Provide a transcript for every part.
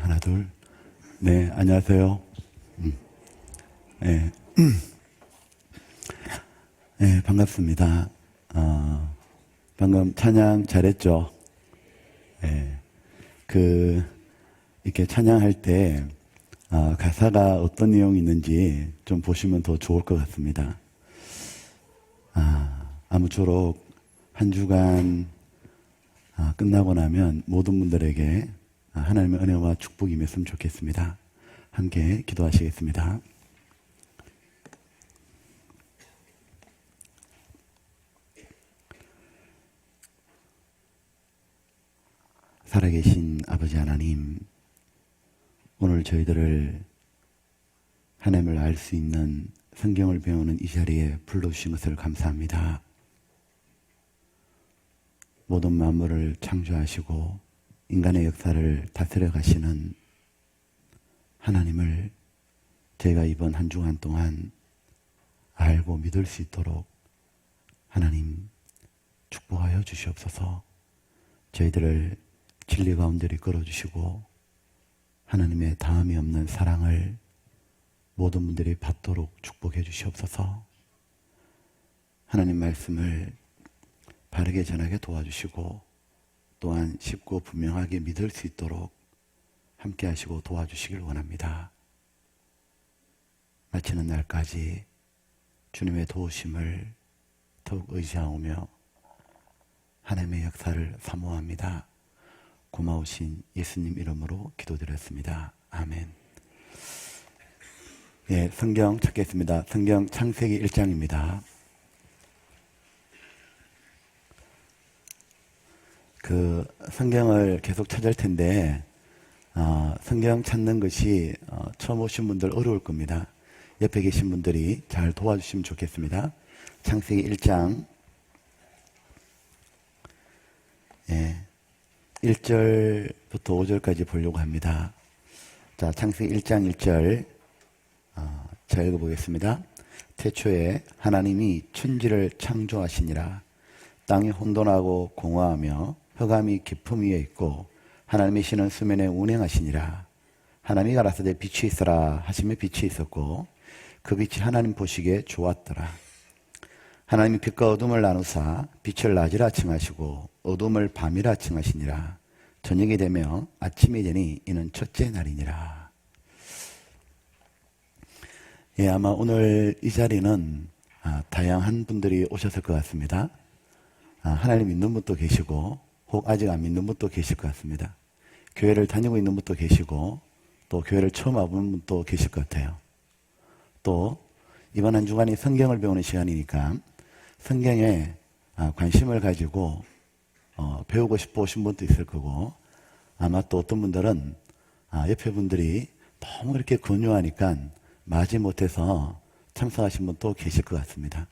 하나, 둘. 네, 안녕하세요. 네, 네, 반갑습니다. 방금 찬양 잘했죠? 네, 이렇게 찬양할 때, 가사가 어떤 내용이 있는지 좀 보시면 더 좋을 것 같습니다. 아무쪼록 한 주간 끝나고 나면 모든 분들에게 하나님의 은혜와 축복이 임했으면 좋겠습니다. 함께 기도하시겠습니다. 살아계신 아버지 하나님, 오늘 저희들을 하나님을 알 수 있는 성경을 배우는 이 자리에 불러주신 것을 감사합니다. 모든 만물을 창조하시고 인간의 역사를 다스려 가시는 하나님을 저희가 이번 한 주간 동안 알고 믿을 수 있도록 하나님 축복하여 주시옵소서. 저희들을 진리 가운데로 이끌어주시고 하나님의 다함이 없는 사랑을 모든 분들이 받도록 축복해 주시옵소서. 하나님 말씀을 바르게 전하게 도와주시고 또한 쉽고 분명하게 믿을 수 있도록 함께 하시고 도와주시길 원합니다. 마치는 날까지 주님의 도우심을 더욱 의지하오며 하나님의 역사를 사모합니다. 고마우신 예수님 이름으로 기도드렸습니다. 아멘. 예, 성경 찾겠습니다. 성경 창세기 1장입니다. 성경을 계속 찾을 텐데 성경 찾는 것이 처음 오신 분들 어려울 겁니다. 옆에 계신 분들이 잘 도와주시면 좋겠습니다. 창세기 1장 1절부터 5절까지 보려고 합니다. 자, 창세기 1장 1절 자 읽어보겠습니다. 태초에 하나님이 천지를 창조하시니라. 땅이 혼돈하고 공허하며 흑암이 깊음 위에 있고 하나님의 신은 수면에 운행하시니라. 하나님이 가라사대 빛이 있어라 하시며 빛이 있었고 그 빛이 하나님 보시기에 좋았더라. 하나님이 빛과 어둠을 나누사 빛을 낮이라 칭하시고 어둠을 밤이라 칭하시니라. 저녁이 되며 아침이 되니 이는 첫째 날이니라. 예, 아마 오늘 이 자리는 다양한 분들이 오셨을 것 같습니다. 하나님 믿는 분도 계시고 혹 아직 안 믿는 분도 계실 것 같습니다. 교회를 다니고 있는 분도 계시고 또 교회를 처음 와보는 분도 계실 것 같아요. 또 이번 한 주간이 성경을 배우는 시간이니까 성경에 관심을 가지고 배우고 싶어 오신 분도 있을 거고 아마 또 어떤 분들은 옆에 분들이 너무 그렇게 권유하니까 마지 못해서 참석하신 분도 계실 것 같습니다.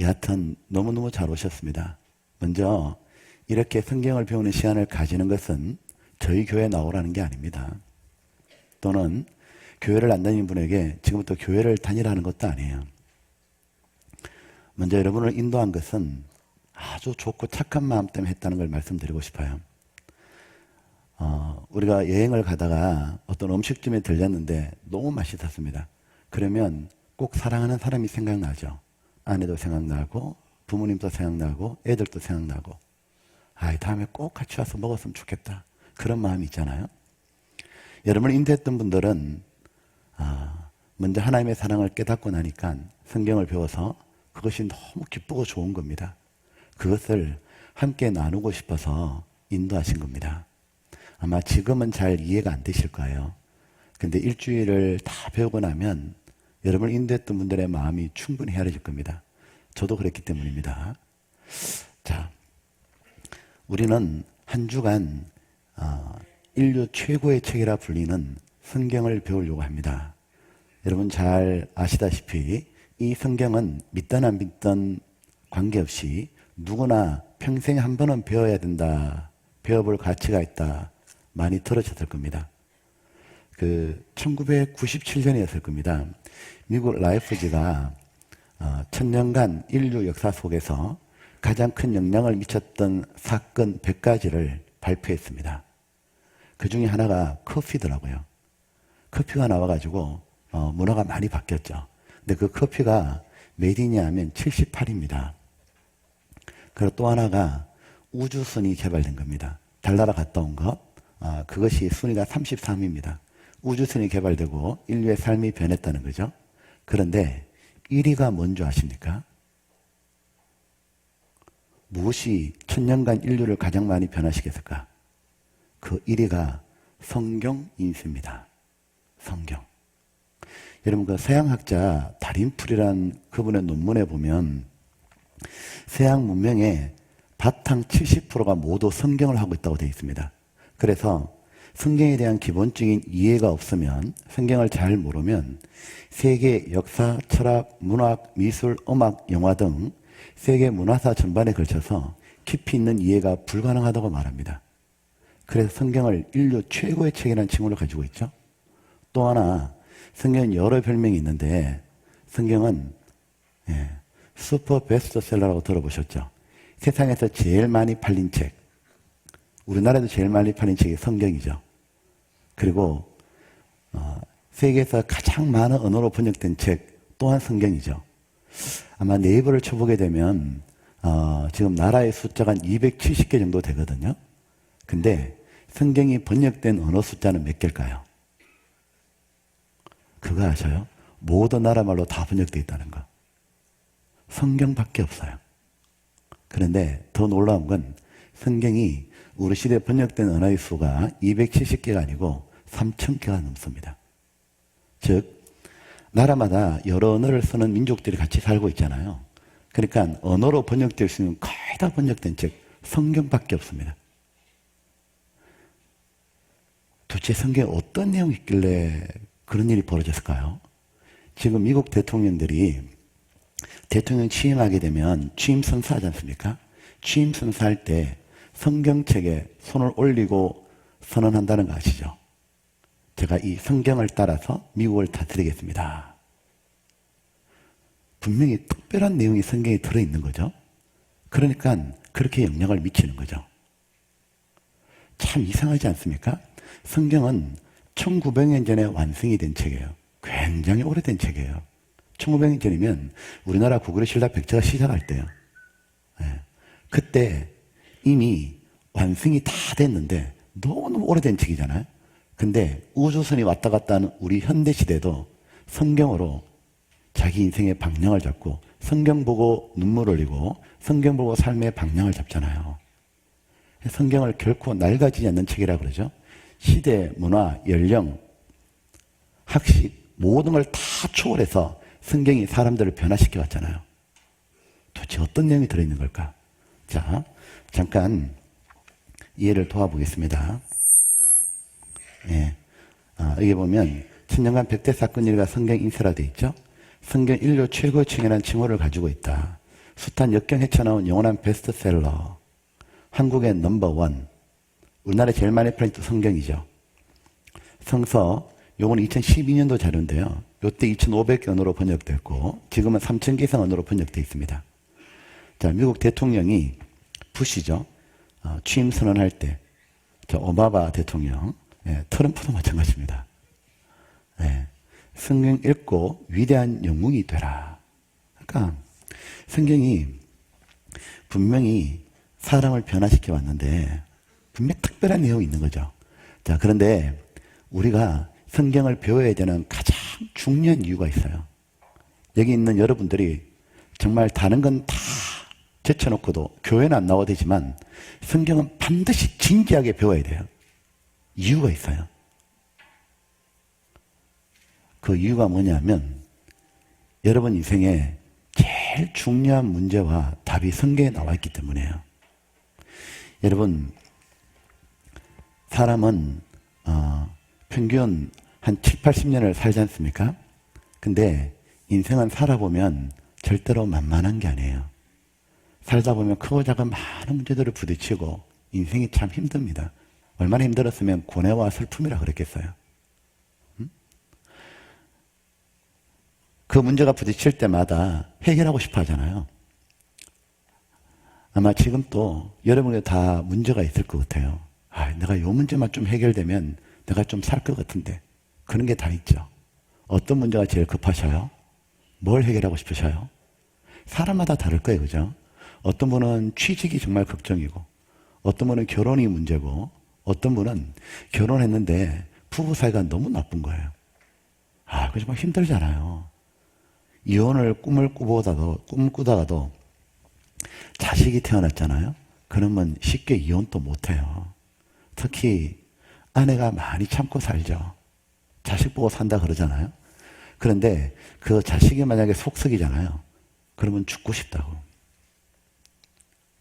여하튼 너무너무 잘 오셨습니다. 먼저 이렇게 성경을 배우는 시간을 가지는 것은 저희 교회에 나오라는 게 아닙니다. 또는 교회를 안 다니는 분에게 지금부터 교회를 다니라는 것도 아니에요. 먼저 여러분을 인도한 것은 아주 좋고 착한 마음 때문에 했다는 걸 말씀드리고 싶어요. 우리가 여행을 가다가 어떤 음식점에 들렸는데 너무 맛있었습니다. 그러면 꼭 사랑하는 사람이 생각나죠. 아내도 생각나고 부모님도 생각나고 애들도 생각나고 다음에 꼭 같이 와서 먹었으면 좋겠다. 그런 마음이 있잖아요. 여러분을 인도했던 분들은 먼저 하나님의 사랑을 깨닫고 나니까 성경을 배워서 그것이 너무 기쁘고 좋은 겁니다. 그것을 함께 나누고 싶어서 인도하신 겁니다. 아마 지금은 잘 이해가 안 되실 거예요. 근데 일주일을 다 배우고 나면 여러분을 인도했던 분들의 마음이 충분히 헤아려질 겁니다. 저도 그랬기 때문입니다. 자, 우리는 한 주간 인류 최고의 책이라 불리는 성경을 배우려고 합니다. 여러분 잘 아시다시피 이 성경은 믿든 안 믿든 관계없이 누구나 평생에 한 번은 배워야 된다, 배워볼 가치가 있다 많이 들으셨을 겁니다. 1997년이었을 겁니다. 미국 라이프지가 1000년간 인류 역사 속에서 가장 큰 영향을 미쳤던 사건 100가지를 발표했습니다. 그 중에 하나가 커피더라고요. 커피가 나와가지고 문화가 많이 바뀌었죠. 근데 그 커피가 메이드인이 하면 78입니다. 그리고 또 하나가 우주선이 개발된 겁니다. 달나라 갔다 온 것. 그것이 순위가 33입니다. 우주선이 개발되고 인류의 삶이 변했다는 거죠. 그런데 1위가 뭔지 아십니까? 무엇이 천년간 인류를 가장 많이 변화시켰을까? 그 1위가 성경 인수입니다. 성경. 여러분 그 서양학자 다린풀이라는 그분의 논문에 보면 서양 문명의 바탕 70%가 모두 성경을 하고 있다고 되어 있습니다. 그래서 성경에 대한 기본적인 이해가 없으면, 성경을 잘 모르면 세계 역사, 철학, 문학, 미술, 음악, 영화 등 세계 문화사 전반에 걸쳐서 깊이 있는 이해가 불가능하다고 말합니다. 그래서 성경을 인류 최고의 책이라는 칭호를 가지고 있죠. 또 하나, 성경은 여러 별명이 있는데 성경은 슈퍼 베스트셀러라고 들어보셨죠? 세상에서 제일 많이 팔린 책, 우리나라에도 제일 많이 팔린 책이 성경이죠. 그리고 세계에서 가장 많은 언어로 번역된 책 또한 성경이죠. 아마 네이버를 쳐보게 되면 지금 나라의 숫자가 한 270개 정도 되거든요. 근데 성경이 번역된 언어 숫자는 몇 개일까요? 그거 아셔요? 모든 나라 말로 다 번역되어 있다는 거. 성경밖에 없어요. 그런데 더 놀라운 건 성경이 우리 시대에 번역된 언어의 수가 270개가 아니고 3,000개가 넘습니다. 즉 나라마다 여러 언어를 쓰는 민족들이 같이 살고 있잖아요. 그러니까 언어로 번역될 수 있는 거의 다 번역된 책 성경밖에 없습니다. 도대체 성경에 어떤 내용이 있길래 그런 일이 벌어졌을까요? 지금 미국 대통령들이 대통령 취임하게 되면 취임 선서하지 않습니까? 취임 선서할 때 성경책에 손을 올리고 선언한다는 거 아시죠? 제가 이 성경을 따라서 미국을 다스리겠습니다. 분명히 특별한 내용이 성경에 들어있는 거죠. 그러니까 그렇게 영향을 미치는 거죠. 참 이상하지 않습니까? 성경은 1900년 전에 완성이 된 책이에요. 굉장히 오래된 책이에요. 1900년 전이면 우리나라 구글의 신라 백제가 시작할 때요. 그때 이미 완성이 다 됐는데 너무너무 오래된 책이잖아요. 근데 우주선이 왔다 갔다 하는 우리 현대시대도 성경으로 자기 인생의 방향을 잡고 성경 보고 눈물 흘리고 성경 보고 삶의 방향을 잡잖아요. 성경을 결코 낡아지지 않는 책이라 그러죠. 시대, 문화, 연령, 학식 모든 걸 다 초월해서 성경이 사람들을 변화시켜 왔잖아요. 도대체 어떤 내용이 들어있는 걸까? 자, 잠깐 이해를 도와보겠습니다. 여기 보면 천년간 백대 사건 일가 성경 인쇄라 되어 있죠. 성경 인류 최고의 책이라는 칭호를 가지고 있다. 숱한 역경 헤쳐나온 영원한 베스트셀러, 한국의 넘버원, 우리나라에 제일 많이 팔린 또 성경이죠. 성서, 요거는 2012년도 자료인데요. 요때 2,500개 언어로 번역됐고 지금은 3,000개 이상 언어로 번역되어 있습니다. 자, 미국 대통령이 부시죠. 취임 선언할 때 오바마 대통령, 트럼프도 마찬가지입니다. 성경 읽고 위대한 영웅이 되라. 그러니까 성경이 분명히 사람을 변화시켜 왔는데 분명히 특별한 내용이 있는 거죠. 자, 그런데 우리가 성경을 배워야 되는 가장 중요한 이유가 있어요. 여기 있는 여러분들이 정말 다른 건 다 제쳐놓고도 교회는 안 나와도 되지만 성경은 반드시 진지하게 배워야 돼요. 이유가 있어요. 그 이유가 뭐냐면 여러분 인생에 제일 중요한 문제와 답이 성경에 나와 있기 때문이에요. 여러분, 사람은 평균 한 7, 80년을 살지 않습니까? 근데 인생은 살아보면 절대로 만만한 게 아니에요. 살다 보면 크고 작은 많은 문제들을 부딪히고 인생이 참 힘듭니다. 얼마나 힘들었으면 고뇌와 슬픔이라 그랬겠어요. 그 문제가 부딪힐 때마다 해결하고 싶어 하잖아요. 아마 지금 또 여러분에게 다 문제가 있을 것 같아요. 내가 요 문제만 좀 해결되면 내가 좀 살 것 같은데. 그런 게 다 있죠. 어떤 문제가 제일 급하셔요? 뭘 해결하고 싶으셔요? 사람마다 다를 거예요, 그죠? 어떤 분은 취직이 정말 걱정이고, 어떤 분은 결혼이 문제고, 어떤 분은 결혼했는데 부부 사이가 너무 나쁜 거예요. 그거 정말 힘들잖아요. 이혼을 꿈꾸다가도 자식이 태어났잖아요. 그러면 쉽게 이혼도 못해요. 특히 아내가 많이 참고 살죠. 자식 보고 산다 그러잖아요. 그런데 그 자식이 만약에 속썩이잖아요. 그러면 죽고 싶다고.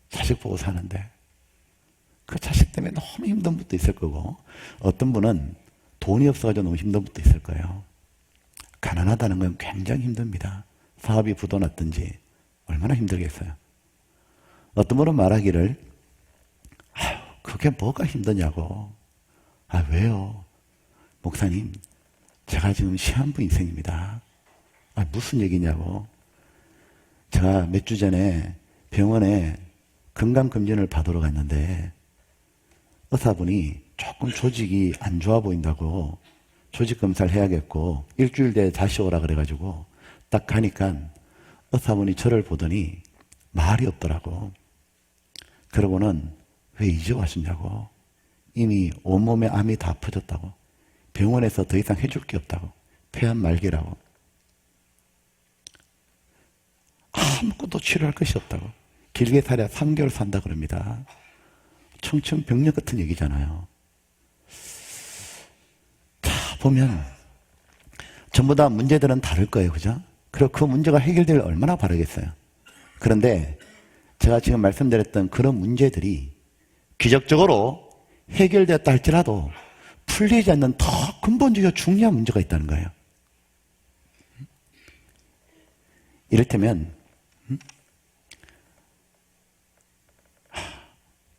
자식 보고 사는데 그 자식 때문에 너무 힘든 분도 있을 거고, 어떤 분은 돈이 없어가지고 너무 힘든 분도 있을 거예요. 가난하다는 건 굉장히 힘듭니다. 사업이 부도났든지 얼마나 힘들겠어요. 어떤 분은 말하기를 그게 뭐가 힘드냐고. 왜요? 목사님, 제가 지금 시한부 인생입니다. 무슨 얘기냐고. 제가 몇 주 전에 병원에 건강검진을 받으러 갔는데 의사분이 조금 조직이 안 좋아 보인다고 조직 검사를 해야겠고 일주일 뒤에 다시 오라 그래가지고 딱 가니까 의사분이 저를 보더니 말이 없더라고. 그러고는 왜 이제 왔었냐고. 이미 온몸에 암이 다 퍼졌다고. 병원에서 더 이상 해줄 게 없다고. 폐암 말기라고. 아무것도 치료할 것이 없다고. 길게 살아야 3개월 산다 그럽니다. 청천벽력 같은 얘기잖아요. 자, 보면 전부 다 문제들은 다를 거예요. 그죠? 그리고 그 문제가 해결될 얼마나 바라겠어요. 그런데 제가 지금 말씀드렸던 그런 문제들이 기적적으로 해결되었다 할지라도 풀리지 않는 더 근본적이고 중요한 문제가 있다는 거예요. 이를테면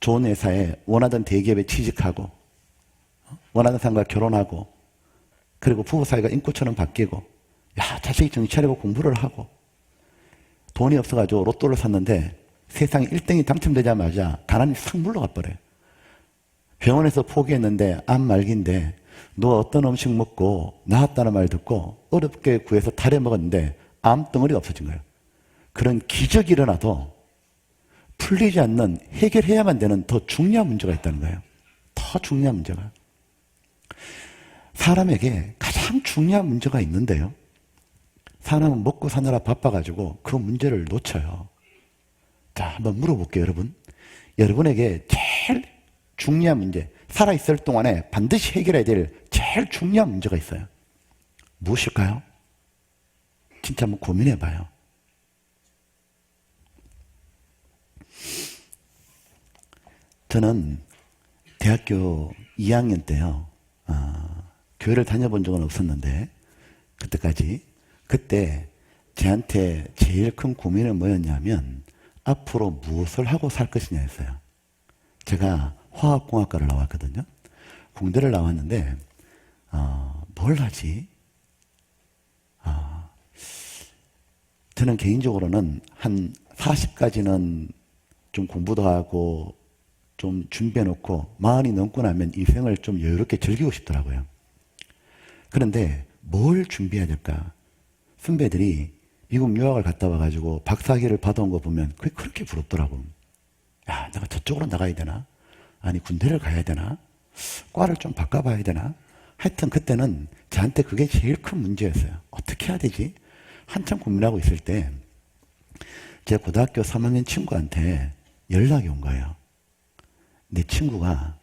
좋은 회사에 원하던 대기업에 취직하고 원하는 사람과 결혼하고 그리고 부부 사이가 인구처럼 바뀌고 자식이 정신 차리고 공부를 하고 돈이 없어가지고 로또를 샀는데 세상에 1등이 당첨되자마자 가난이 싹 물러가 버려요. 병원에서 포기했는데 암 말기인데 너 어떤 음식 먹고 나았다는 말 듣고 어렵게 구해서 탈해 먹었는데 암덩어리가 없어진 거예요. 그런 기적이 일어나도 풀리지 않는, 해결해야만 되는 더 중요한 문제가 있다는 거예요. 더 중요한 문제가. 사람에게 가장 중요한 문제가 있는데요. 사람은 먹고 사느라 바빠가지고 그 문제를 놓쳐요. 자, 한번 물어볼게요, 여러분. 여러분에게 제일 중요한 문제, 살아있을 동안에 반드시 해결해야 될 제일 중요한 문제가 있어요. 무엇일까요? 진짜 한번 고민해봐요. 저는 대학교 2학년 때요, 교회를 다녀본 적은 없었는데, 그때 저한테 제일 큰 고민은 뭐였냐면, 앞으로 무엇을 하고 살 것이냐였어요. 제가 화학공학과를 나왔거든요. 공대를 나왔는데, 뭘 하지? 저는 개인적으로는 한 40까지는 좀 공부도 하고, 좀 준비해놓고, 40이 넘고 나면 인생을 좀 여유롭게 즐기고 싶더라고요. 그런데 뭘 준비해야 될까? 선배들이 미국 유학을 갔다 와가지고 박사학위를 받아온 거 보면 그게 그렇게 부럽더라고. 야, 내가 저쪽으로 나가야 되나? 아니, 군대를 가야 되나? 과를 좀 바꿔봐야 되나? 하여튼 그때는 저한테 그게 제일 큰 문제였어요. 어떻게 해야 되지? 한참 고민하고 있을 때 제 고등학교 3학년 친구한테 연락이 온 거예요. 내 친구가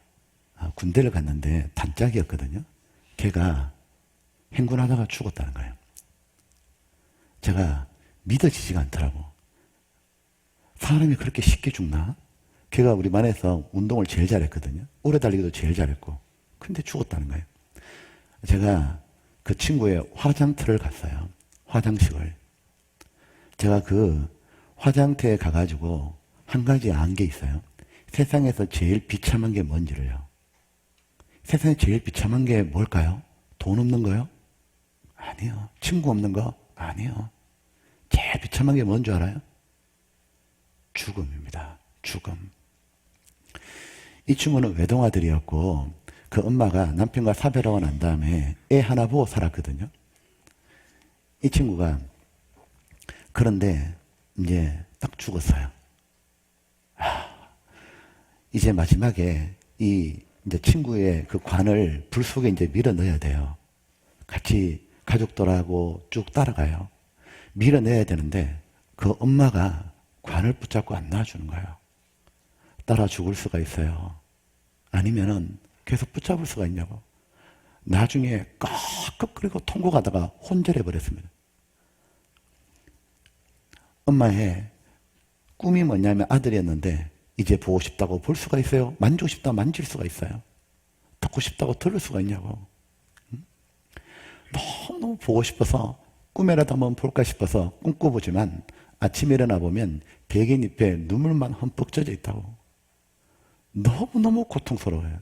군대를 갔는데 단짝이었거든요. 걔가 행군하다가 죽었다는 거예요. 제가 믿어지지가 않더라고. 사람이 그렇게 쉽게 죽나? 걔가 우리 반에서 운동을 제일 잘했거든요. 오래 달리기도 제일 잘했고. 근데 죽었다는 거예요. 제가 그 친구의 화장터를 갔어요. 화장식을. 제가 그 화장터에 가가지고 한 가지 안 게 있어요. 세상에서 제일 비참한 게 뭔지를요. 세상에 제일 비참한 게 뭘까요? 돈 없는 거요? 아니요. 친구 없는 거? 아니요. 제일 비참한 게 뭔 줄 알아요? 죽음입니다. 죽음. 이 친구는 외동아들이었고 그 엄마가 남편과 사별하고 난 다음에 애 하나 보고 살았거든요. 이 친구가 그런데 이제 딱 죽었어요. 이제 마지막에 이 이제 친구의 그 관을 불 속에 이제 밀어 넣어야 돼요. 같이 가족들하고 쭉 따라가요. 밀어 넣어야 되는데 그 엄마가 관을 붙잡고 안 놔주는 거예요. 따라 죽을 수가 있어요. 아니면은 계속 붙잡을 수가 있냐고. 나중에 깍깍거리고 통곡하다가 혼절해 버렸습니다. 엄마의 꿈이 뭐냐면 아들이었는데 이제 보고 싶다고 볼 수가 있어요? 만지고 싶다고 만질 수가 있어요? 듣고 싶다고 들을 수가 있냐고. 너무너무 보고 싶어서 꿈에라도 한번 볼까 싶어서 꿈꿔보지만 아침에 일어나 보면 베갯잎에 눈물만 흠뻑 젖어 있다고. 너무너무 고통스러워요.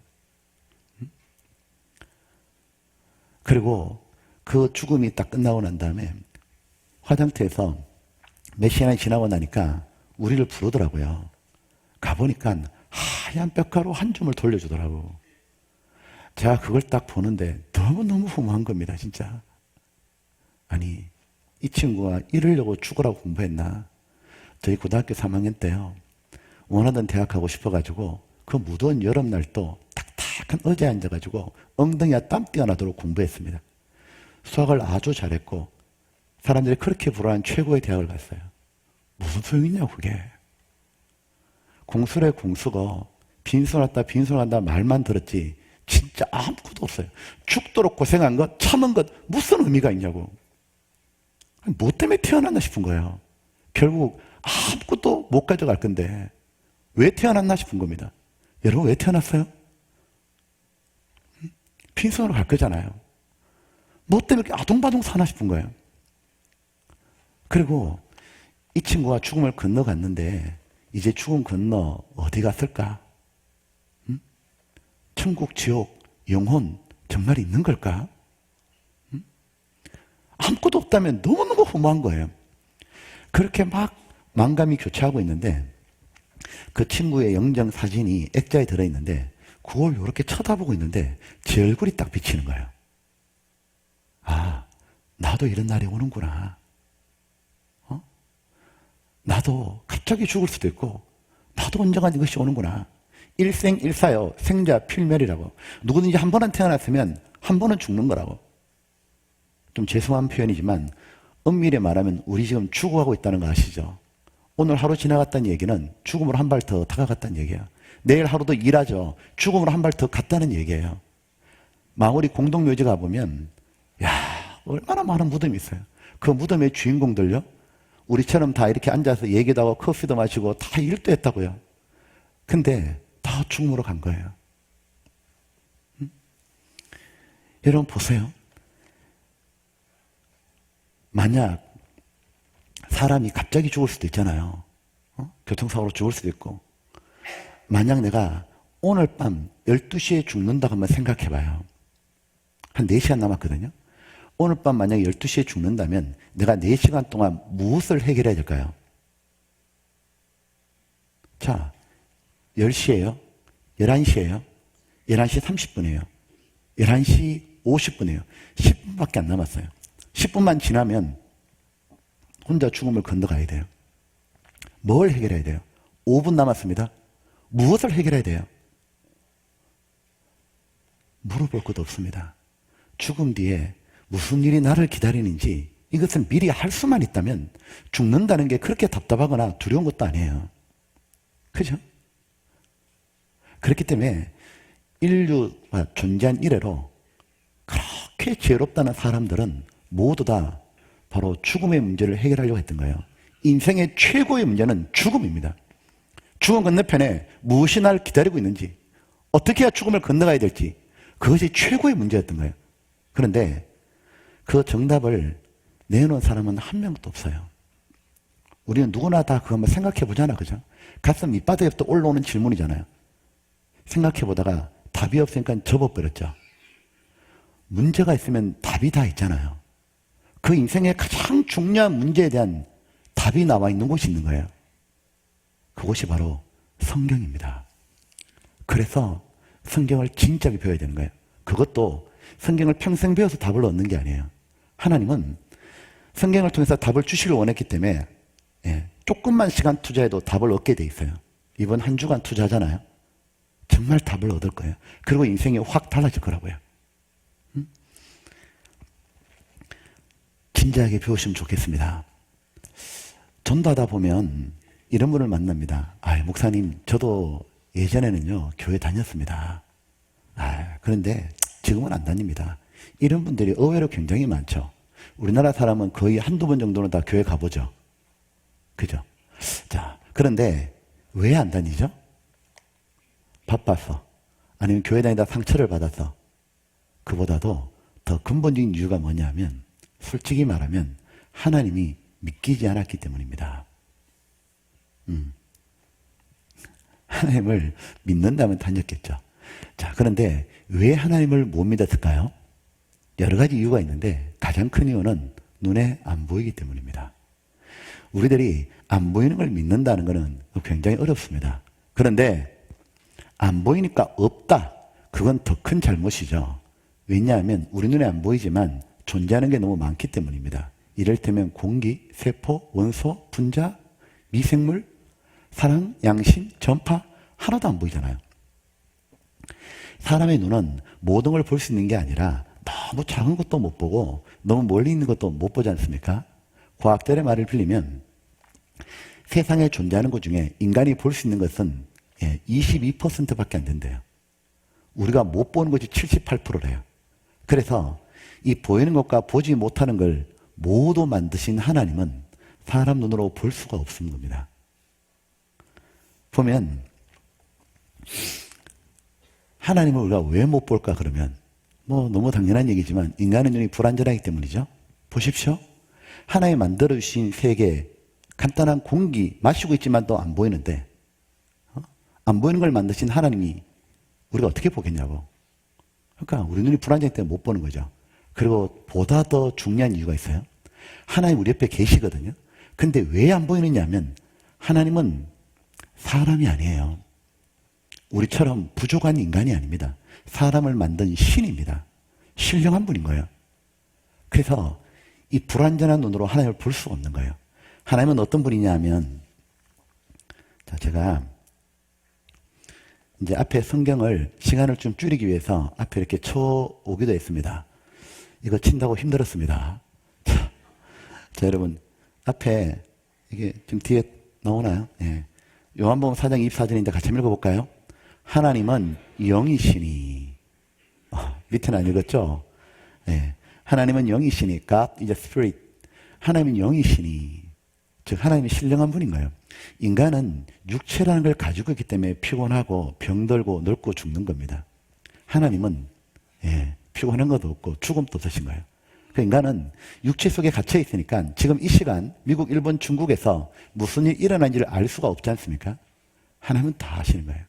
그리고 그 죽음이 딱 끝나고 난 다음에 화장터에서 몇 시간이 지나고 나니까 우리를 부르더라고요. 가보니까 하얀 뼈가루 한 줌을 돌려주더라고. 제가 그걸 딱 보는데 너무너무 허무한 겁니다, 진짜. 아니, 이 친구가 이러려고 죽으라고 공부했나? 저희 고등학교 3학년 때요. 원하던 대학 가고 싶어가지고 그 무더운 여름날도 딱딱한 의자에 앉아가지고 엉덩이가 땀 띄어나도록 공부했습니다. 수학을 아주 잘했고 사람들이 그렇게 부러워한 최고의 대학을 갔어요. 무슨 소용이냐고 그게. 공수래 공수고 빈손 왔다 빈손 간다 말만 들었지 진짜 아무것도 없어요. 죽도록 고생한 것 참은 것 무슨 의미가 있냐고. 뭐 때문에 태어났나 싶은 거예요. 결국 아무것도 못 가져갈 건데 왜 태어났나 싶은 겁니다. 여러분 왜 태어났어요? 빈손으로 갈 거잖아요. 뭐 때문에 이렇게 아동바동 사나 싶은 거예요. 그리고 이 친구가 죽음을 건너갔는데 이제 죽음 건너 어디 갔을까? 천국, 지옥, 영혼 정말 있는 걸까? 아무것도 없다면 너무너무 허무한 거예요. 그렇게 막 만감이 교차하고 있는데 그 친구의 영정 사진이 액자에 들어있는데 그걸 이렇게 쳐다보고 있는데 제 얼굴이 딱 비치는 거예요. 아, 나도 이런 날이 오는구나. 나도 갑자기 죽을 수도 있고 나도 언젠가 이것이 오는구나. 일생일사요. 생자 필멸이라고. 누구든지 한 번은 태어났으면 한 번은 죽는 거라고. 좀 죄송한 표현이지만 엄밀히 말하면 우리 지금 죽어가고 있다는 거 아시죠? 오늘 하루 지나갔다는 얘기는 죽음으로 한 발 더 다가갔다는 얘기예요. 내일 하루도 일하죠. 죽음으로 한 발 더 갔다는 얘기예요. 마오리 공동묘지 가보면 야 얼마나 많은 무덤이 있어요. 그 무덤의 주인공들요. 우리처럼 다 이렇게 앉아서 얘기도 하고 커피도 마시고 다 일도 했다고요. 근데 다 죽음으로 간 거예요. 여러분 보세요. 만약 사람이 갑자기 죽을 수도 있잖아요. 교통사고로 죽을 수도 있고. 만약 내가 오늘 밤 12시에 죽는다고 한번 생각해 봐요. 한 4시간 남았거든요. 오늘 밤 만약에 12시에 죽는다면 내가 4시간 동안 무엇을 해결해야 될까요? 자, 10시예요? 11시예요? 11시 30분이에요? 11시 50분이에요? 10분밖에 안 남았어요. 10분만 지나면 혼자 죽음을 건너가야 돼요. 뭘 해결해야 돼요? 5분 남았습니다. 무엇을 해결해야 돼요? 물어볼 것도 없습니다. 죽음 뒤에 무슨 일이 나를 기다리는지 이것을 미리 할 수만 있다면 죽는다는 게 그렇게 답답하거나 두려운 것도 아니에요. 그죠? 그렇기 때문에 인류가 존재한 이래로 그렇게 지혜롭다는 사람들은 모두 다 바로 죽음의 문제를 해결하려고 했던 거예요. 인생의 최고의 문제는 죽음입니다. 죽음 건너편에 무엇이 나를 기다리고 있는지, 어떻게 해야 죽음을 건너가야 될지, 그것이 최고의 문제였던 거예요. 그런데 그 정답을 내놓은 사람은 한 명도 없어요. 우리는 누구나 다 그거 한번 생각해 보잖아, 그죠? 가슴 밑바닥에부터 올라오는 질문이잖아요. 생각해 보다가 답이 없으니까 접어버렸죠. 문제가 있으면 답이 다 있잖아요. 그 인생의 가장 중요한 문제에 대한 답이 나와 있는 곳이 있는 거예요. 그곳이 바로 성경입니다. 그래서 성경을 진지하게 배워야 되는 거예요. 그것도 성경을 평생 배워서 답을 얻는 게 아니에요. 하나님은 성경을 통해서 답을 주시길 원했기 때문에 조금만 시간 투자해도 답을 얻게 돼 있어요. 이번 한 주간 투자하잖아요. 정말 답을 얻을 거예요. 그리고 인생이 확 달라질 거라고요. 진지하게 배우시면 좋겠습니다. 전도하다 보면 이런 분을 만납니다. 목사님, 저도 예전에는요, 교회 다녔습니다. 그런데 지금은 안 다닙니다. 이런 분들이 의외로 굉장히 많죠. 우리나라 사람은 거의 한두 번 정도는 다 교회 가보죠. 그죠? 자, 그런데 왜 안 다니죠? 바빠서. 아니면 교회 다니다 상처를 받아서. 그보다도 더 근본적인 이유가 뭐냐면, 솔직히 말하면 하나님이 믿기지 않았기 때문입니다. 하나님을 믿는다면 다녔겠죠. 자, 그런데 왜 하나님을 못 믿었을까요? 여러 가지 이유가 있는데 가장 큰 이유는 눈에 안 보이기 때문입니다. 우리들이 안 보이는 걸 믿는다는 것은 굉장히 어렵습니다. 그런데 안 보이니까 없다. 그건 더 큰 잘못이죠. 왜냐하면 우리 눈에 안 보이지만 존재하는 게 너무 많기 때문입니다. 이를테면 공기, 세포, 원소, 분자, 미생물, 사랑, 양심, 전파 하나도 안 보이잖아요. 사람의 눈은 모든 걸 볼 수 있는 게 아니라 너무 작은 것도 못 보고 너무 멀리 있는 것도 못 보지 않습니까? 과학자의 말을 빌리면 세상에 존재하는 것 중에 인간이 볼 수 있는 것은 22%밖에 안 된대요. 우리가 못 보는 것이 78%래요. 그래서 이 보이는 것과 보지 못하는 걸 모두 만드신 하나님은 사람 눈으로 볼 수가 없는 겁니다. 보면 하나님을 우리가 왜 못 볼까 그러면 너무 당연한 얘기지만 인간의 눈이 불완전하기 때문이죠. 보십시오. 하나님이 만들어주신 세계 간단한 공기 마시고 있지만 또 안 보이는데 안 보이는 걸 만드신 하나님이 우리가 어떻게 보겠냐고. 그러니까 우리 눈이 불완전하기 때문에 못 보는 거죠. 그리고 보다 더 중요한 이유가 있어요. 하나님 우리 옆에 계시거든요. 근데 왜 안 보이느냐 하면 하나님은 사람이 아니에요. 우리처럼 부족한 인간이 아닙니다. 사람을 만든 신입니다. 신령한 분인 거예요. 그래서 이 불완전한 눈으로 하나님을 볼 수가 없는 거예요. 하나님은 어떤 분이냐 하면 제가 이제 앞에 성경을 시간을 좀 줄이기 위해서 앞에 이렇게 쳐 오기도 했습니다. 이거 친다고 힘들었습니다. 자, 여러분 앞에 이게 지금 뒤에 나오나요? 요한복음 4장 24절인데 같이 읽어볼까요? 하나님은 영이시니 밑에는 안 읽었죠? 하나님은 영이시니 God is a spirit. 하나님은 영이시니 즉 하나님이 신령한 분인 거예요. 인간은 육체라는 걸 가지고 있기 때문에 피곤하고 병들고 늙고 죽는 겁니다. 하나님은 피곤한 것도 없고 죽음도 없으신 거예요. 그 인간은 육체 속에 갇혀 있으니까 지금 이 시간 미국, 일본, 중국에서 무슨 일이 일어난지를 알 수가 없지 않습니까? 하나님은 다 아시는 거예요.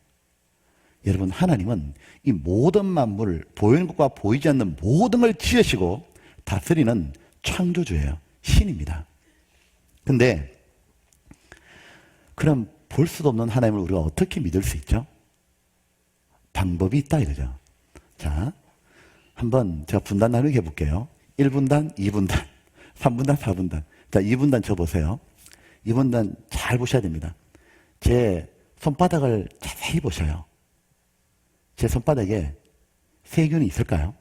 여러분 하나님은 이 모든 만물을 보이는 것과 보이지 않는 모든 걸 지으시고 다스리는 창조주예요. 신입니다. 근데 그럼 볼 수도 없는 하나님을 우리가 어떻게 믿을 수 있죠? 방법이 있다 이거죠. 자, 한번 제가 분단 나누기 해볼게요. 1분단, 2분단, 3분단, 4분단. 자, 2분단 쳐보세요. 2분단 잘 보셔야 됩니다. 제 손바닥을 자세히 보셔요. 제 손바닥에 세균이 있을까요?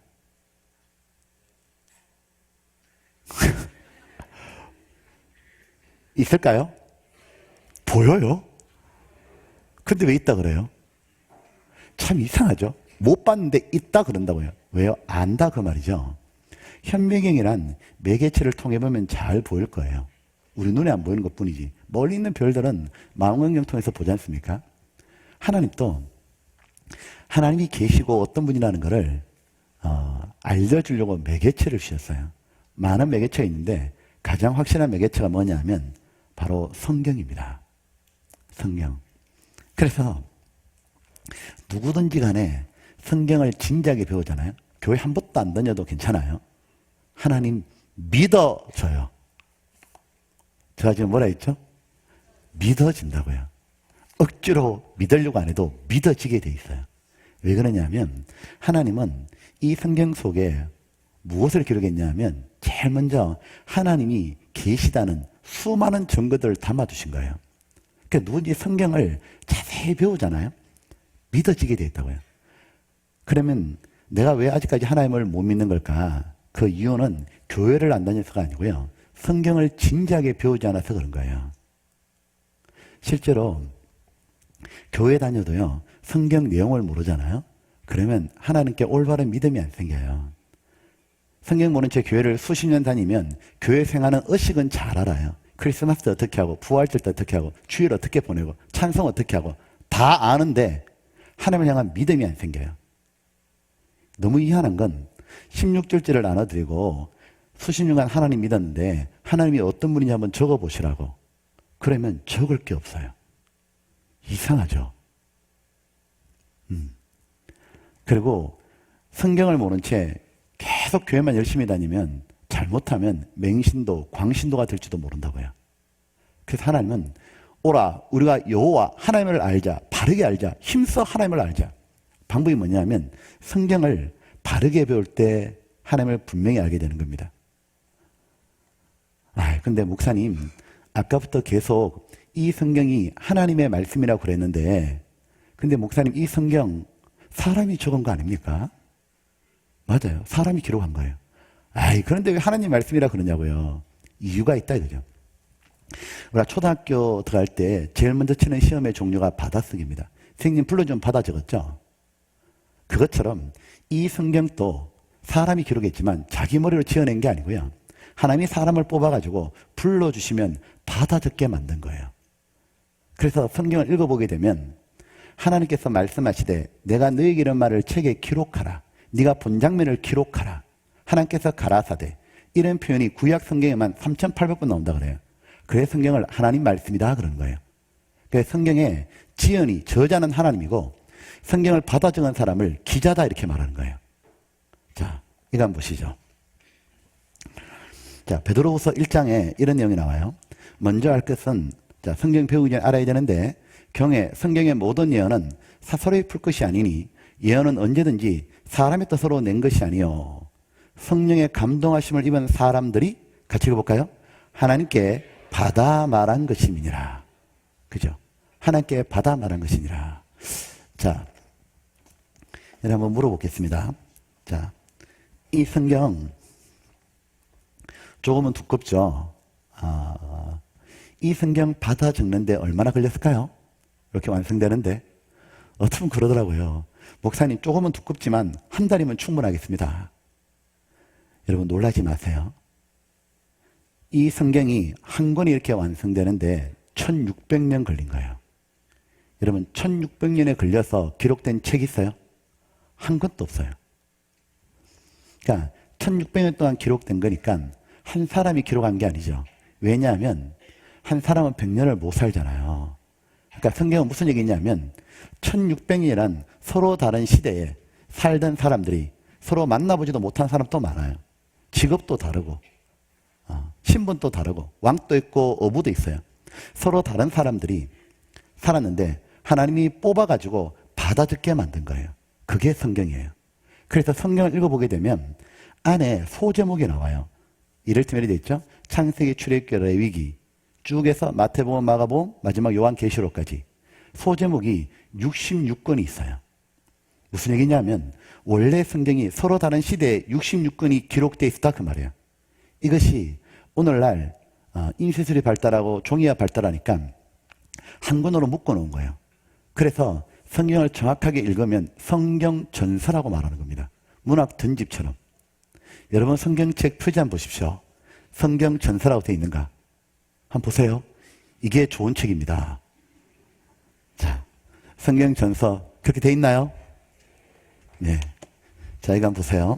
있을까요? 보여요? 근데 왜 있다 그래요? 참 이상하죠? 못 봤는데 있다 그런다고요. 왜요? 안다 그 말이죠. 현미경이란 매개체를 통해 보면 잘 보일 거예요. 우리 눈에 안 보이는 것 뿐이지. 멀리 있는 별들은 망원경 통해서 보지 않습니까? 하나님도 하나님이 계시고 어떤 분이라는 것을 알려주려고 매개체를 주셨어요. 많은 매개체가 있는데 가장 확실한 매개체가 뭐냐 하면 바로 성경입니다. 성경. 그래서 누구든지 간에 성경을 진지하게 배우잖아요. 교회 한 번도 안 다녀도 괜찮아요. 하나님 믿어져요. 제가 지금 뭐라 했죠? 믿어진다고요. 억지로 믿으려고 안 해도 믿어지게 돼 있어요. 왜 그러냐면 하나님은 이 성경 속에 무엇을 기록했냐면 제일 먼저 하나님이 계시다는 수많은 증거들을 담아두신 거예요. 그러니까 누군지 성경을 자세히 배우잖아요. 믿어지게 돼 있다고요. 그러면 내가 왜 아직까지 하나님을 못 믿는 걸까? 그 이유는 교회를 안 다녀서가 아니고요. 성경을 진지하게 배우지 않아서 그런 거예요. 실제로 교회 다녀도요. 성경 내용을 모르잖아요. 그러면 하나님께 올바른 믿음이 안 생겨요. 성경 모른 채 교회를 수십 년 다니면 교회 생활은 의식은 잘 알아요. 크리스마스 어떻게 하고 부활절 때 어떻게 하고 주일 어떻게 보내고 찬송 어떻게 하고 다 아는데 하나님을 향한 믿음이 안 생겨요. 너무 희한한 건 16절째를 나눠드리고 수십 년간 하나님 믿었는데 하나님이 어떤 분인지 한번 적어보시라고. 그러면 적을 게 없어요. 이상하죠. 그리고 성경을 모른 채 계속 교회만 열심히 다니면 잘못하면 맹신도 광신도가 될지도 모른다고요. 그래서 하나님은 오라 우리가 여호와 하나님을 알자. 바르게 알자. 힘써 하나님을 알자. 방법이 뭐냐면 성경을 바르게 배울 때 하나님을 분명히 알게 되는 겁니다. 근데 목사님 아까부터 계속 이 성경이 하나님의 말씀이라고 그랬는데 근데 목사님 이 성경 사람이 적은 거 아닙니까? 맞아요. 사람이 기록한 거예요. 그런데 왜 하나님 말씀이라 그러냐고요. 이유가 있다 이거죠. 우리가 초등학교 들어갈 때 제일 먼저 치는 시험의 종류가 받아쓰기입니다. 선생님 불러주면 받아 적었죠? 그것처럼 이 성경도 사람이 기록했지만 자기 머리로 지어낸 게 아니고요. 하나님이 사람을 뽑아가지고 불러주시면 받아 적게 만든 거예요. 그래서 성경을 읽어보게 되면 하나님께서 말씀하시되 내가 너에게 이런 말을 책에 기록하라. 네가 본 장면을 기록하라. 하나님께서 가라사대. 이런 표현이 구약 성경에만 3,800번 나온다 그래요. 그래서 성경을 하나님 말씀이다 그러는 거예요. 그래서 성경에 지연이 저자는 하나님이고 성경을 받아 적은 사람을 기자다 이렇게 말하는 거예요. 자, 이거 한번 보시죠. 자, 베드로후서 1장에 이런 내용이 나와요. 먼저 할 것은 자, 성경 배우기 전에 알아야 되는데 경에 성경의 모든 예언은 사설에 풀 것이 아니니 예언은 언제든지 사람의 뜻으로 낸 것이 아니요 성령의 감동하심을 입은 사람들이 같이 읽어볼까요? 하나님께 받아 말한 것임이니라. 그죠? 하나님께 받아 말한 것이니라. 자, 여러분 한번 물어보겠습니다. 자, 이 성경 조금은 두껍죠? 이 성경 받아 적는데 얼마나 걸렸을까요? 이렇게 완성되는데 어떤 분 그러더라고요. 목사님 조금은 두껍지만 한 달이면 충분하겠습니다. 여러분 놀라지 마세요. 이 성경이 한 권이 이렇게 완성되는데 1600년 걸린 거예요. 여러분 1600년에 걸려서 기록된 책이 있어요? 한 권도 없어요. 그러니까 1600년 동안 기록된 거니까 한 사람이 기록한 게 아니죠. 왜냐하면 한 사람은 100년을 못 살잖아요. 그러니까 성경은 무슨 얘기냐면 1600년이란 서로 다른 시대에 살던 사람들이 서로 만나보지도 못한 사람도 많아요. 직업도 다르고 신분도 다르고 왕도 있고 어부도 있어요. 서로 다른 사람들이 살았는데 하나님이 뽑아가지고 받아 적게 만든 거예요. 그게 성경이에요. 그래서 성경을 읽어보게 되면 안에 소제목이 나와요. 이를테면 이렇게 돼 있죠. 창세기, 출애굽기, 레위기 쭉 해서 마태복음, 마가복음, 마지막 요한계시록까지 소제목이 66권이 있어요. 무슨 얘기냐면 원래 성경이 서로 다른 시대에 66권이 기록되어 있었다 그 말이에요. 이것이 오늘날 인쇄술이 발달하고 종이가 발달하니까 한 권으로 묶어놓은 거예요. 그래서 성경을 정확하게 읽으면 성경 전서라고 말하는 겁니다. 문학 전집처럼. 여러분 성경책 표지 한번 보십시오. 성경 전서라고 되어 있는가? 한번 보세요. 이게 좋은 책입니다. 자, 성경 전서 그렇게 되어 있나요? 네. 자, 이거 한번 보세요.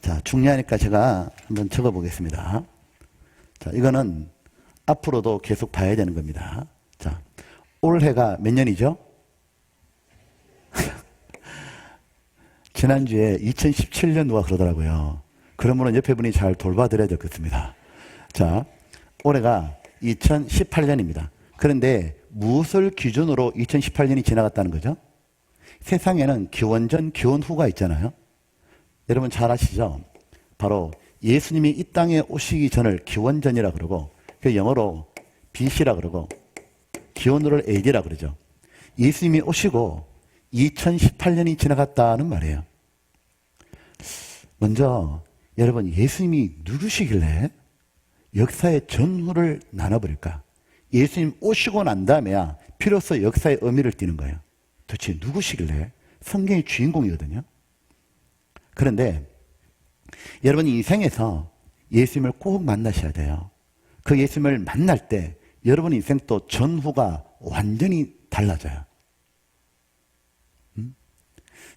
자, 중요하니까 제가 한번 적어 보겠습니다. 자, 이거는 앞으로도 계속 봐야 되는 겁니다. 자, 올해가 몇 년이죠? 지난주에 2017년 누가 그러더라고요. 그러면 옆에 분이 잘 돌봐드려야 되겠습니다. 자, 올해가 2018년입니다. 그런데 무엇을 기준으로 2018년이 지나갔다는 거죠? 세상에는 기원전, 기원후가 있잖아요. 여러분 잘 아시죠? 바로 예수님이 이 땅에 오시기 전을 기원전이라 그러고, 그 영어로 BC라 그러고, 기원후를 AD라 그러죠. 예수님이 오시고 2018년이 지나갔다는 말이에요. 먼저 여러분, 예수님이 누구시길래 역사의 전후를 나눠버릴까? 예수님 오시고 난 다음에야 비로소 역사의 의미를 띠는 거예요. 도대체 누구시길래? 성경의 주인공이거든요. 그런데 여러분 인생에서 예수님을 꼭 만나셔야 돼요. 그 예수님을 만날 때 여러분 인생 또 전후가 완전히 달라져요.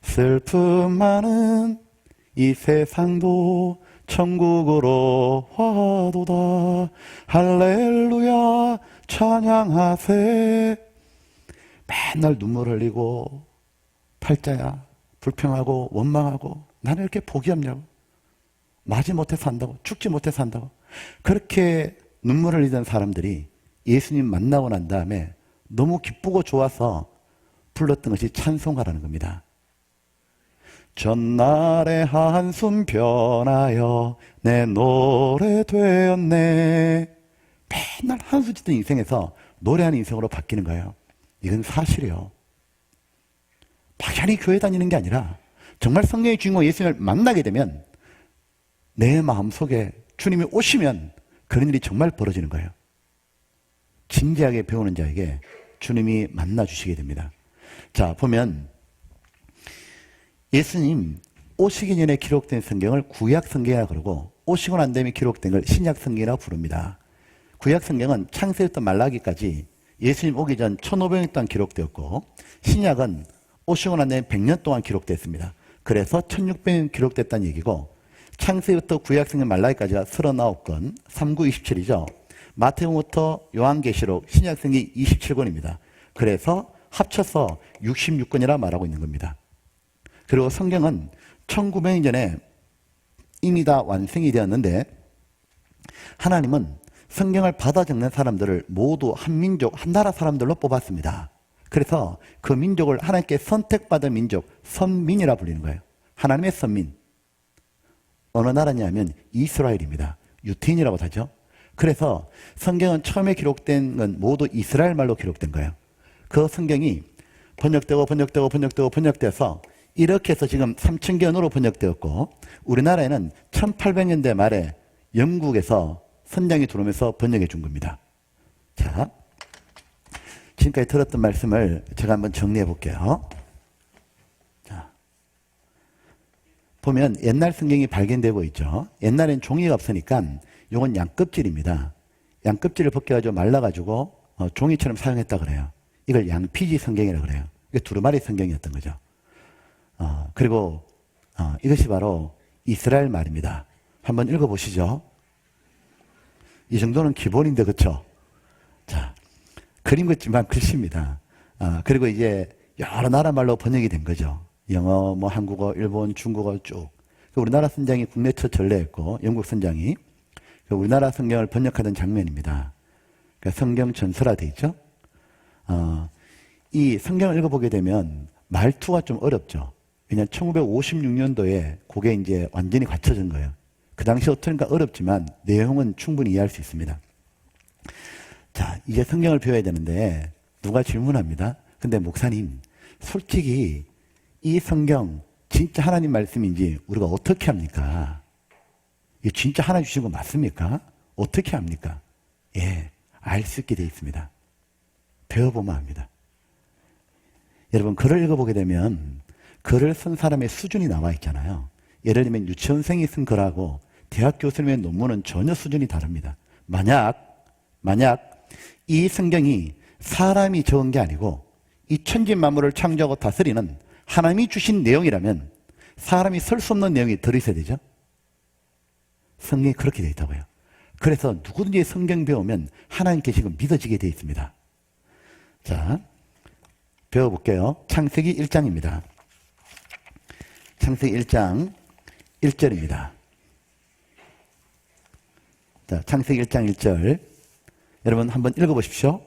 슬픔 많은 이 세상도 천국으로 와도다. 할렐루야 찬양하세. 맨날 눈물 흘리고 팔자야 불평하고 원망하고 나는 이렇게 복이 없냐고, 맞이 못해서 산다고, 죽지 못해서 산다고, 그렇게 눈물 흘리던 사람들이 예수님 만나고 난 다음에 너무 기쁘고 좋아서 불렀던 것이 찬송가라는 겁니다. 전날의 한숨 변하여 내 노래 되었네. 맨날 한숨 짓던 인생에서 노래하는 인생으로 바뀌는 거예요. 이건 사실이에요. 막연히 교회 다니는 게 아니라 정말 성령의 주인공 예수님을 만나게 되면 내 마음속에 주님이 오시면 그런 일이 정말 벌어지는 거예요. 진지하게 배우는 자에게 주님이 만나주시게 됩니다. 자, 보면 예수님 오시기 전에 기록된 성경을 구약 성경이라 그러고, 오시고 난 다음에 기록된 걸 신약 성경이라고 부릅니다. 구약 성경은 창세부터 말라기까지 예수님 오기 전 1500년 동안 기록되었고, 신약은 오시고 난 다음에 100년 동안 기록됐습니다. 그래서 1600년 기록됐다는 얘기고, 창세부터 구약 성경 말라기까지가 39권, 3927이죠. 마태복음부터 요한계시록, 신약 성경 27권입니다. 그래서 합쳐서 66권이라 말하고 있는 겁니다. 그리고 성경은 1900년 전에 이미 다 완성이 되었는데, 하나님은 성경을 받아 적는 사람들을 모두 한 민족, 한 나라 사람들로 뽑았습니다. 그래서 그 민족을 하나님께 선택받은 민족, 선민이라 불리는 거예요. 하나님의 선민. 어느 나라냐면 이스라엘입니다. 유태인이라고 하죠. 그래서 성경은 처음에 기록된 건 모두 이스라엘 말로 기록된 거예요. 그 성경이 번역돼서 이렇게 해서 지금 3000견으로 번역되었고, 우리나라에는 1800년대 말에 영국에서 선장이 들어오면서 번역해 준 겁니다. 자, 지금까지 들었던 말씀을 제가 한번 정리해 볼게요. 자, 보면 옛날 성경이 발견되고 있죠. 옛날엔 종이가 없으니까 이건 양껍질입니다. 양껍질을 벗겨가지고 말라가지고 종이처럼 사용했다 그래요. 이걸 양피지 성경이라고 그래요. 이게 두루마리 성경이었던 거죠. 그리고 이것이 바로 이스라엘 말입니다. 한번 읽어보시죠. 이 정도는 기본인데, 그렇죠? 자, 그림 같지만 글씨입니다. 그리고 이제 여러 나라 말로 번역이 된 거죠. 영어, 뭐 한국어, 일본, 중국어 쭉. 우리나라 선장이 국내 첫 전례였고, 영국 선장이 우리나라 성경을 번역하던 장면입니다. 그러니까 성경 전서라 돼 있죠. 이 성경을 읽어보게 되면 말투가 좀 어렵죠. 왜냐하면 1956년도에 그게 이제 완전히 갖춰진 거예요. 그 당시 어떠니까 어렵지만 내용은 충분히 이해할 수 있습니다. 자, 이제 성경을 배워야 되는데 누가 질문합니다. 근데 목사님, 솔직히 이 성경 진짜 하나님 말씀인지 우리가 어떻게 합니까? 이게 진짜 하나님 주신 거 맞습니까? 어떻게 합니까? 예, 알 수 있게 되어 있습니다. 배워보면 합니다. 여러분, 글을 읽어보게 되면 글을 쓴 사람의 수준이 나와 있잖아요. 예를 들면 유치원생이 쓴 글하고 대학 교수님의 논문은 전혀 수준이 다릅니다. 만약 이 성경이 사람이 적은 게 아니고 이 천지 만물을 창조하고 다스리는 하나님이 주신 내용이라면 사람이 쓸 수 없는 내용이 들어있어야 되죠. 성경이 그렇게 되어 있다고요. 그래서 누구든지 성경 배우면 하나님께 지금 믿어지게 되어 있습니다. 자, 배워볼게요. 창세기 1장입니다. 창세기 1장 1절입니다. 자, 창세기 1장 1절. 여러분 한번 읽어보십시오.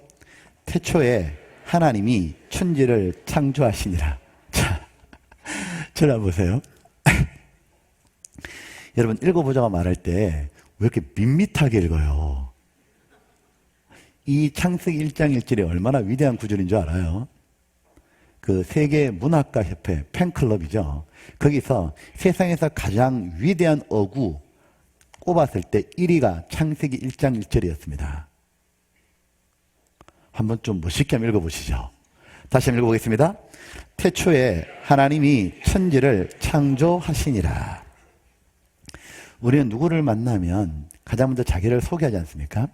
태초에 하나님이 천지를 창조하시니라. 자, 저를 한번 보세요. 여러분, 읽어보자고 말할 때 왜 이렇게 밋밋하게 읽어요? 이 창세기 1장 1절이 얼마나 위대한 구절인 줄 알아요? 그 세계 문학가 협회 팬클럽이죠. 거기서 세상에서 가장 위대한 어구 꼽았을 때 1위가 창세기 1장 1절이었습니다. 한번 좀 멋있게 한번 읽어보시죠. 다시 한번 읽어보겠습니다. 태초에 하나님이 천지를 창조하시니라. 우리는 누구를 만나면 가장 먼저 자기를 소개하지 않습니까?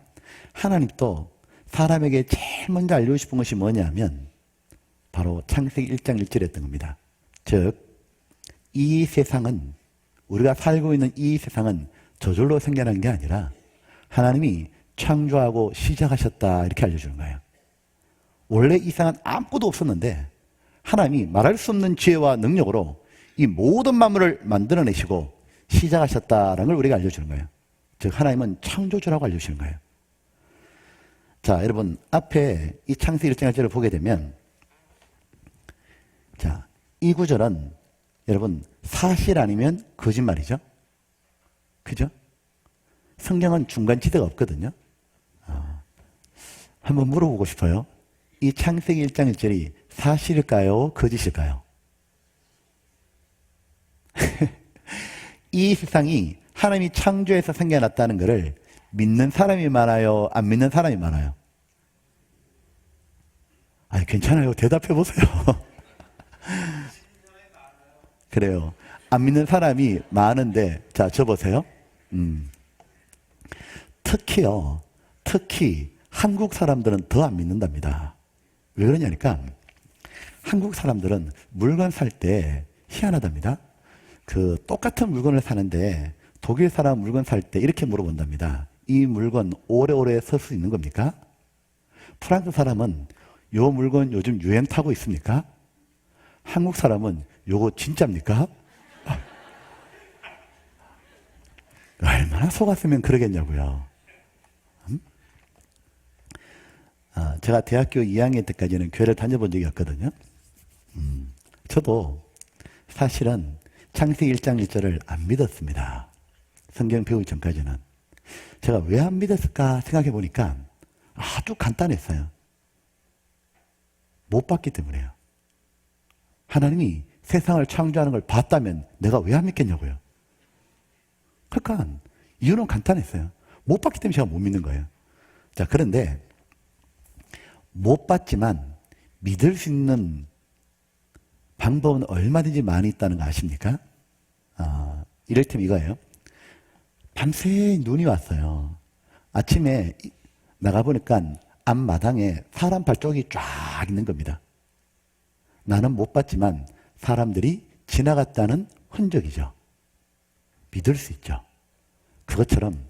하나님도 사람에게 제일 먼저 알리고 싶은 것이 뭐냐면 바로 창세기 1장 1절이었던 겁니다. 즉, 이 세상은, 우리가 살고 있는 이 세상은 저절로 생겨난 게 아니라 하나님이 창조하고 시작하셨다, 이렇게 알려주는 거예요. 원래 이 세상은 아무것도 없었는데 하나님이 말할 수 없는 지혜와 능력으로 이 모든 만물을 만들어내시고 시작하셨다라는 걸 우리가 알려주는 거예요. 즉, 하나님은 창조주라고 알려주시는 거예요. 자, 여러분, 앞에 이 창세기 1장 1절을 보게 되면, 자, 이 구절은 여러분 사실 아니면 거짓말이죠. 그죠? 성경은 중간지대가 없거든요. 한번 물어보고 싶어요. 이 창세기 1장 1절이 사실일까요? 거짓일까요? 이 세상이 하나님이 창조해서 생겨났다는 것을 믿는 사람이 많아요? 안 믿는 사람이 많아요? 아니, 괜찮아요. 대답해 보세요. 그래요. 안 믿는 사람이 많은데, 자, 저 보세요. 특히 한국 사람들은 더 안 믿는답니다. 왜 그러냐니까, 한국 사람들은 물건 살 때 희한하답니다. 그 똑같은 물건을 사는데 독일 사람 물건 살 때 이렇게 물어본답니다. 이 물건 오래오래 쓸 수 있는 겁니까? 프랑스 사람은 요 물건 요즘 유행 타고 있습니까? 한국 사람은 요거 진짜입니까? 얼마나 속았으면 그러겠냐고요. 제가 대학교 2학년 때까지는 교회를 다녀본 적이 없거든요. 저도 사실은 창세기 1장 1절을 안 믿었습니다. 성경 배우기 전까지는. 제가 왜 안 믿었을까 생각해 보니까 아주 간단했어요. 못 봤기 때문에요. 하나님이 세상을 창조하는 걸 봤다면 내가 왜 안 믿겠냐고요. 그러니까 이유는 간단했어요. 못 봤기 때문에 제가 못 믿는 거예요. 자, 그런데 못 봤지만 믿을 수 있는 방법은 얼마든지 많이 있다는 거 아십니까? 이를테면 이거예요. 밤새 눈이 왔어요. 아침에 나가보니까 앞마당에 사람 발자국이 쫙 있는 겁니다. 나는 못 봤지만 사람들이 지나갔다는 흔적이죠. 믿을 수 있죠. 그것처럼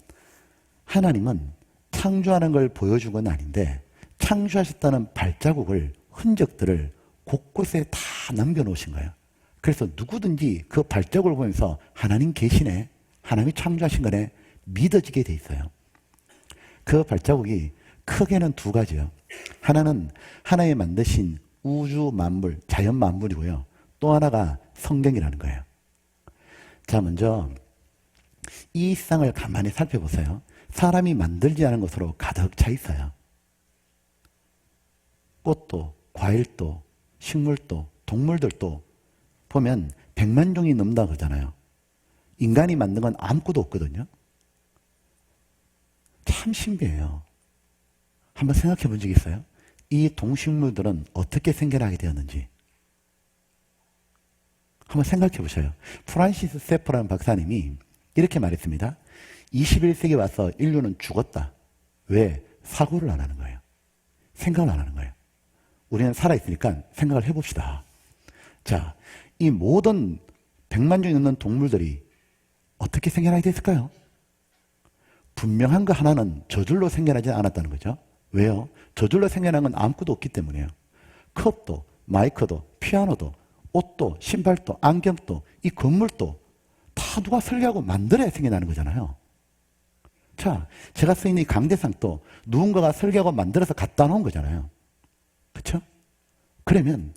하나님은 창조하는 걸 보여준 건 아닌데 창조하셨다는 발자국을, 흔적들을 곳곳에 다 남겨놓으신 거예요. 그래서 누구든지 그 발자국을 보면서 하나님 계시네, 하나님이 창조하신 거네, 믿어지게 돼 있어요. 그 발자국이 크게는 두 가지요. 하나는 하나님 만드신 우주 만물, 자연 만물이고요. 또 하나가 성경이라는 거예요. 자, 먼저 이 세상을 가만히 살펴보세요. 사람이 만들지 않은 것으로 가득 차 있어요. 꽃도, 과일도, 식물도, 동물들도 보면 100만 종이 넘다 그러잖아요. 인간이 만든 건 아무것도 없거든요. 참 신기해요. 한번 생각해 본 적 있어요? 이 동식물들은 어떻게 생겨나게 되었는지. 한번 생각해 보셔요. 프란시스 세퍼라는 박사님이 이렇게 말했습니다. 21세기 와서 인류는 죽었다. 왜? 사고를 안 하는 거예요. 생각을 안 하는 거예요. 우리는 살아있으니까 생각을 해봅시다. 자, 이 모든 100만 종이 넘는 동물들이 어떻게 생겨나게 됐을까요? 분명한 거 하나는 저절로 생겨나지 않았다는 거죠. 왜요? 저절로 생겨난 건 아무것도 없기 때문이에요. 컵도, 마이크도, 피아노도, 옷도, 신발도, 안경도, 이 건물도 다 누가 설계하고 만들어야 생겨나는 거잖아요. 자, 제가 써 있는 이 강대상도 누군가가 설계하고 만들어서 갖다 놓은 거잖아요. 그렇죠? 그러면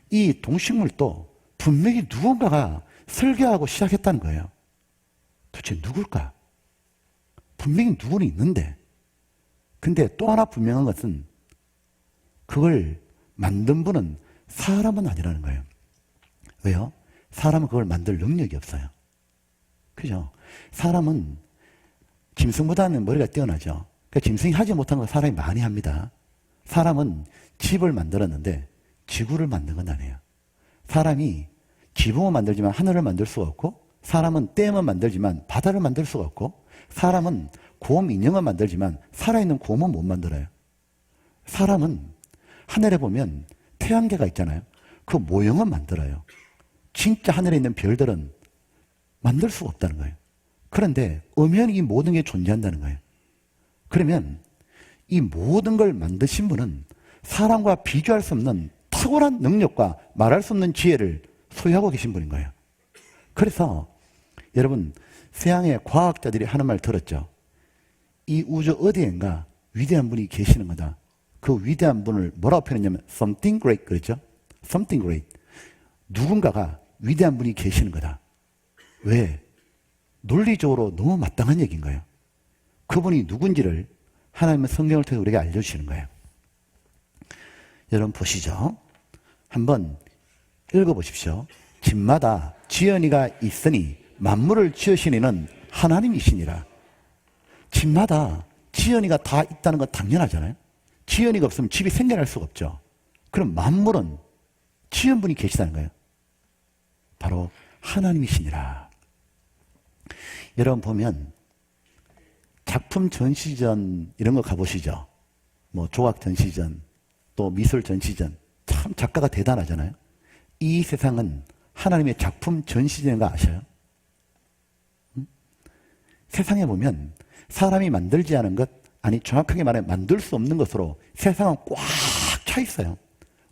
이 동식물도 분명히 누군가가 설계하고 시작했다는 거예요. 도대체 누굴까? 분명히 누구는 있는데, 근데 또 하나 분명한 것은 그걸 만든 분은 사람은 아니라는 거예요. 왜요? 사람은 그걸 만들 능력이 없어요. 그죠? 사람은 짐승보다는 머리가 뛰어나죠. 그러니까 짐승이 하지 못한 걸 사람이 많이 합니다. 사람은 집을 만들었는데 지구를 만든 건 아니에요. 사람이 지붕을 만들지만 하늘을 만들 수가 없고, 사람은 댐을 만들지만 바다를 만들 수가 없고, 사람은 곰 인형을 만들지만 살아있는 곰은 못 만들어요. 사람은 하늘에 보면 태양계가 있잖아요. 그 모형은 만들어요. 진짜 하늘에 있는 별들은 만들 수가 없다는 거예요. 그런데 엄연히 이 모든 게 존재한다는 거예요. 그러면 이 모든 걸 만드신 분은 사람과 비교할 수 없는 탁월한 능력과 말할 수 없는 지혜를 소유하고 계신 분인 거예요. 그래서 여러분, 서양의 과학자들이 하는 말 들었죠? 이 우주 어디엔가 위대한 분이 계시는 거다. 그 위대한 분을 뭐라고 표현했냐면 something great 그랬죠? something great. 누군가가 위대한 분이 계시는 거다. 왜? 논리적으로 너무 마땅한 얘기인 거예요. 그분이 누군지를 하나님의 성경을 통해 우리에게 알려주시는 거예요. 여러분 보시죠. 한번 읽어보십시오. 집마다 지연이가 있으니 만물을 지으신 이는 하나님이시니라. 집마다 지연이가 다 있다는 건 당연하잖아요. 지연이가 없으면 집이 생겨날 수가 없죠. 그럼 만물은 지은 분이 계시다는 거예요. 바로 하나님이시니라. 여러분 보면 작품 전시전 이런 거 가보시죠. 뭐 조각 전시전, 또 미술 전시전. 참 작가가 대단하잖아요. 이 세상은 하나님의 작품 전시전인 거 아셔요? 세상에 보면 사람이 만들지 않은 것, 아니 정확하게 말하면 만들 수 없는 것으로 세상은 꽉 차 있어요.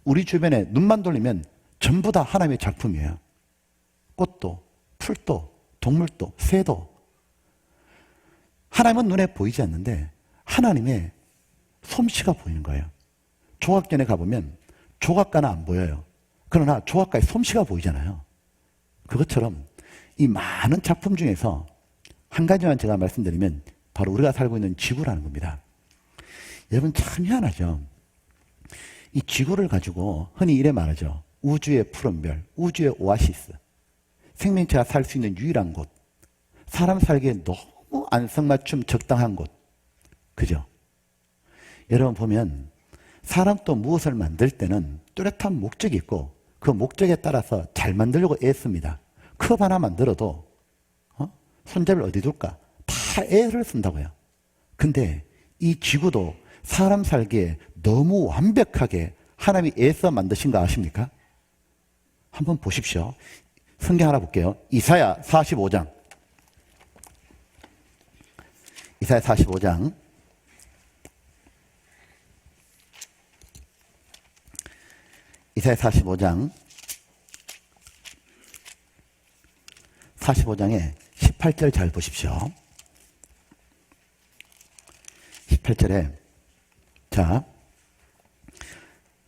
우리 주변에 눈만 돌리면 전부 다 하나님의 작품이에요. 꽃도, 풀도, 동물도, 새도. 하나님은 눈에 보이지 않는데 하나님의 솜씨가 보이는 거예요. 조각전에 가보면 조각가는 안 보여요. 그러나 조각가의 솜씨가 보이잖아요. 그것처럼 이 많은 작품 중에서 한 가지만 제가 말씀드리면 바로 우리가 살고 있는 지구라는 겁니다. 여러분 참 희한하죠. 이 지구를 가지고 흔히 이래 말하죠. 우주의 푸른별, 우주의 오아시스. 생명체가 살 수 있는 유일한 곳. 사람 살기에 너무 안성맞춤 적당한 곳. 그죠? 여러분 보면 사람도 무엇을 만들 때는 뚜렷한 목적이 있고 그 목적에 따라서 잘 만들려고 애씁니다. 컵 하나 만들어도 손잡이를 어디 둘까? 다 애를 쓴다고요. 근데 이 지구도 사람 살기에 너무 완벽하게 하나님이 애써 만드신 거 아십니까? 한번 보십시오. 성경 하나 볼게요. 이사야 45장. 이사야 45장. 이사야 45장. 45장에 18절 잘 보십시오. 18절에 자,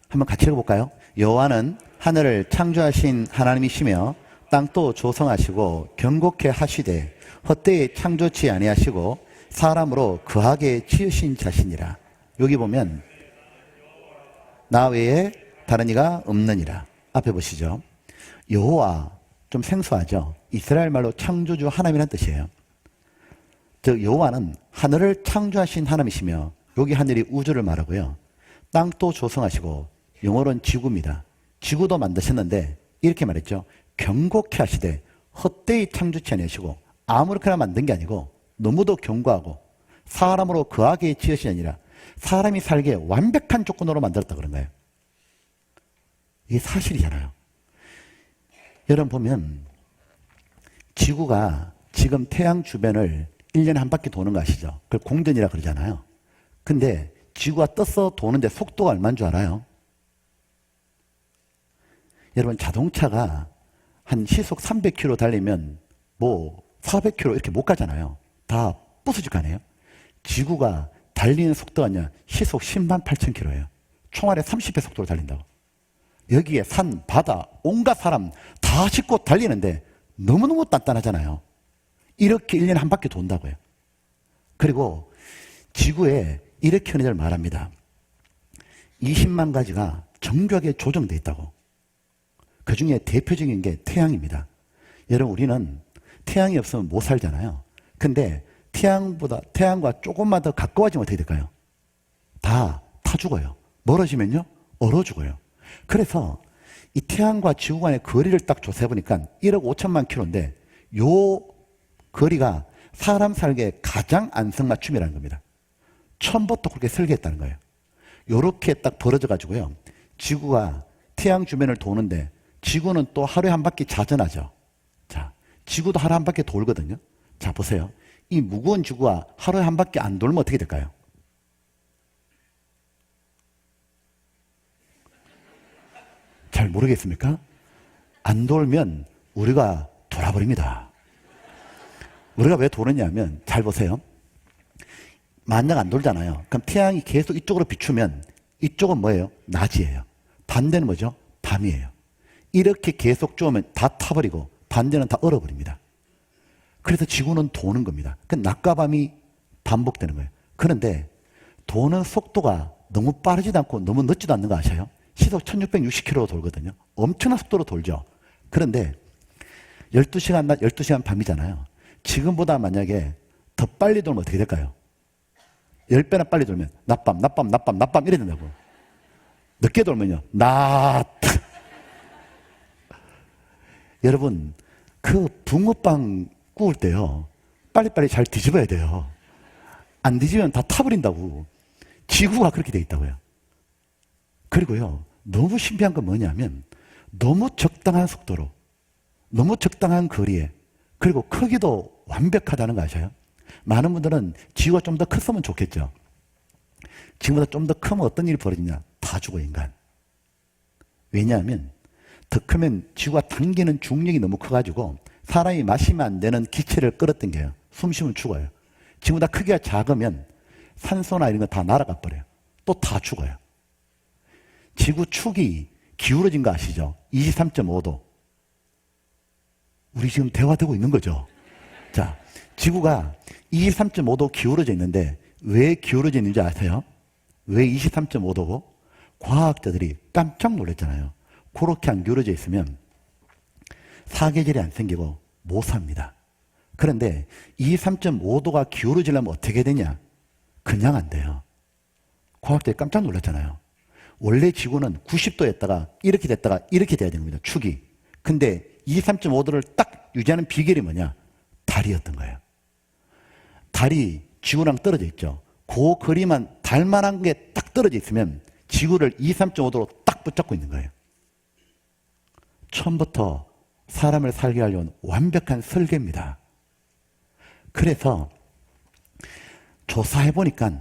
한번 같이 읽어볼까요? 여호와는 하늘을 창조하신 하나님이시며 땅도 조성하시고 경곡케 하시되 헛되이 창조치 아니하시고 사람으로 거하게 지으신 자신이라. 여기 보면 나 외에 다른 이가 없느니라. 앞에 보시죠. 여호와 좀 생소하죠. 이스라엘 말로 창조주 하나님이라는 뜻이에요. 즉 여호와는 하늘을 창조하신 하나님이시며 여기 하늘이 우주를 말하고요. 땅도 조성하시고 영어로는 지구입니다. 지구도 만드셨는데 이렇게 말했죠. 경곡케 하시되 헛되이 창조치 아니하시고 아무렇게나 만든 게 아니고 너무도 견고하고 사람으로 거하게 지으신 아니라 사람이 살기에 완벽한 조건으로 만들었다 그런 거예요. 이게 사실이잖아요. 여러분 보면 지구가 지금 태양 주변을 1년에 한 바퀴 도는 거 아시죠? 그걸 공전이라 그러잖아요. 근데 지구가 떠서 도는데 속도가 얼마인 줄 알아요? 여러분 자동차가 한 시속 300km 달리면 뭐 400km 이렇게 못 가잖아요. 다 부서질 거 아니에요? 지구가 달리는 속도가 아니라 시속 10만 8천 km예요. 총알의 30배 속도로 달린다고. 여기에 산, 바다, 온갖 사람 다 싣고 달리는데 너무너무 단단하잖아요. 이렇게 1년에 한 바퀴 돈다고요. 그리고 지구에 이렇게 흔히들 말합니다. 20만 가지가 정교하게 조정되어 있다고. 그 중에 대표적인 게 태양입니다. 여러분, 우리는 태양이 없으면 못 살잖아요. 근데 태양과 조금만 더 가까워지면 어떻게 될까요? 다 죽어요. 멀어지면요? 얼어 죽어요. 그래서 이 태양과 지구 간의 거리를 딱 조사해 보니까 1억 5천만 킬로인데 요 거리가 사람 살기에 가장 안성맞춤이라는 겁니다. 처음부터 그렇게 설계했다는 거예요. 요렇게 딱 벌어져 가지고요. 지구가 태양 주변을 도는데 지구는 또 하루에 한 바퀴 자전하죠. 자, 지구도 하루에 한 바퀴 돌거든요. 자, 보세요. 이 무거운 지구가 하루에 한 바퀴 안 돌면 어떻게 될까요? 잘 모르겠습니까? 안 돌면 우리가 돌아버립니다. 우리가 왜 도느냐면, 잘 보세요. 만약 안 돌잖아요. 그럼 태양이 계속 이쪽으로 비추면 이쪽은 뭐예요? 낮이에요. 반대는 뭐죠? 밤이에요. 이렇게 계속 쪼으면 다 타버리고 반대는 다 얼어버립니다. 그래서 지구는 도는 겁니다. 그 낮과 밤이 반복되는 거예요. 그런데 도는 속도가 너무 빠르지도 않고 너무 늦지도 않는 거 아셔요? 시속 1660km로 돌거든요. 엄청난 속도로 돌죠. 그런데 12시간 낮, 12시간 밤이잖아요. 지금보다 만약에 더 빨리 돌면 어떻게 될까요? 10배나 빨리 돌면 낮밤 이래 된다고. 늦게 돌면요. 낮. 여러분, 그 붕어빵 구울 때요. 빨리빨리 잘 뒤집어야 돼요. 안 뒤집으면 다 타버린다고. 지구가 그렇게 돼 있다고요. 그리고요, 너무 신비한 건 뭐냐면 너무 적당한 속도로, 너무 적당한 거리에, 그리고 크기도 완벽하다는 거 아셔요? 많은 분들은 지구가 좀 더 컸으면 좋겠죠. 지구보다 좀 더 크면 어떤 일이 벌어지냐? 다 죽어, 인간. 왜냐하면 더 크면 지구가 당기는 중력이 너무 커가지고 사람이 마시면 안 되는 기체를 끌어당겨요. 숨 쉬면 죽어요. 지구보다 크기가 작으면 산소나 이런 거 다 날아가 버려요. 또 다 죽어요. 지구 축이 기울어진 거 아시죠? 23.5도. 우리 지금 대화되고 있는 거죠. 자, 지구가 23.5도 기울어져 있는데 왜 기울어져 있는지 아세요? 왜 23.5도고? 과학자들이 깜짝 놀랐잖아요. 그렇게 안 기울어져 있으면 사계절이 안 생기고 못 삽니다. 그런데 23.5도가 기울어지려면 어떻게 되냐? 그냥 안 돼요. 과학자들이 깜짝 놀랐잖아요. 원래 지구는 90도였다가 이렇게 됐다가 이렇게 돼야 되는 겁니다. 축이. 근데 23.5도를 딱 유지하는 비결이 뭐냐? 달이었던 거예요. 달이 지구랑 떨어져 있죠. 그 거리만 달만한 게 딱 떨어져 있으면 지구를 23.5도로 딱 붙잡고 있는 거예요. 처음부터 사람을 살게 하려는 완벽한 설계입니다. 그래서 조사해 보니까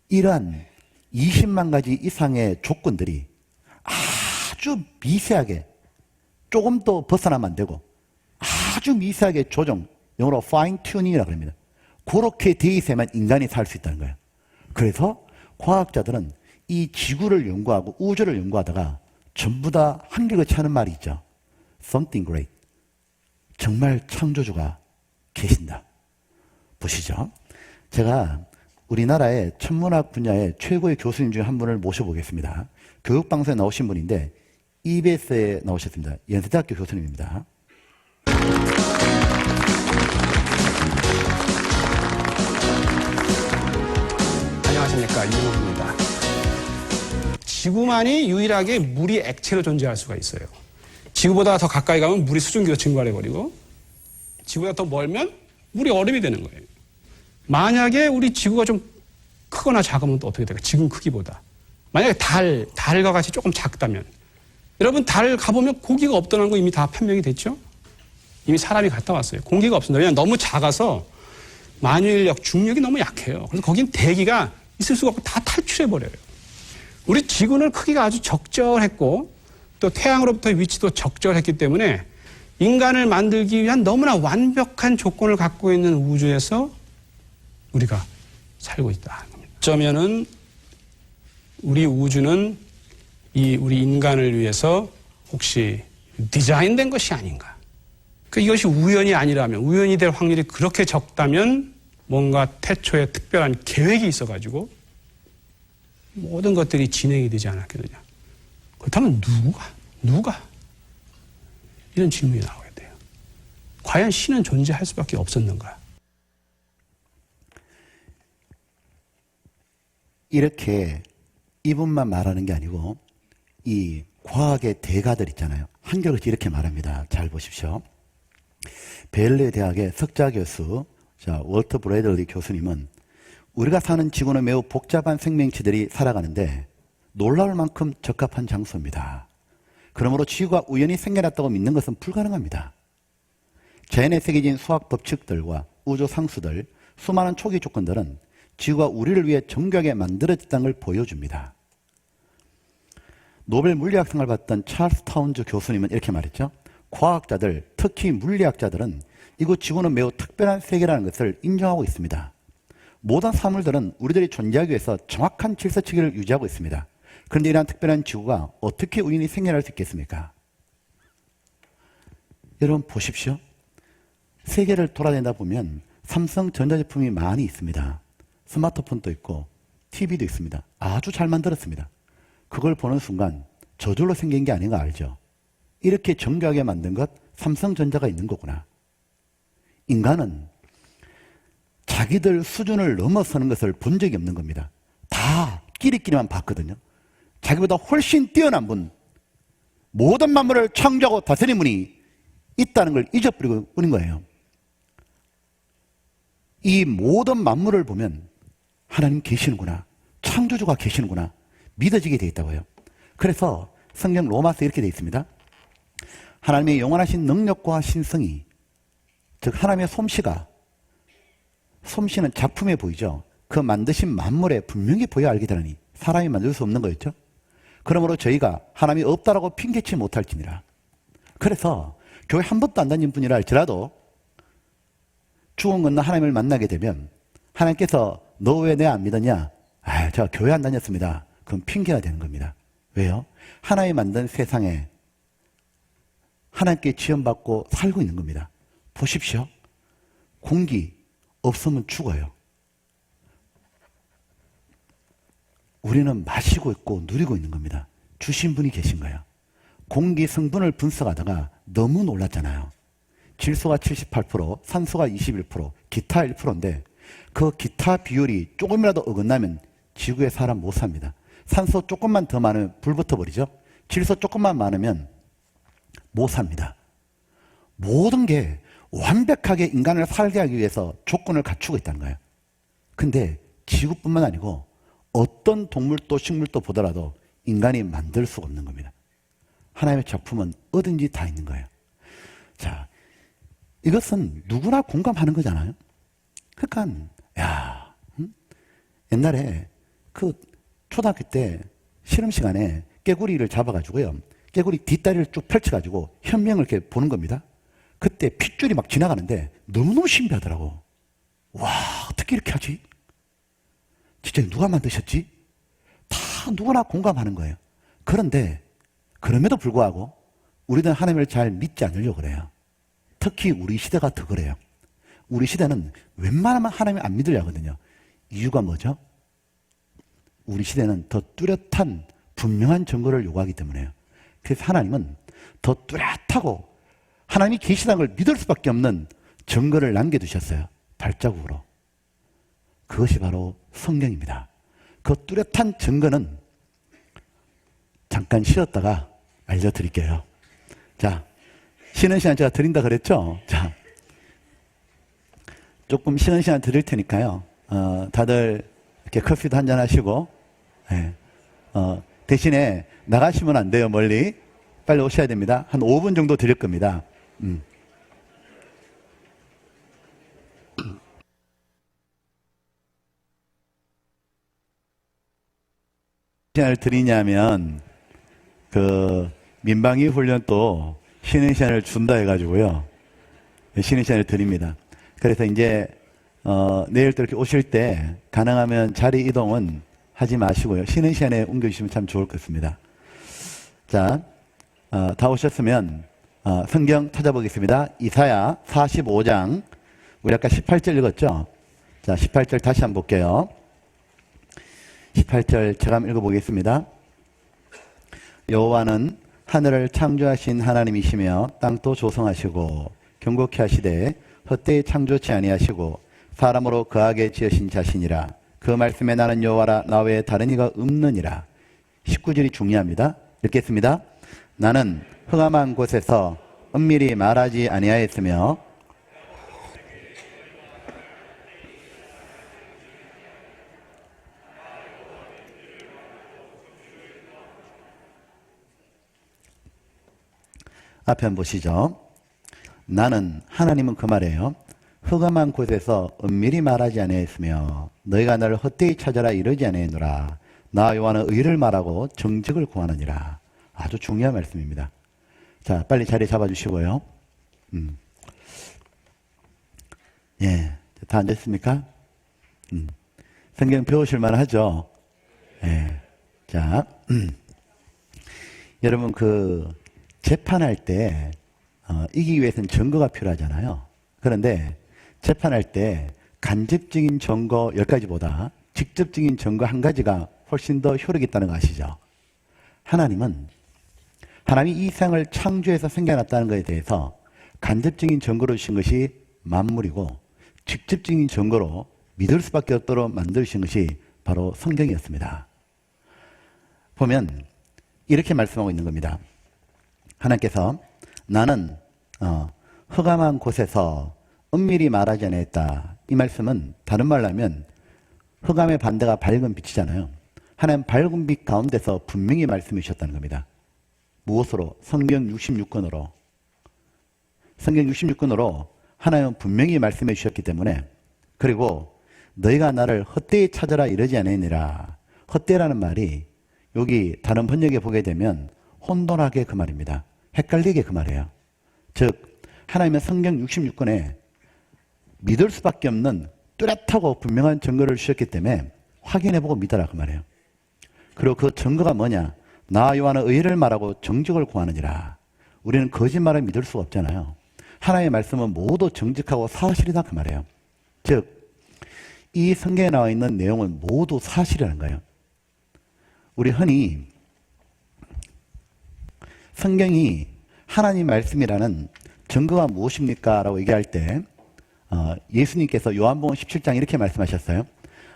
이러한 20만 가지 이상의 조건들이 아주 미세하게 조금 더 벗어나면 안 되고 아주 미세하게 조정, 영어로 fine tuning이라고 합니다. 그렇게 돼 있어야만 인간이 살 수 있다는 거예요. 그래서 과학자들은 이 지구를 연구하고 우주를 연구하다가 전부 다 한결같이 하는 말이 있죠. Something great. 정말 창조주가 계신다. 보시죠. 제가 우리나라의 천문학 분야의 최고의 교수님 중에 한 분을 모셔보겠습니다. 교육방송에 나오신 분인데 EBS에 나오셨습니다. 연세대학교 교수님입니다. 안녕하십니까, 이종욱입니다. 지구만이 유일하게 물이 액체로 존재할 수가 있어요. 지구보다 더 가까이 가면 물이 수증기로 증발해버리고 지구보다 더 멀면 물이 얼음이 되는 거예요. 만약에 우리 지구가 좀 크거나 작으면 또 어떻게 될까? 지구 크기보다. 만약에 달과 같이 조금 작다면 여러분 달 가보면 고기가 없다는 거 이미 다 판명이 됐죠? 이미 사람이 갔다 왔어요. 공기가 없습니다. 왜냐하면 너무 작아서 만유인력, 중력이 너무 약해요. 그래서 거긴 대기가 있을 수가 없고 다 탈출해버려요. 우리 지구는 크기가 아주 적절했고 또 태양으로부터의 위치도 적절했기 때문에 인간을 만들기 위한 너무나 완벽한 조건을 갖고 있는 우주에서 우리가 살고 있다는 겁니다. 어쩌면은 우리 우주는 우리 인간을 위해서 혹시 디자인된 것이 아닌가? 이것이 우연이 아니라면, 우연이 될 확률이 그렇게 적다면 뭔가 태초에 특별한 계획이 있어가지고 모든 것들이 진행이 되지 않았겠느냐. 그렇다면 누가? 이런 질문이 나오게 돼요. 과연 신은 존재할 수밖에 없었는가? 이렇게 이분만 말하는 게 아니고 이 과학의 대가들 있잖아요. 한결같이 이렇게 말합니다. 잘 보십시오. 벨리 대학의 석좌 교수, 월터 브래들리 교수님은 우리가 사는 지구는 매우 복잡한 생명체들이 살아가는데 놀라울 만큼 적합한 장소입니다. 그러므로 지구가 우연히 생겨났다고 믿는 것은 불가능합니다. 자연에 새겨진 수학 법칙들과 우주 상수들, 수많은 초기 조건들은 지구가 우리를 위해 정교하게 만들어졌다는 걸 보여줍니다. 노벨 물리학상을 받던 찰스 타운즈 교수님은 이렇게 말했죠. 과학자들, 특히 물리학자들은 이곳 지구는 매우 특별한 세계라는 것을 인정하고 있습니다. 모든 사물들은 우리들이 존재하기 위해서 정확한 질서체계를 유지하고 있습니다. 그런데 이러한 특별한 지구가 어떻게 우연히 생겨날 수 있겠습니까? 여러분 보십시오. 세계를 돌아다니다 보면 삼성 전자제품이 많이 있습니다. 스마트폰도 있고 TV도 있습니다. 아주 잘 만들었습니다. 그걸 보는 순간 저절로 생긴 게 아닌 거 알죠? 이렇게 정교하게 만든 것 삼성전자가 있는 거구나. 인간은 자기들 수준을 넘어서는 것을 본 적이 없는 겁니다. 다 끼리끼리만 봤거든요. 자기보다 훨씬 뛰어난 분, 모든 만물을 창조하고 다스린 분이 있다는 걸 잊어버리고 있는 거예요. 이 모든 만물을 보면 하나님 계시는구나, 창조주가 계시는구나 믿어지게 되어 있다고요. 그래서 성경 로마서에 이렇게 되어 있습니다. 하나님의 영원하신 능력과 신성이, 즉 하나님의 솜씨는 작품에 보이죠. 그 만드신 만물에 분명히 보여 알게 되라니 사람이 만들 수 없는 거였죠. 그러므로 저희가 하나님이 없다라고 핑계치 못할지니라. 그래서 교회 한 번도 안 다닌 분이라 할지라도 죽은 건너 하나님을 만나게 되면 하나님께서 너 왜 내 안 믿었냐? 제가 교회 안 다녔습니다. 그럼 핑계가 되는 겁니다. 왜요? 하나님이 만든 세상에 하나님께 지원받고 살고 있는 겁니다. 보십시오. 공기 없으면 죽어요. 우리는 마시고 있고 누리고 있는 겁니다. 주신 분이 계신 거예요. 공기 성분을 분석하다가 너무 놀랐잖아요. 질소가 78%, 산소가 21%, 기타 1%인데 그 기타 비율이 조금이라도 어긋나면 지구에 사람 못 삽니다. 산소 조금만 더 많으면 불 붙어버리죠. 질소 조금만 많으면 못 삽니다. 모든 게 완벽하게 인간을 살게 하기 위해서 조건을 갖추고 있다는 거예요. 근데 지구뿐만 아니고 어떤 동물도 식물도 보더라도 인간이 만들 수가 없는 겁니다. 하나님의 작품은 어딘지 다 있는 거예요. 자, 이것은 누구나 공감하는 거잖아요. 그러니까 옛날에 그 초등학교 때 실험 시간에 깨구리를 잡아가지고요, 깨구리 뒷다리를 쭉 펼쳐가지고 현명을 이렇게 보는 겁니다. 그때 핏줄이 막 지나가는데 너무너무 신기하더라고. 와, 어떻게 이렇게 하지? 진짜 누가 만드셨지? 다 누구나 공감하는 거예요. 그런데 그럼에도 불구하고 우리는 하나님을 잘 믿지 않으려고 그래요. 특히 우리 시대가 더 그래요. 우리 시대는 웬만하면 하나님을 안 믿으려 하거든요. 이유가 뭐죠? 우리 시대는 더 뚜렷한 분명한 증거를 요구하기 때문에요. 그래서 하나님은 더 뚜렷하고 하나님이 계시다는 걸 믿을 수밖에 없는 증거를 남겨두셨어요. 발자국으로. 그것이 바로 성경입니다. 그 뚜렷한 증거는 잠깐 쉬었다가 알려드릴게요. 자, 쉬는 시간 제가 드린다 그랬죠? 자, 조금 쉬는 시간 드릴 테니까요. 다들 이렇게 커피도 한잔 하시고, 대신에 나가시면 안 돼요, 멀리. 빨리 오셔야 됩니다. 한 5분 정도 드릴 겁니다. 시간을 드리냐면, 민방위 훈련 또 쉬는 시간을 준다 해가지고요. 쉬는 시간을 드립니다. 그래서 이제, 내일 또 이렇게 오실 때 가능하면 자리 이동은 하지 마시고요. 쉬는 시간에 옮겨주시면 참 좋을 것 같습니다. 자, 다 오셨으면 성경 찾아보겠습니다. 이사야 45장, 우리 아까 18절 읽었죠? 자, 18절 다시 한번 볼게요. 18절 제가 한번 읽어보겠습니다. 여호와는 하늘을 창조하신 하나님이시며 땅도 조성하시고 경고케 하시되 헛되이 창조치 아니하시고 사람으로 거하게 지으신 자신이라. 그 말씀에 나는 여호와라 나 외에 다른 이가 없느니라. 19절이 중요합니다. 읽겠습니다. 나는 흑암한 곳에서 은밀히 말하지 아니하였으며 앞에 한번 보시죠. 나는, 하나님은 그 말이에요. 흑암한 곳에서 은밀히 말하지 아니하였으며 너희가 나를 헛되이 찾아라 이러지 아니하노라. 나 여호와는 의를 말하고 정직을 구하느니라. 아주 중요한 말씀입니다. 자, 빨리 자리 잡아주시고요. 예, 다 앉았습니까? 성경 배우실 만하죠? 예. 자, 여러분 재판할 때 이기기 위해서는 증거가 필요하잖아요. 그런데 재판할 때 간접적인 증거 10가지보다 직접적인 증거 1가지가 훨씬 더 효력이 있다는 거 아시죠? 하나님이 이 세상을 창조해서 생겨났다는 것에 대해서 간접적인 증거로 주신 것이 만물이고 직접적인 증거로 믿을 수밖에 없도록 만드신 것이 바로 성경이었습니다. 보면 이렇게 말씀하고 있는 겁니다. 하나님께서 나는 흑암한 곳에서 은밀히 말하지 않았다. 이 말씀은 다른 말로 하면 흑암의 반대가 밝은 빛이잖아요. 하나님 밝은 빛 가운데서 분명히 말씀해 주셨다는 겁니다. 무엇으로? 성경 66권으로. 성경 66권으로 하나님은 분명히 말씀해 주셨기 때문에, 그리고 너희가 나를 헛되이 찾아라 이러지 않으니라. 헛되라는 말이 여기 다른 번역에 보게 되면 혼돈하게 그 말입니다. 헷갈리게 그 말이에요. 즉 하나님은 성경 66권에 믿을 수밖에 없는 뚜렷하고 분명한 증거를 주셨기 때문에 확인해보고 믿어라 그 말이에요. 그리고 그 증거가 뭐냐? 나 여호와는 의를 말하고 정직을 구하느니라. 우리는 거짓말을 믿을 수가 없잖아요. 하나님의 말씀은 모두 정직하고 사실이다 그 말이에요. 즉 이 성경에 나와 있는 내용은 모두 사실이라는 거예요. 우리 흔히 성경이 하나님 말씀이라는 증거가 무엇입니까? 라고 얘기할 때 예수님께서 요한복음 17장 이렇게 말씀하셨어요.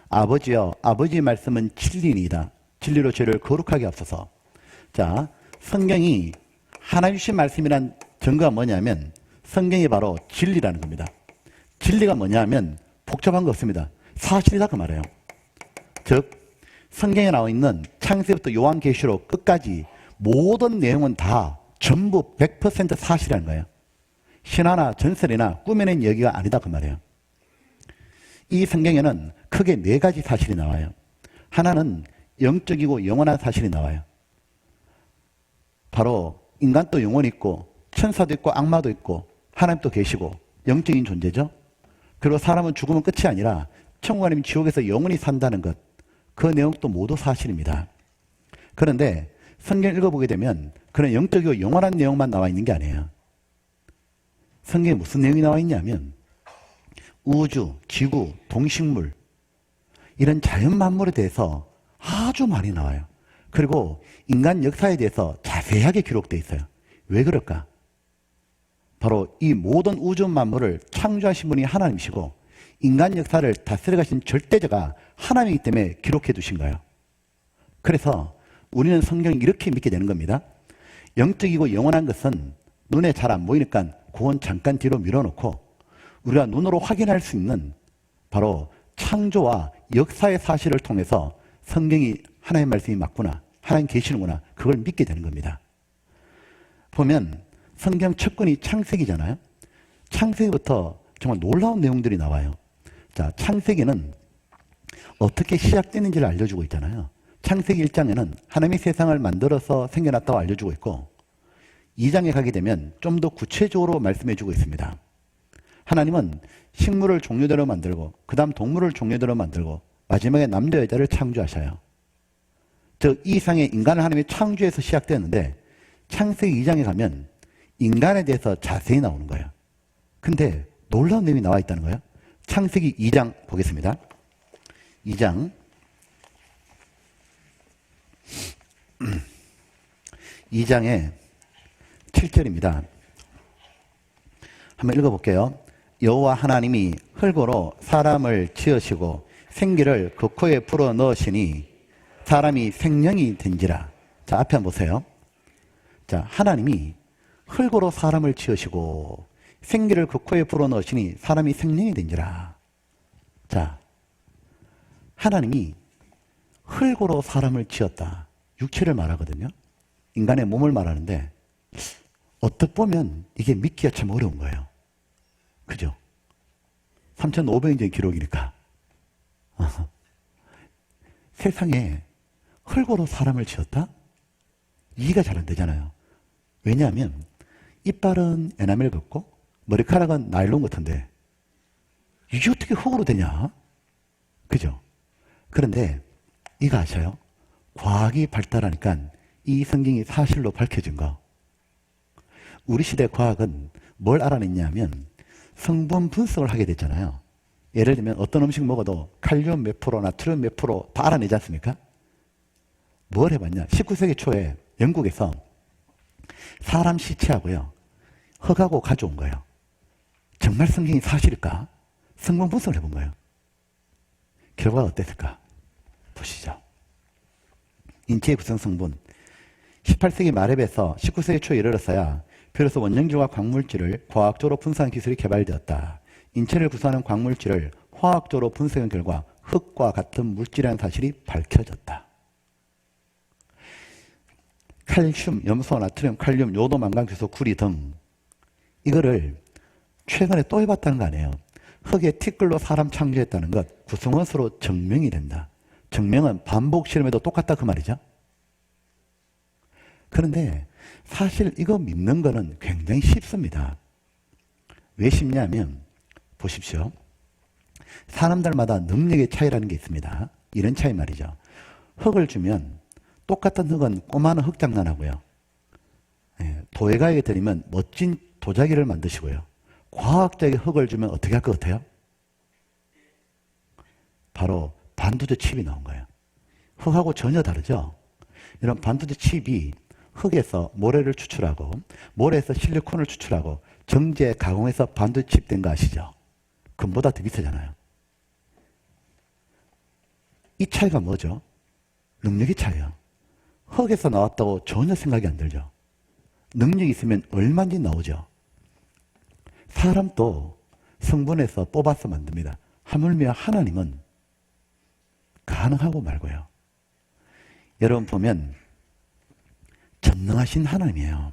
아버지여, 아버지의 말씀은 진리이다. 진리로 죄를 거룩하게 하옵소서. 자, 성경이 하나님 주신 말씀이란 증거가 뭐냐면 성경이 바로 진리라는 겁니다. 진리가 뭐냐면 복잡한 거 없습니다. 사실이다 그 말이에요. 즉 성경에 나와 있는 창세부터 요한계시록 끝까지 모든 내용은 다 전부 100% 사실이라는 거예요. 신화나 전설이나 꾸며낸 이야기가 아니다 그 말이에요. 이 성경에는 크게 4가지 사실이 나와요. 하나는 영적이고 영원한 사실이 나와요. 바로 인간도 영혼이 있고 천사도 있고 악마도 있고 하나님도 계시고 영적인 존재죠. 그리고 사람은 죽으면 끝이 아니라 천국 아니면 지옥에서 영원히 산다는 것, 그 내용도 모두 사실입니다. 그런데 성경 읽어보게 되면 그런 영적이고 영원한 내용만 나와 있는 게 아니에요. 성경에 무슨 내용이 나와 있냐면 우주, 지구, 동식물 이런 자연 만물에 대해서 아주 많이 나와요. 그리고 인간 역사에 대해서 자세하게 기록되어 있어요. 왜 그럴까? 바로 이 모든 우주 만물을 창조하신 분이 하나님이시고 인간 역사를 다스려 가신 절대자가 하나님이기 때문에 기록해 두신 거예요. 그래서 우리는 성경을 이렇게 믿게 되는 겁니다. 영적이고 영원한 것은 눈에 잘 안 보이니까 그건 잠깐 뒤로 밀어놓고 우리가 눈으로 확인할 수 있는 바로 창조와 역사의 사실을 통해서 성경이 하나님의 말씀이 맞구나, 하나님 계시는구나, 그걸 믿게 되는 겁니다. 보면 성경 첫 권이 창세기잖아요. 창세기부터 정말 놀라운 내용들이 나와요. 자, 창세기는 어떻게 시작되는지를 알려주고 있잖아요. 창세기 1장에는 하나님이 세상을 만들어서 생겨났다고 알려주고 있고 2장에 가게 되면 좀 더 구체적으로 말씀해주고 있습니다. 하나님은 식물을 종류대로 만들고 그 다음 동물을 종류대로 만들고 마지막에 남자 여자를 창조하셔요. 이 이상의 인간을 하나님이 창조해서 시작되었는데 창세기 2장에 가면 인간에 대해서 자세히 나오는 거예요. 근데 놀라운 내용이 나와 있다는 거예요. 창세기 2장 보겠습니다. 2장 2장의 7절입니다. 한번 읽어볼게요. 여호와 하나님이 흙으로 사람을 지으시고 생기를 그 코에 불어 넣으시니 사람이 생명이 된지라. 자, 앞에 한번 보세요. 자, 하나님이 흙으로 사람을 지으시고 생기를 그 코에 불어 넣으시니 사람이 생명이 된지라. 자, 하나님이 흙으로 사람을 지었다. 육체를 말하거든요. 인간의 몸을 말하는데 어떻게 보면 이게 믿기가 참 어려운 거예요. 그죠? 3,500년 전 기록이니까. 세상에 흙으로 사람을 지었다? 이해가 잘 안 되잖아요. 왜냐하면 이빨은 에나멜 같고 머리카락은 나일론 같은데 이게 어떻게 흙으로 되냐? 그죠? 그런데 이거 아셔요? 과학이 발달하니까 이 성경이 사실로 밝혀진 거. 우리 시대 과학은 뭘 알아냈냐면 성분 분석을 하게 됐잖아요. 예를 들면 어떤 음식 먹어도 칼륨 몇 프로, 나트륨 몇 프로 다 알아내지 않습니까? 뭘 해봤냐? 19세기 초에 영국에서 사람 시체하고요, 흙하고 가져온 거예요. 정말 성경이 사실일까? 성분 분석을 해본 거예요. 결과가 어땠을까? 보시죠. 인체의 구성 성분. 18세기 말에서 19세기 초에 이르렀어야 비로소 원형질과 광물질을 과학적으로 분석하는 기술이 개발되었다. 인체를 구성하는 광물질을 화학적으로 분석한 결과 흙과 같은 물질이라는 사실이 밝혀졌다. 칼슘, 염소, 나트륨, 칼륨, 요도, 망간, 규소, 구리 등 이거를 최근에 또 해봤다는 거 아니에요. 흙에 티끌로 사람 창조했다는 것 구성원수로 증명이 된다. 증명은 반복 실험에도 똑같다 그 말이죠. 그런데 사실 이거 믿는 거는 굉장히 쉽습니다. 왜 쉽냐면 보십시오. 사람들마다 능력의 차이라는 게 있습니다. 이런 차이 말이죠. 흙을 주면 똑같은 흙은 꼬마는 흙장난하고요. 도예가에게 드리면 멋진 도자기를 만드시고요. 과학적인 흙을 주면 어떻게 할 것 같아요? 바로 반도체 칩이 나온 거예요. 흙하고 전혀 다르죠? 이런 반도체 칩이 흙에서 모래를 추출하고 모래에서 실리콘을 추출하고 정제 가공해서 반도체 칩 된 거 아시죠? 금보다 더 비싸잖아요. 이 차이가 뭐죠? 능력의 차이요. 흙에서 나왔다고 전혀 생각이 안 들죠. 능력이 있으면 얼마든지 나오죠. 사람도 성분에서 뽑아서 만듭니다. 하물며 하나님은 가능하고 말고요. 여러분 보면 전능하신 하나님이에요.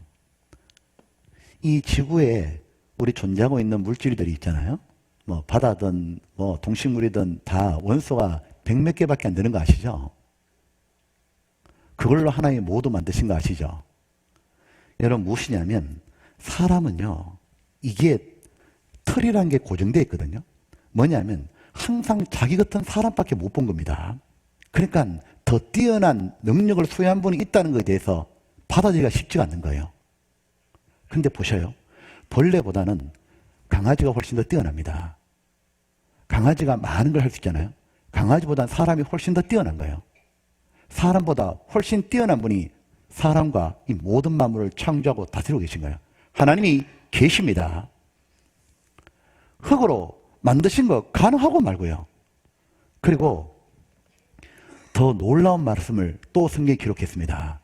이 지구에 우리 존재하고 있는 물질들이 있잖아요. 뭐 바다든 뭐 동식물이든 다 원소가 100몇 개밖에 안 되는 거 아시죠? 그걸로 하나님이 모두 만드신 거 아시죠? 여러분 무엇이냐면 사람은요, 이게 털이라는 게 고정되어 있거든요. 뭐냐면 항상 자기 같은 사람밖에 못 본 겁니다. 그러니까 더 뛰어난 능력을 소유한 분이 있다는 것에 대해서 받아들이기가 쉽지가 않는 거예요. 근데 보셔요. 벌레보다는 강아지가 훨씬 더 뛰어납니다. 강아지가 많은 걸 할 수 있잖아요. 강아지보다는 사람이 훨씬 더 뛰어난 거예요. 사람보다 훨씬 뛰어난 분이 사람과 이 모든 만물을 창조하고 다스리고 계신 거예요. 하나님이 계십니다. 흙으로 만드신 거 가능하고 말고요. 그리고 더 놀라운 말씀을 또 성경에 기록했습니다.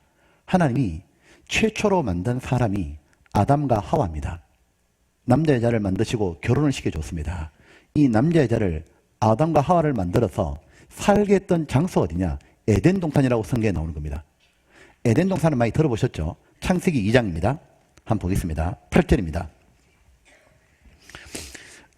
하나님이 최초로 만든 사람이 아담과 하와입니다. 남자 여자를 만드시고 결혼을 시켜줬습니다. 이 남자 여자를 아담과 하와를 만들어서 살게 했던 장소 어디냐? 에덴 동산이라고 성경에 나오는 겁니다. 에덴 동산은 많이 들어보셨죠? 창세기 2장입니다. 한번 보겠습니다. 8절입니다.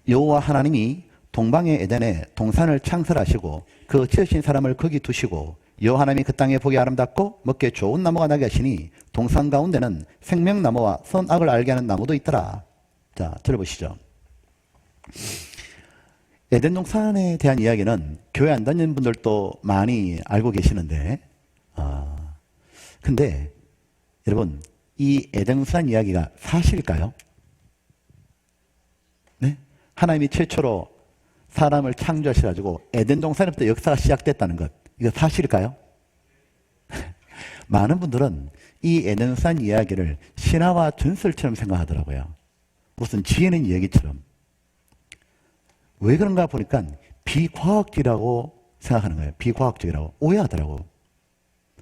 여호와 하나님이 동방의 에덴에 동산을 창설하시고 그 지으신 사람을 거기 두시고 여호와 하나님이 그 땅에 보기 아름답고 먹기에 좋은 나무가 나게 하시니 동산 가운데는 생명나무와 선악을 알게 하는 나무도 있더라. 자, 들어보시죠. 에덴 동산에 대한 이야기는 교회 안 다니는 분들도 많이 알고 계시는데 근데 여러분, 이 에덴산 이야기가 사실일까요? 네? 하나님이 최초로 사람을 창조하셔가지고 에덴 동산부터 역사가 시작됐다는 것, 이거 사실일까요? 많은 분들은 이 에덴산 이야기를 신화와 전설처럼 생각하더라고요. 무슨 지혜는 이야기처럼. 왜 그런가 보니까 비과학적이라고 생각하는 거예요. 비과학적이라고 오해하더라고.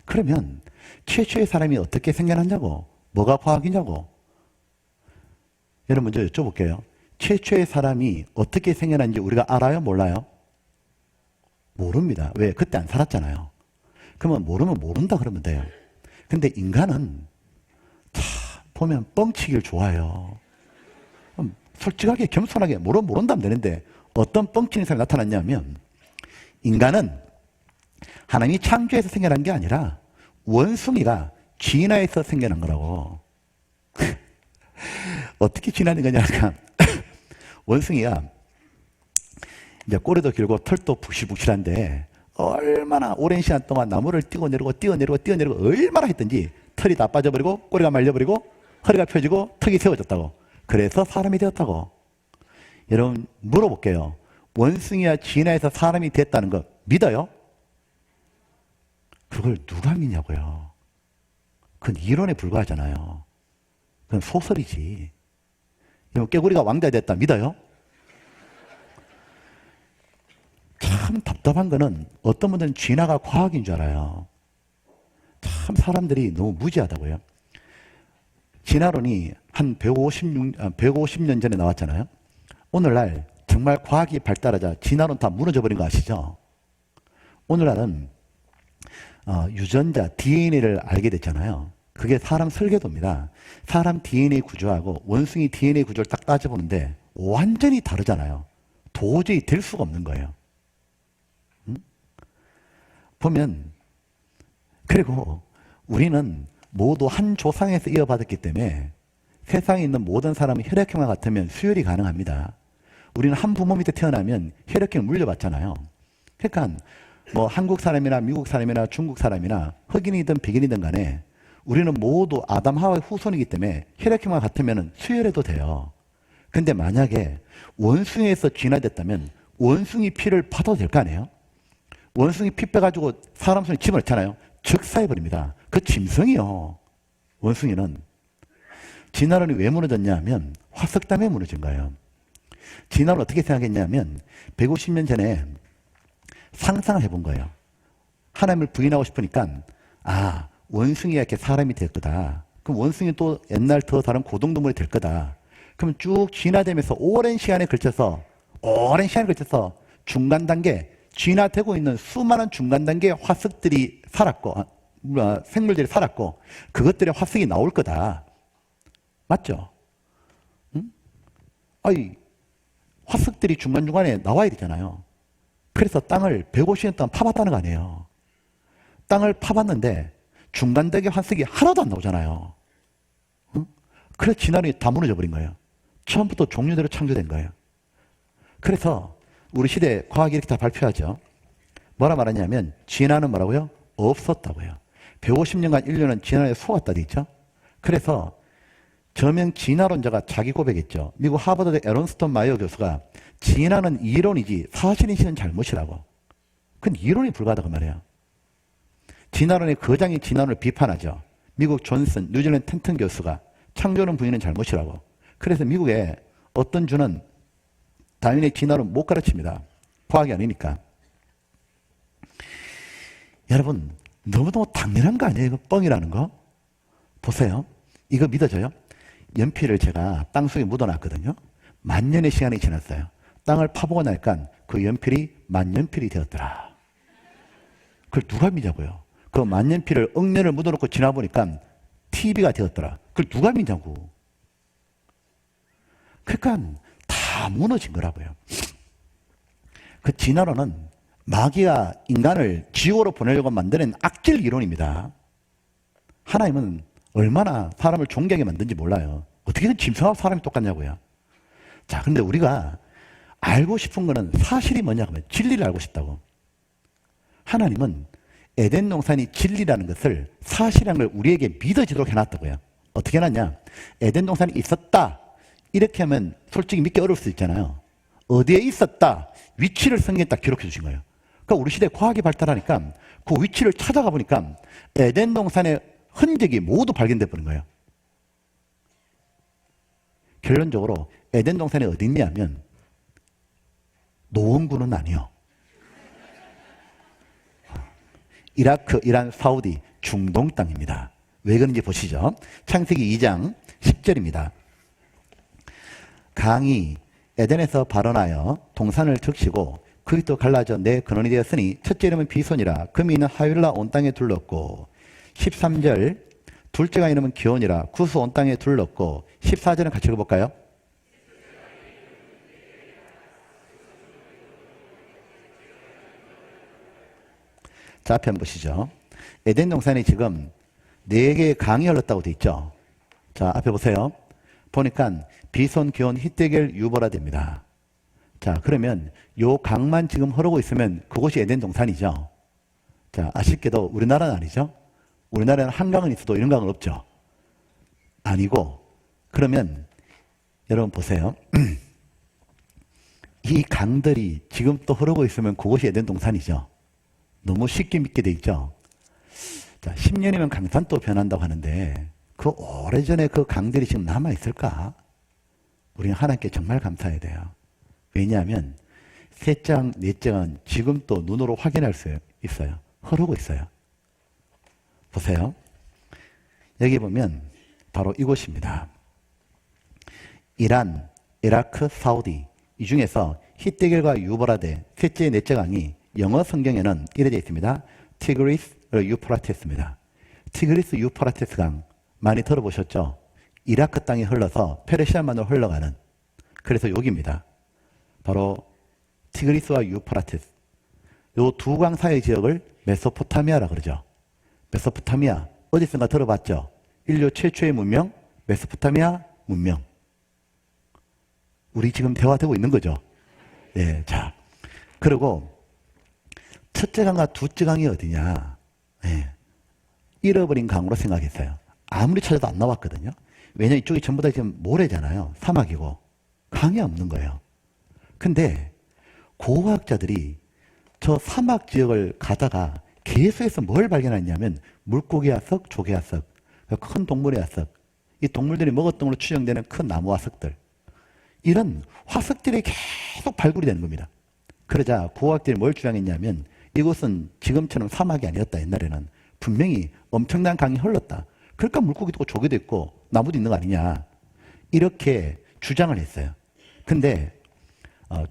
그러면 최초의 사람이 어떻게 생겨났냐고, 뭐가 과학이냐고. 여러분 먼저 여쭤볼게요. 최초의 사람이 어떻게 생겨났는지 우리가 알아요? 몰라요? 모릅니다. 왜? 그때 안 살았잖아요. 그러면 모르면 모른다 그러면 돼요. 근데 인간은 참 보면 뻥치기를 좋아해요. 솔직하게 겸손하게 모른다면 되는데 어떤 뻥치는 사람이 나타났냐면, 인간은 하나님이 창조해서 생겨난 게 아니라 원숭이가 진화해서 생겨난 거라고. 어떻게 진화된 거냐니까 원숭이가 이제 꼬리도 길고 털도 북실북실한데 얼마나 오랜 시간 동안 나무를 뛰어내리고 얼마나 했든지 털이 다 빠져버리고 꼬리가 말려버리고 허리가 펴지고 턱이 세워졌다고. 그래서 사람이 되었다고. 여러분 물어볼게요. 원숭이가 진화해서 사람이 됐다는 거 믿어요? 그걸 누가 믿냐고요. 그건 이론에 불과하잖아요. 그건 소설이지. 깨구리가 왕자 됐다 믿어요? 참 답답한 거는 어떤 분들은 진화가 과학인 줄 알아요. 참 사람들이 너무 무지하다고요. 진화론이 한 150년 전에 나왔잖아요. 오늘날 정말 과학이 발달하자 진화론 다 무너져 버린 거 아시죠? 오늘날은 유전자 DNA를 알게 됐잖아요. 그게 사람 설계도입니다. 사람 DNA 구조하고 원숭이 DNA 구조를 딱 따져보는데 완전히 다르잖아요. 도저히 될 수가 없는 거예요. 보면, 그리고 우리는 모두 한 조상에서 이어받았기 때문에 세상에 있는 모든 사람은 혈액형과 같으면 수혈이 가능합니다. 우리는 한 부모 밑에 태어나면 혈액형을 물려받잖아요. 그러니까 뭐 한국 사람이나 미국 사람이나 중국 사람이나 흑인이든 백인이든 간에 우리는 모두 아담 하와의 후손이기 때문에 혈액형과 같으면 수혈해도 돼요. 근데 만약에 원숭이에서 진화됐다면 원숭이 피를 받아도 될 거 아니에요? 원숭이 피 빼가지고 사람 손에 집어넣잖아요. 즉사해버립니다. 그 짐승이요. 원숭이는. 진화론이 왜 무너졌냐 하면 화석 때문에 무너진 거예요. 진화론 어떻게 생각했냐면 150년 전에 상상을 해본 거예요. 하나님을 부인하고 싶으니까 원숭이가 이렇게 사람이 될 거다. 그럼 원숭이 또 옛날 더 다른 고등동물이 될 거다. 그럼 쭉 진화되면서 오랜 시간에 걸쳐서 중간 단계, 진화되고 있는 수많은 중간 단계의 화석들이 살았고, 생물들이 살았고, 그것들의 화석이 나올 거다. 맞죠? 응? 화석들이 중간중간에 나와야 되잖아요. 그래서 땅을 150년 동안 파봤다는 거 아니에요. 땅을 파봤는데 중간 단계 화석이 하나도 안 나오잖아요. 응? 그래서 진화론이 다 무너져 버린 거예요. 처음부터 종류대로 창조된 거예요. 그래서 우리 시대 과학이 이렇게 다 발표하죠. 뭐라 말하냐면 진화는 뭐라고요? 없었다고요. 150년간 인류는 진화에 속았다 돼 있죠. 그래서 저명 진화론자가 자기 고백했죠. 미국 하버드대 에런스턴 마이어 교수가 진화는 이론이지 사실인지는 잘못이라고. 그건 이론이 불가하다고 말해요. 진화론의 거장이 진화론을 비판하죠. 미국 존슨, 뉴질랜드 텐튼 교수가 창조론 부인은 잘못이라고. 그래서 미국의 어떤 주는 다윈의 진화론 못 가르칩니다. 과학이 아니니까. 여러분 너무너무 당연한 거 아니에요? 이거 뻥이라는 거? 보세요. 이거 믿어져요? 연필을 제가 땅속에 묻어놨거든요. 만년의 시간이 지났어요. 땅을 파보고 나니까 그 연필이 만년필이 되었더라. 그걸 누가 믿냐고요? 그 만년필을 억년을 묻어놓고 지나보니까 TV가 되었더라. 그걸 누가 믿냐고. 그러니까 다 무너진 거라고요. 그 진화론은 마귀가 인간을 지옥으로 보내려고 만드는 악질 이론입니다. 하나님은 얼마나 사람을 존귀하게 만든지 몰라요. 어떻게든 짐승하고 사람이 똑같냐고요. 자, 근데 우리가 알고 싶은 거는 사실이 뭐냐 하면 진리를 알고 싶다고. 하나님은 에덴 동산이 진리라는 것을 사실이라는 걸 우리에게 믿어지도록 해놨다고요. 어떻게 해놨냐? 에덴 동산이 있었다. 이렇게 하면 솔직히 믿기 어려울 수 있잖아요. 어디에 있었다. 위치를 성경에 딱 기록해 주신 거예요. 그러니까 우리 시대에 과학이 발달하니까 그 위치를 찾아가 보니까 에덴 동산의 흔적이 모두 발견돼 버린 거예요. 결론적으로 에덴 동산이 어디 있냐면 노원구는 아니요. 이라크, 이란, 사우디, 중동 땅입니다. 왜 그런지 보시죠. 창세기 2장 10절입니다. 강이 에덴에서 발원하여 동산을 적시고 그리도 갈라져 내 근원이 되었으니 첫째 이름은 비손이라 금이 있는 하윌라 온 땅에 둘렀고 13절 둘째가 이름은 기온이라 구스 온 땅에 둘렀고 14절은 같이 읽어볼까요? 자, 앞에 한번 보시죠. 에덴 동산이 지금 4개의 강이 흘렀다고 돼 있죠. 자, 앞에 보세요. 보니까 비손, 기온, 히데겔, 유보라 됩니다. 자, 그러면 요 강만 지금 흐르고 있으면 그곳이 에덴 동산이죠. 자, 아쉽게도 우리나라는 아니죠. 우리나라는 한강은 있어도 이런 강은 없죠. 아니고, 그러면 여러분 보세요. 이 강들이 지금 또 흐르고 있으면 그곳이 에덴 동산이죠. 너무 쉽게 믿게 돼 있죠. 자, 10년이면 강산 또 변한다고 하는데 그 오래전에 그 강들이 지금 남아있을까? 우리는 하나님께 정말 감사해야 돼요. 왜냐하면 셋째 강, 넷째 강은 지금 또 눈으로 확인할 수 있어요. 흐르고 있어요. 보세요. 여기 보면 바로 이곳입니다. 이란, 이라크, 사우디 이 중에서 히데겔과 유브라데 셋째, 넷째 강이 영어 성경에는 이래 되어 있습니다. 티그리스, 유프라테스입니다. 티그리스, 유프라테스 강 많이 들어보셨죠? 이라크 땅이 흘러서 페르시아만으로 흘러가는 그래서 여기입니다. 바로 티그리스와 유프라테스 이 두 강 사이 지역을 메소포타미아라 그러죠. 메소포타미아 어디선가 들어봤죠? 인류 최초의 문명 메소포타미아 문명. 우리 지금 대화되고 있는 거죠. 네, 자 그리고 첫째 강과 둘째 강이 어디냐? 네. 잃어버린 강으로 생각했어요. 아무리 찾아도 안 나왔거든요. 왜냐면 이쪽이 전부 다 지금 모래잖아요. 사막이고 강이 없는 거예요. 근데 고고학자들이 저 사막 지역을 가다가 계속해서 뭘 발견했냐면 물고기 화석, 조개 화석, 큰 동물의 화석, 이 동물들이 먹었던 걸로 추정되는 큰 나무 화석들 이런 화석들이 계속 발굴이 되는 겁니다. 그러자 고고학들이 뭘 주장했냐면 이곳은 지금처럼 사막이 아니었다. 옛날에는 분명히 엄청난 강이 흘렀다. 그러니까 물고기도 있고 조개도 있고 나무도 있는 거 아니냐 이렇게 주장을 했어요. 근데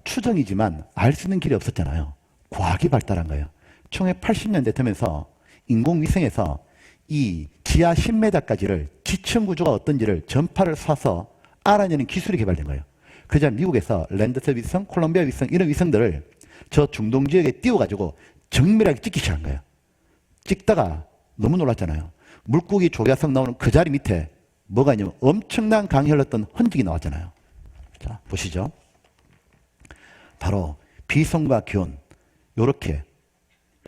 추정이지만 알 수 있는 길이 없었잖아요. 과학이 발달한 거예요. 총에 80년대 되면서 인공위성에서 이 지하 10m까지를 지층 구조가 어떤지를 전파를 쏴서 알아내는 기술이 개발된 거예요. 그러자 미국에서 랜드셀 위성, 콜롬비아 위성 이런 위성들을 저 중동 지역에 띄워가지고 정밀하게 찍기 시작한 거예요. 찍다가 너무 놀랐잖아요. 물고기 조개화석 나오는 그 자리 밑에 뭐가 있냐면 엄청난 강이 흘렀던 흔적이 나왔잖아요. 자, 보시죠. 바로 비송과 기온 요렇게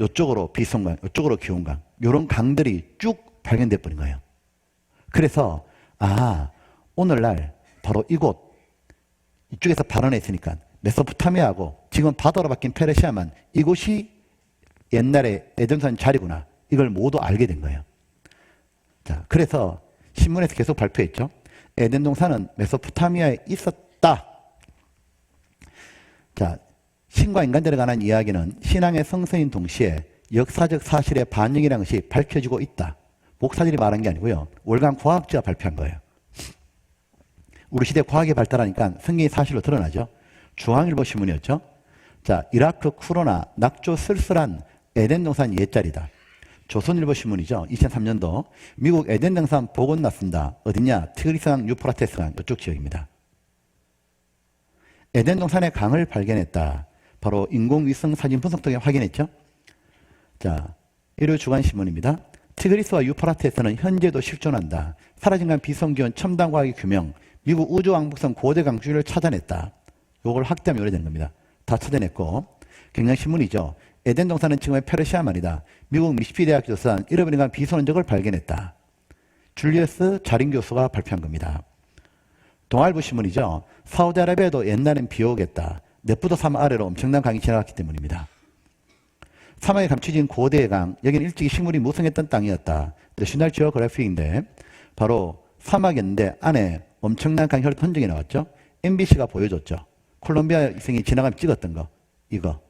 요쪽으로 비송강, 요쪽으로 기온강 요런 강들이 쭉 발견돼 버린 거예요. 그래서 오늘날 바로 이곳 이쪽에서 발원했으니까 메소포타미아하고 지금 바다로 바뀐 페르시아만 이곳이 옛날에 에덴산 자리구나 이걸 모두 알게 된 거예요. 자, 그래서 신문에서 계속 발표했죠. 에덴 동산은 메소포타미아에 있었다. 자, 신과 인간들에 관한 이야기는 신앙의 성서인 동시에 역사적 사실의 반영이라는 것이 밝혀지고 있다. 목사들이 말한 게 아니고요. 월간 과학자가 발표한 거예요. 우리 시대 과학이 발달하니까 성경이 사실로 드러나죠. 중앙일보 신문이었죠. 자, 이라크 쿠로나 낙조 쓸쓸한 에덴 동산 옛자리다. 조선일보 신문이죠. 2003년도 미국 에덴 동산 복원 났습니다. 어디냐? 티그리스강, 유프라테스강 이쪽 지역입니다. 에덴 동산의 강을 발견했다. 바로 인공위성 사진 분석 통해 확인했죠. 자, 일요 주간 신문입니다. 티그리스와 유프라테스는 현재도 실존한다. 사라진 강 비성기원 첨단과학의 규명, 미국 우주왕복선 고대 강주를 찾아냈다. 요걸 확대하면 오래된 겁니다. 다 찾아냈고 경향신문이죠. 에덴 동산은 지금의 페르시아 말이다. 미국 미시피 대학 조사한 잃어버린 간 비선 흔적을 발견했다. 줄리어스 자린 교수가 발표한 겁니다. 동아일보 신문이죠. 사우디아라비아도 옛날엔 비 오겠다. 넷부도 사막 아래로 엄청난 강이 지나갔기 때문입니다. 사막에 감춰진 고대의 강, 여기는 일찍이 식물이 무성했던 땅이었다. 내셔널 지오그래픽인데 바로 사막이었는데 안에 엄청난 강이 흐르던 흔적이 나왔죠. MBC가 보여줬죠. 콜롬비아 이생이 지나가면 찍었던 거, 이거.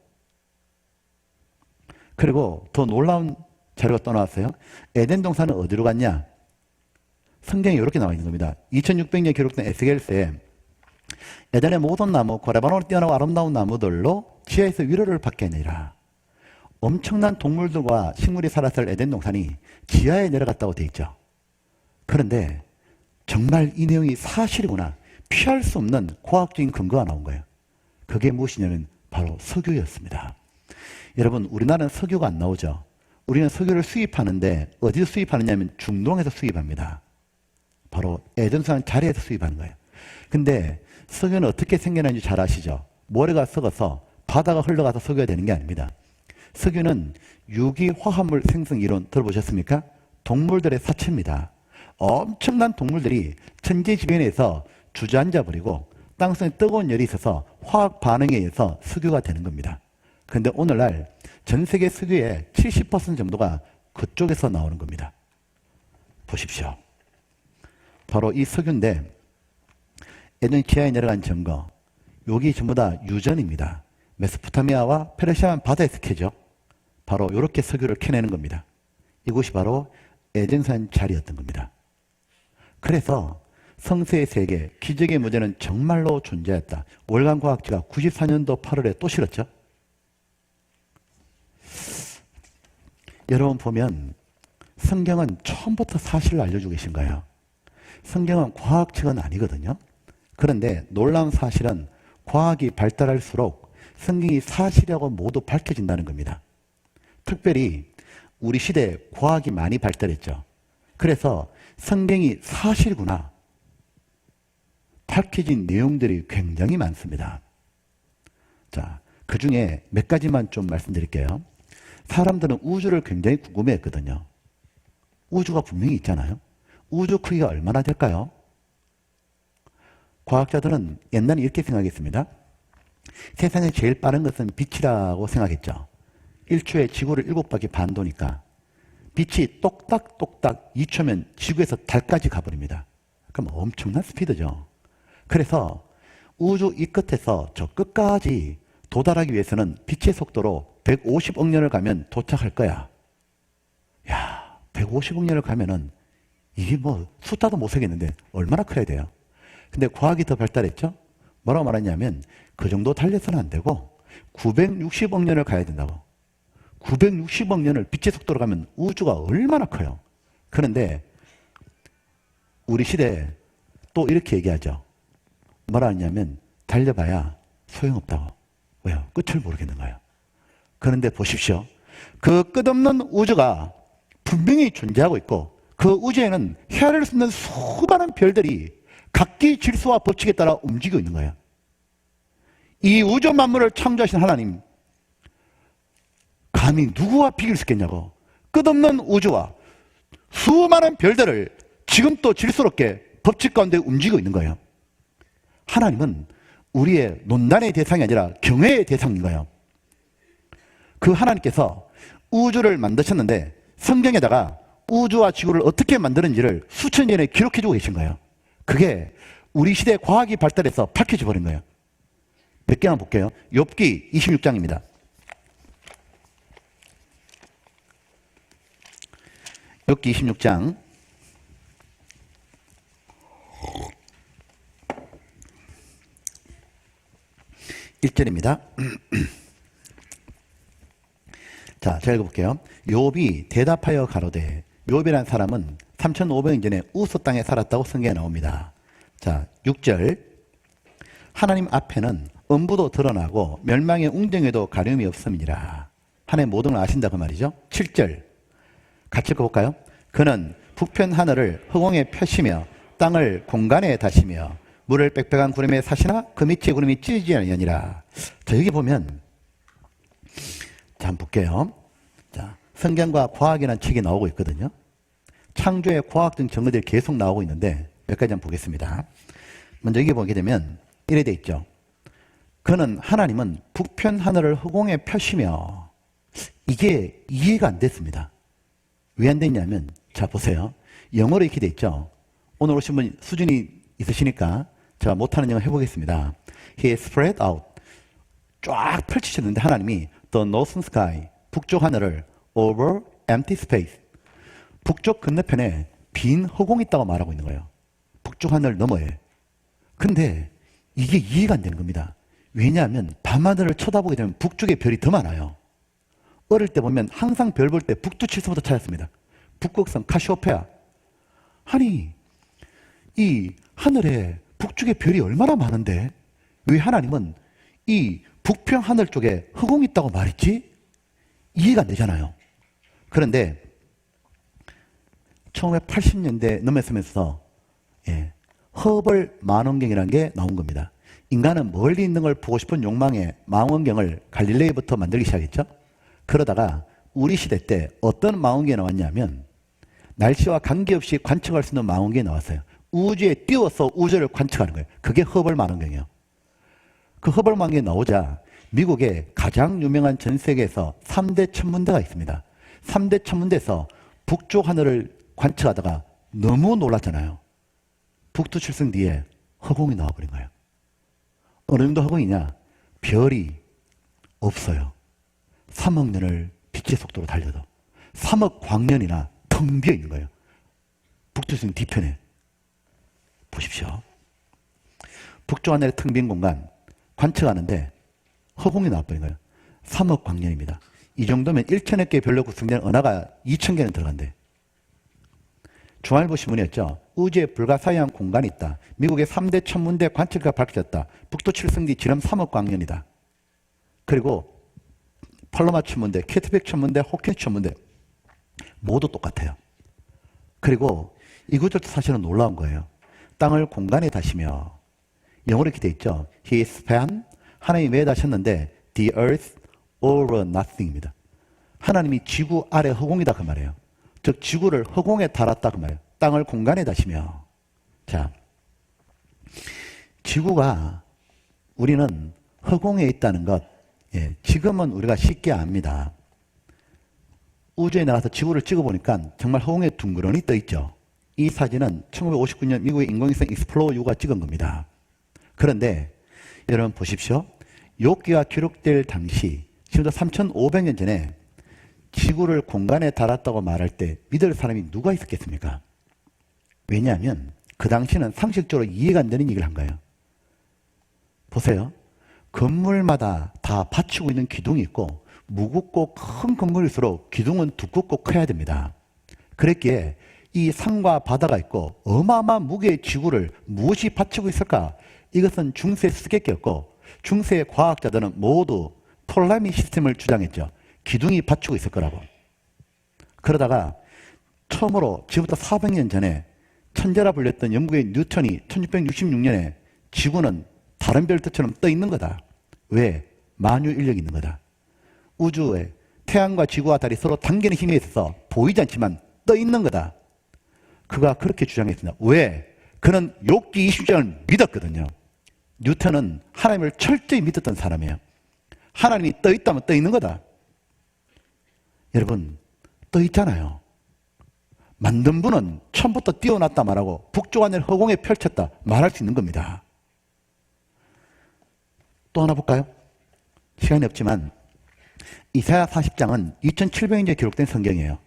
그리고 더 놀라운 자료가 또 나왔어요. 에덴 동산은 어디로 갔냐? 성경에 이렇게 나와 있는 겁니다. 2600년 기록된 에스겔서에 에덴의 모든 나무, 고레바노로 뛰어나고 아름다운 나무들로 지하에서 위로를 받게 하니라. 엄청난 동물들과 식물이 살았을 에덴 동산이 지하에 내려갔다고 돼 있죠. 그런데 정말 이 내용이 사실이구나. 피할 수 없는 과학적인 근거가 나온 거예요. 그게 무엇이냐면 바로 석유였습니다. 여러분, 우리나라는 석유가 안 나오죠. 우리는 석유를 수입하는데 어디서 수입하느냐면 중동에서 수입합니다. 바로 에덴산 자리에서 수입하는 거예요. 근데 석유는 어떻게 생겨나는지 잘 아시죠? 모래가 썩어서 바다가 흘러가서 석유가 되는 게 아닙니다. 석유는 유기화합물 생성 이론 들어보셨습니까? 동물들의 사체입니다. 엄청난 동물들이 천지지변에서 주저앉아 버리고 땅속에 뜨거운 열이 있어서 화학 반응에 의해서 석유가 되는 겁니다. 그런데 오늘날 전 세계 석유의 70% 정도가 그쪽에서 나오는 겁니다. 보십시오. 바로 이 석유인데 에덴 지하에 내려간 증거, 여기 전부 다 유전입니다. 메소포타미아와 페르시아 바다에서 캐죠. 바로 이렇게 석유를 캐내는 겁니다. 이곳이 바로 에덴산 자리였던 겁니다. 그래서 성세의 세계, 기적의 무대는 정말로 존재했다. 월간 과학지가 94년도 8월에 또 실었죠. 여러분 보면 성경은 처음부터 사실을 알려주고 계신 거예요. 성경은 과학책은 아니거든요. 그런데 놀라운 사실은 과학이 발달할수록 성경이 사실이라고 모두 밝혀진다는 겁니다. 특별히 우리 시대에 과학이 많이 발달했죠. 그래서 성경이 사실구나 밝혀진 내용들이 굉장히 많습니다. 자, 그 중에 몇 가지만 좀 말씀드릴게요. 사람들은 우주를 굉장히 궁금해했거든요. 우주가 분명히 있잖아요. 우주 크기가 얼마나 될까요? 과학자들은 옛날에 이렇게 생각했습니다. 세상에 제일 빠른 것은 빛이라고 생각했죠. 1초에 지구를 7바퀴 반 도니까 빛이 똑딱똑딱 2초면 지구에서 달까지 가버립니다. 그럼 엄청난 스피드죠. 그래서 우주 이 끝에서 저 끝까지 도달하기 위해서는 빛의 속도로 150억 년을 가면 도착할 거야. 야, 150억 년을 가면은 이게 뭐 숫자도 못 세겠는데 얼마나 커야 돼요? 근데 과학이 더 발달했죠? 뭐라고 말하냐면 그 정도 달려서는 안 되고 960억 년을 가야 된다고. 960억 년을 빛의 속도로 가면 우주가 얼마나 커요? 그런데 우리 시대에 또 이렇게 얘기하죠. 뭐라 하냐면 달려봐야 소용없다고. 왜요? 끝을 모르겠는 거예요. 그런데 보십시오. 그 끝없는 우주가 분명히 존재하고 있고 그 우주에는 헤아릴 수 없는 수많은 별들이 각기 질서와 법칙에 따라 움직이고 있는 거예요. 이 우주 만물을 창조하신 하나님, 감히 누구와 비교할 수 있겠냐고. 끝없는 우주와 수많은 별들을 지금 또 질서롭게 법칙 가운데 움직이고 있는 거예요. 하나님은 우리의 논란의 대상이 아니라 경외의 대상인 거예요. 그 하나님께서 우주를 만드셨는데 성경에다가 우주와 지구를 어떻게 만드는지를 수천 년에 기록해주고 계신 거예요. 그게 우리 시대 과학이 발달해서 밝혀져 버린 거예요. 몇 개만 볼게요. 욥기 26장입니다. 욥기 26장 1절입니다. 자, 제가 읽어볼게요. 욥이 대답하여 가로되, 욥이라는 사람은 3500년 전에 우스 땅에 살았다고 성경에 나옵니다. 자, 6절. 하나님 앞에는 음부도 드러나고 멸망의 웅덩이에도 가려움이 없음이니라. 하나님 모든 걸 아신다 그 말이죠. 7절. 같이 읽어볼까요? 그는 북편 하늘을 허공에 펴시며 땅을 공간에 다시며 물을 빽빽한 구름에 사시나 그 밑에 구름이 찢어지지 아니하니라. 자, 여기 보면 자, 한번 볼게요. 자, 성경과 과학이라는 책이 나오고 있거든요. 창조의 과학적 정의들이 계속 나오고 있는데 몇 가지 한번 보겠습니다. 먼저 여기 보게 되면 이래 돼 있죠. 그는 하나님은 북편 하늘을 허공에 펴시며, 이게 이해가 안 됐습니다. 왜 안 됐냐면, 자 보세요. 영어로 이렇게 돼 있죠. 오늘 오신 분 수준이 있으시니까 제가 못하는 영어 해보겠습니다. He spread out, 쫙 펼치셨는데 하나님이 the northern sky, 북쪽 하늘을 over empty space, 북쪽 건너편에 빈 허공이 있다고 말하고 있는 거예요. 북쪽 하늘 너머에. 근데 이게 이해가 안 되는 겁니다. 왜냐하면 밤하늘을 쳐다보게 되면 북쪽에 별이 더 많아요. 어릴 때 보면 항상 별 볼 때 북두칠성부터 찾았습니다. 북극성, 카시오페아. 아니, 이 하늘에 북쪽에 별이 얼마나 많은데 왜 하나님은 이 북평 하늘 쪽에 허공이 있다고 말했지? 이해가 안 되잖아요. 그런데 1980년대 넘어서면서 허벌 망원경이라는 게 나온 겁니다. 인간은 멀리 있는 걸 보고 싶은 욕망에 망원경을 갈릴레이부터 만들기 시작했죠. 그러다가 우리 시대 때 어떤 망원경이 나왔냐면 날씨와 관계없이 관측할 수 있는 망원경이 나왔어요. 우주에 띄워서 우주를 관측하는 거예요. 그게 허벌 망원경이에요. 그 허벌 망원경이 나오자 미국에 가장 유명한 전 세계에서 3대 천문대가 있습니다. 3대 천문대에서 북쪽 하늘을 관측하다가 너무 놀랐잖아요. 북두칠성 뒤에 허공이 나와버린 거예요. 어느 정도 허공이냐? 별이 없어요. 3억 년을 빛의 속도로 달려도 3억 광년이나 텅 비어 있는 거예요. 북두칠성 뒤편에 보십시오. 북쪽 하늘의 텅 빈 공간 관측하는데 허공이 나와버린 거예요. 3억 광년입니다. 이 정도면 1천여 개의 별로 구성된 은하가 2천 개는 들어간대. 중앙일보 신문이었죠. 우주에 불가사의한 공간이 있다. 미국의 3대 천문대 관측가 밝혀졌다. 북두 칠성지 지름 3억 광년이다. 그리고 팔로마 천문대, 캐트백 천문대, 호킨스 천문대 모두 똑같아요. 그리고 이것도 사실은 놀라운 거예요. 땅을 공간에 다시며, 영어로 이렇게 돼 있죠. He span, 하나님이 왜 다셨는데 the earth over nothing입니다. 하나님이 지구 아래 허공이다 그 말이에요. 즉 지구를 허공에 달았다 그 말이에요. 땅을 공간에 다시며. 자, 지구가 우리는 허공에 있다는 것, 지금은 우리가 쉽게 압니다. 우주에 나가서 지구를 찍어보니까 정말 허공에 둥그러니 떠 있죠. 이 사진은 1959년 미국의 인공위성 익스플로러 U가 찍은 겁니다. 그런데 여러분 보십시오. 욥기가 기록될 당시, 지금도 3,500년 전에 지구를 공간에 달았다고 말할 때 믿을 사람이 누가 있었겠습니까? 왜냐하면 그 당시는 상식적으로 이해가 안 되는 얘기를 한 거예요. 보세요. 건물마다 다 받치고 있는 기둥이 있고 무겁고 큰 건물일수록 기둥은 두껍고 커야 됩니다. 그랬기에 이 산과 바다가 있고 어마어마한 무게의 지구를 무엇이 받치고 있을까? 이것은 중세 수수께끼였고 중세의 과학자들은 모두 톨레미 시스템을 주장했죠. 기둥이 받치고 있을 거라고. 그러다가 처음으로 지금부터 400년 전에 천재라 불렸던 영국의 뉴턴이 1666년에 지구는 다른 별들처럼 떠 있는 거다. 왜? 만유 인력이 있는 거다. 우주에 태양과 지구와 달이 서로 당기는 힘에 있어서 보이지 않지만 떠 있는 거다. 그가 그렇게 주장했습니다. 왜? 그는 욥기 20장을 믿었거든요. 뉴턴은 하나님을 철저히 믿었던 사람이에요. 하나님이 떠 있다면 떠 있는 거다. 여러분, 떠 있잖아요. 만든 분은 처음부터 띄워놨다 말하고 북쪽 하늘 허공에 펼쳤다 말할 수 있는 겁니다. 또 하나 볼까요? 시간이 없지만 이사야 40장은 2700년 전에 기록된 성경이에요.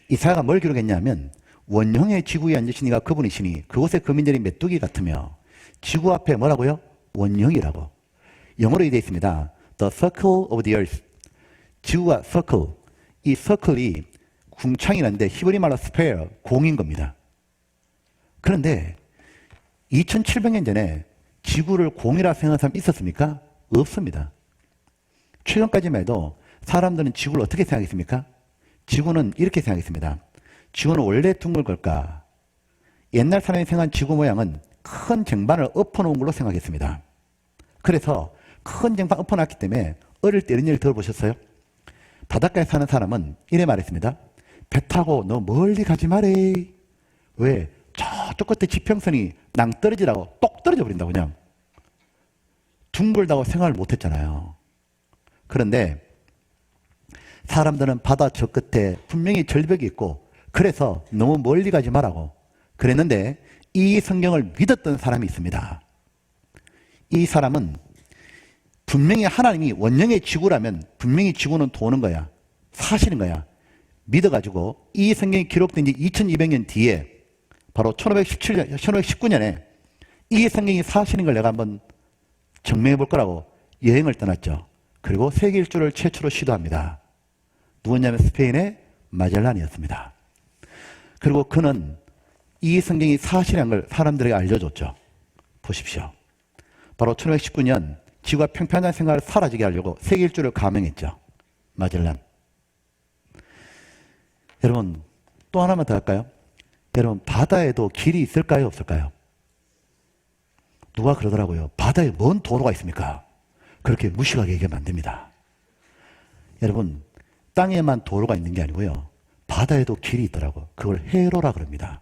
이사야가 뭘 기록했냐면 원형의 지구에 앉으신 이가 그분이시니 그곳에 거민들이 메뚜기 같으며 지구 앞에 뭐라고요? 원형이라고. 영어로 되어 있습니다. The circle of the earth. 지구가 circle. 이 circle이 궁창이라는데 히브리 말로 sphere, 공인 겁니다. 그런데 2700년 전에 지구를 공이라 생각하는 사람 있었습니까? 없습니다. 최근까지만 해도 사람들은 지구를 어떻게 생각했습니까? 지구는 이렇게 생각했습니다. 지구는 원래 둥글 걸까? 옛날 사람이 생각한 지구 모양은 큰 쟁반을 엎어놓은 걸로 생각했습니다. 그래서 큰 쟁반 엎어놨기 때문에 어릴 때 이런 얘기를 들어보셨어요? 바닷가에 사는 사람은 이래 말했습니다. 배 타고 너 멀리 가지 마래. 왜? 저쪽 끝에 지평선이 낭떠러지라고 똑 떨어져 버린다고 그냥. 둥글다고 생각을 못했잖아요. 그런데 사람들은 바다 저 끝에 분명히 절벽이 있고 그래서 너무 멀리 가지 말라고 그랬는데 이 성경을 믿었던 사람이 있습니다. 이 사람은 분명히 하나님이 원형의 지구라면 분명히 지구는 도는 거야. 사실인 거야. 믿어가지고 이 성경이 기록된 지 2200년 뒤에 바로 1519년에 이 성경이 사실인 걸 내가 한번 증명해 볼 거라고 여행을 떠났죠. 그리고 세계 일주를 최초로 시도합니다. 누구냐면 스페인의 마젤란이었습니다. 그리고 그는 이 성경이 사실인 걸 사람들에게 알려줬죠. 보십시오. 바로 1519년 지구가 평평한 생각을 사라지게 하려고 세계 일주를 감행했죠. 마젤란. 여러분 또 하나만 더 할까요? 여러분 바다에도 길이 있을까요? 없을까요? 누가 그러더라고요. 바다에 뭔 도로가 있습니까? 그렇게 무식하게 얘기하면 안 됩니다. 여러분 땅에만 도로가 있는 게 아니고요. 바다에도 길이 있더라고. 그걸 해로라 그럽니다.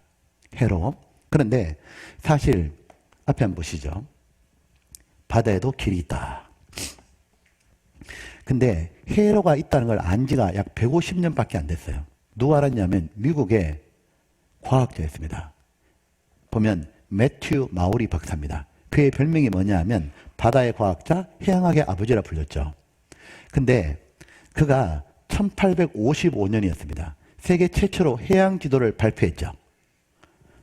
해로. 그런데 사실 앞에 한번 보시죠. 바다에도 길이 있다. 근데 해로가 있다는 걸 안 지가 약 150년밖에 안 됐어요. 누가 알았냐면 미국의 과학자였습니다. 보면 매튜 마우리 박사입니다. 그의 별명이 뭐냐 하면 바다의 과학자, 해양학의 아버지라 불렸죠. 근데 그가 1855년이었습니다. 세계 최초로 해양 지도를 발표했죠.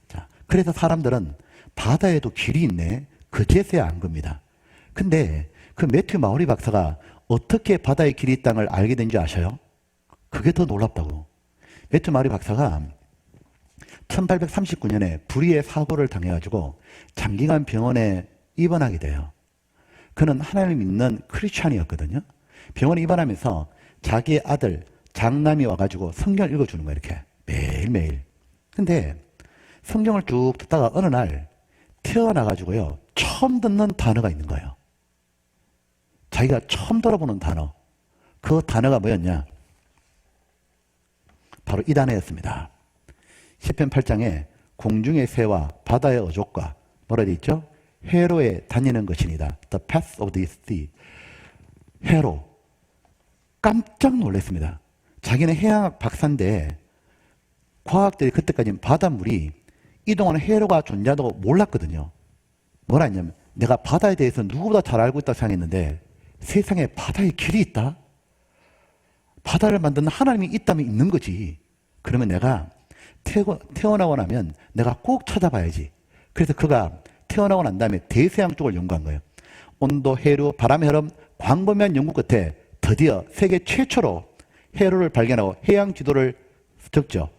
자, 그래서 사람들은 바다에도 길이 있네. 그제서야 안 겁니다. 근데 그 매튜 마우리 박사가 어떻게 바다에 길이 있다는 걸 알게 된지 아셔요? 그게 더 놀랍다고. 매튜 마우리 박사가 1839년에 불의의 사고를 당해가지고 장기간 병원에 입원하게 돼요. 그는 하나님을 믿는 크리스찬이었거든요. 병원에 입원하면서 자기의 아들 장남이 와가지고 성경을 읽어주는 거예요. 이렇게 매일매일. 근데 성경을 쭉 듣다가 어느 날 태어나가지고요 처음 듣는 단어가 있는 거예요. 자기가 처음 들어보는 단어. 그 단어가 뭐였냐? 바로 이 단어였습니다. 시편 8장에 공중의 새와 바다의 어족과 뭐라 되어 있죠? 해로에 다니는 것이니다. The path of the sea. 해로. 깜짝 놀랐습니다. 자기는 해양학 박사인데 과학들이 그때까지는 바닷물이 이동하는 해로가 존재하다고 몰랐거든요. 뭐라 했냐면 내가 바다에 대해서 누구보다 잘 알고 있다고 생각했는데 세상에 바다에 길이 있다? 바다를 만드는 하나님이 있다면 있는 거지. 그러면 내가 태어나고 나면 내가 꼭 찾아봐야지. 그래서 그가 태어나고 난 다음에 대서양 쪽을 연구한 거예요. 온도, 해류, 바람의 흐름, 광범위한 연구 끝에 드디어 세계 최초로 해로를 발견하고 해양 지도를 적죠.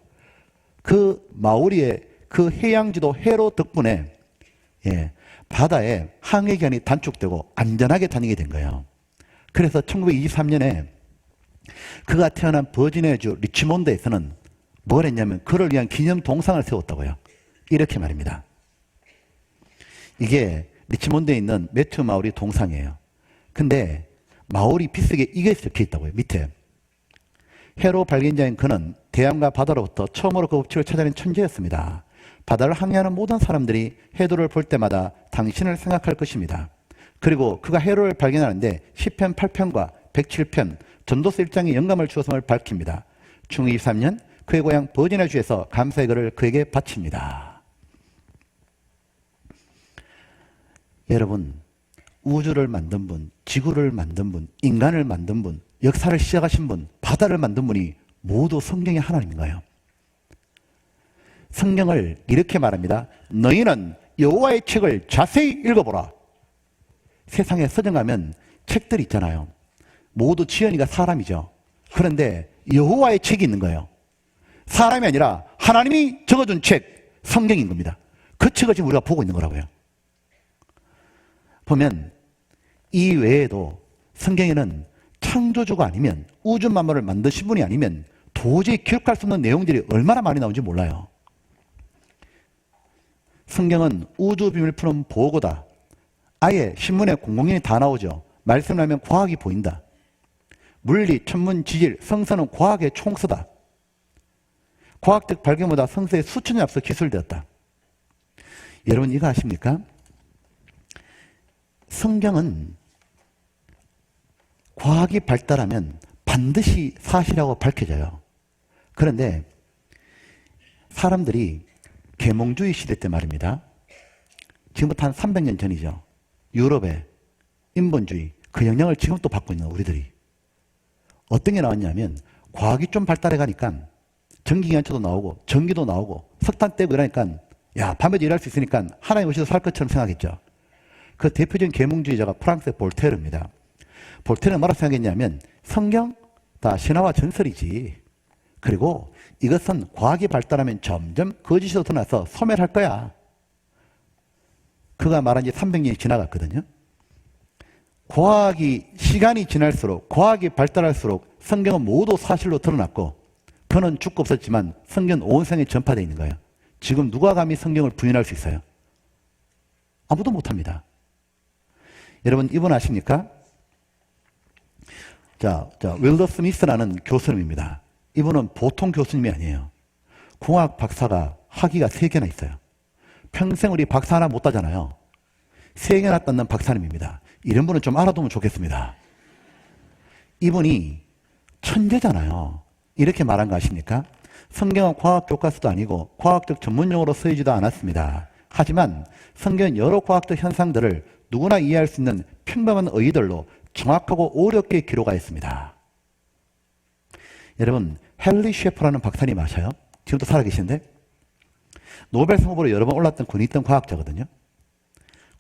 그 마우리의 그 해양 지도 해로 덕분에 바다에 항해 기간이 단축되고 안전하게 다니게 된 거예요. 그래서 1923년에 그가 태어난 버지니아주 리치몬드에서는 뭘 했냐면 그를 위한 기념 동상을 세웠다고요. 이렇게 말입니다. 이게 리치몬드에 있는 매튜 마우리 동상이에요. 근데 마우리 비석에 이게 적혀 있다고요. 밑에. 해로 발견자인 그는 대양과 바다로부터 처음으로 그 법칙을 찾아낸 천재였습니다. 바다를 항해하는 모든 사람들이 해도를 볼 때마다 당신을 생각할 것입니다. 그리고 그가 해로를 발견하는데 시편 8편과 107편 전도서 1장에 영감을 주었음을 밝힙니다. 중23년 그의 고향 버지니아주에서 감사의 글을 그에게 바칩니다. 여러분, 우주를 만든 분, 지구를 만든 분, 인간을 만든 분, 역사를 시작하신 분, 바다를 만든 분이 모두 성경의 하나님인가요? 성경을 이렇게 말합니다. 너희는 여호와의 책을 자세히 읽어보라. 세상에 서점 가면 책들이 있잖아요. 모두 지연이가 사람이죠. 그런데 여호와의 책이 있는 거예요. 사람이 아니라 하나님이 적어준 책, 성경인 겁니다. 그 책을 지금 우리가 보고 있는 거라고요. 보면 이 외에도 성경에는 창조주가 아니면 우주 만물을 만드신 분이 아니면 도저히 기록할 수 없는 내용들이 얼마나 많이 나오는지 몰라요. 성경은 우주 비밀 푸는 보고다. 아예 신문에 공공연히 다 나오죠. 말씀을 하면 과학이 보인다. 물리, 천문, 지질, 성서는 과학의 총수다. 과학적 발견보다 성서에 수천년 앞서 기술되었다. 여러분 이거 아십니까? 성경은 과학이 발달하면 반드시 사실이라고 밝혀져요. 그런데 사람들이 계몽주의 시대 때 말입니다. 지금부터 한 300년 전이죠. 유럽의 인본주의, 그 영향을 지금 또 받고 있는 우리들이. 어떤 게 나왔냐면 과학이 좀 발달해 가니까 전기기관차도 나오고 전기도 나오고 석탄 떼고 이러니까 야 밤에도 일할 수 있으니까 하나님 오셔서 살 것처럼 생각했죠. 그 대표적인 계몽주의자가 프랑스의 볼테르입니다. 볼테르는 뭐라고 생각했냐면 성경 다 신화와 전설이지. 그리고 이것은 과학이 발달하면 점점 거짓으로 드러나서 소멸할 거야. 그가 말한 지 300년이 지나갔거든요. 시간이 지날수록 과학이 발달할수록 성경은 모두 사실로 드러났고 그는 죽고 없었지만 성경은 온 세상에 전파되어 있는 거예요. 지금 누가 감히 성경을 부인할 수 있어요? 아무도 못합니다. 여러분 이분 아십니까? 윌더 스미스라는 교수님입니다. 이분은 보통 교수님이 아니에요. 공학 박사가 학위가 3개나 있어요. 평생 우리 박사 하나 못 따잖아요. 3개나 땄는 박사님입니다. 이런 분은 좀 알아두면 좋겠습니다. 이분이 천재잖아요. 이렇게 말한 거 아십니까? 성경은 과학 교과서도 아니고 과학적 전문용어로 쓰이지도 않았습니다. 하지만 성경은 여러 과학적 현상들을 누구나 이해할 수 있는 평범한 어휘들로 정확하고 어렵게 기록하였습니다. 여러분 헨리 셰퍼라는 박사님 아셔요? 지금도 살아계신데 노벨상 후보로 여러 번 올랐던 권위 있던 과학자거든요.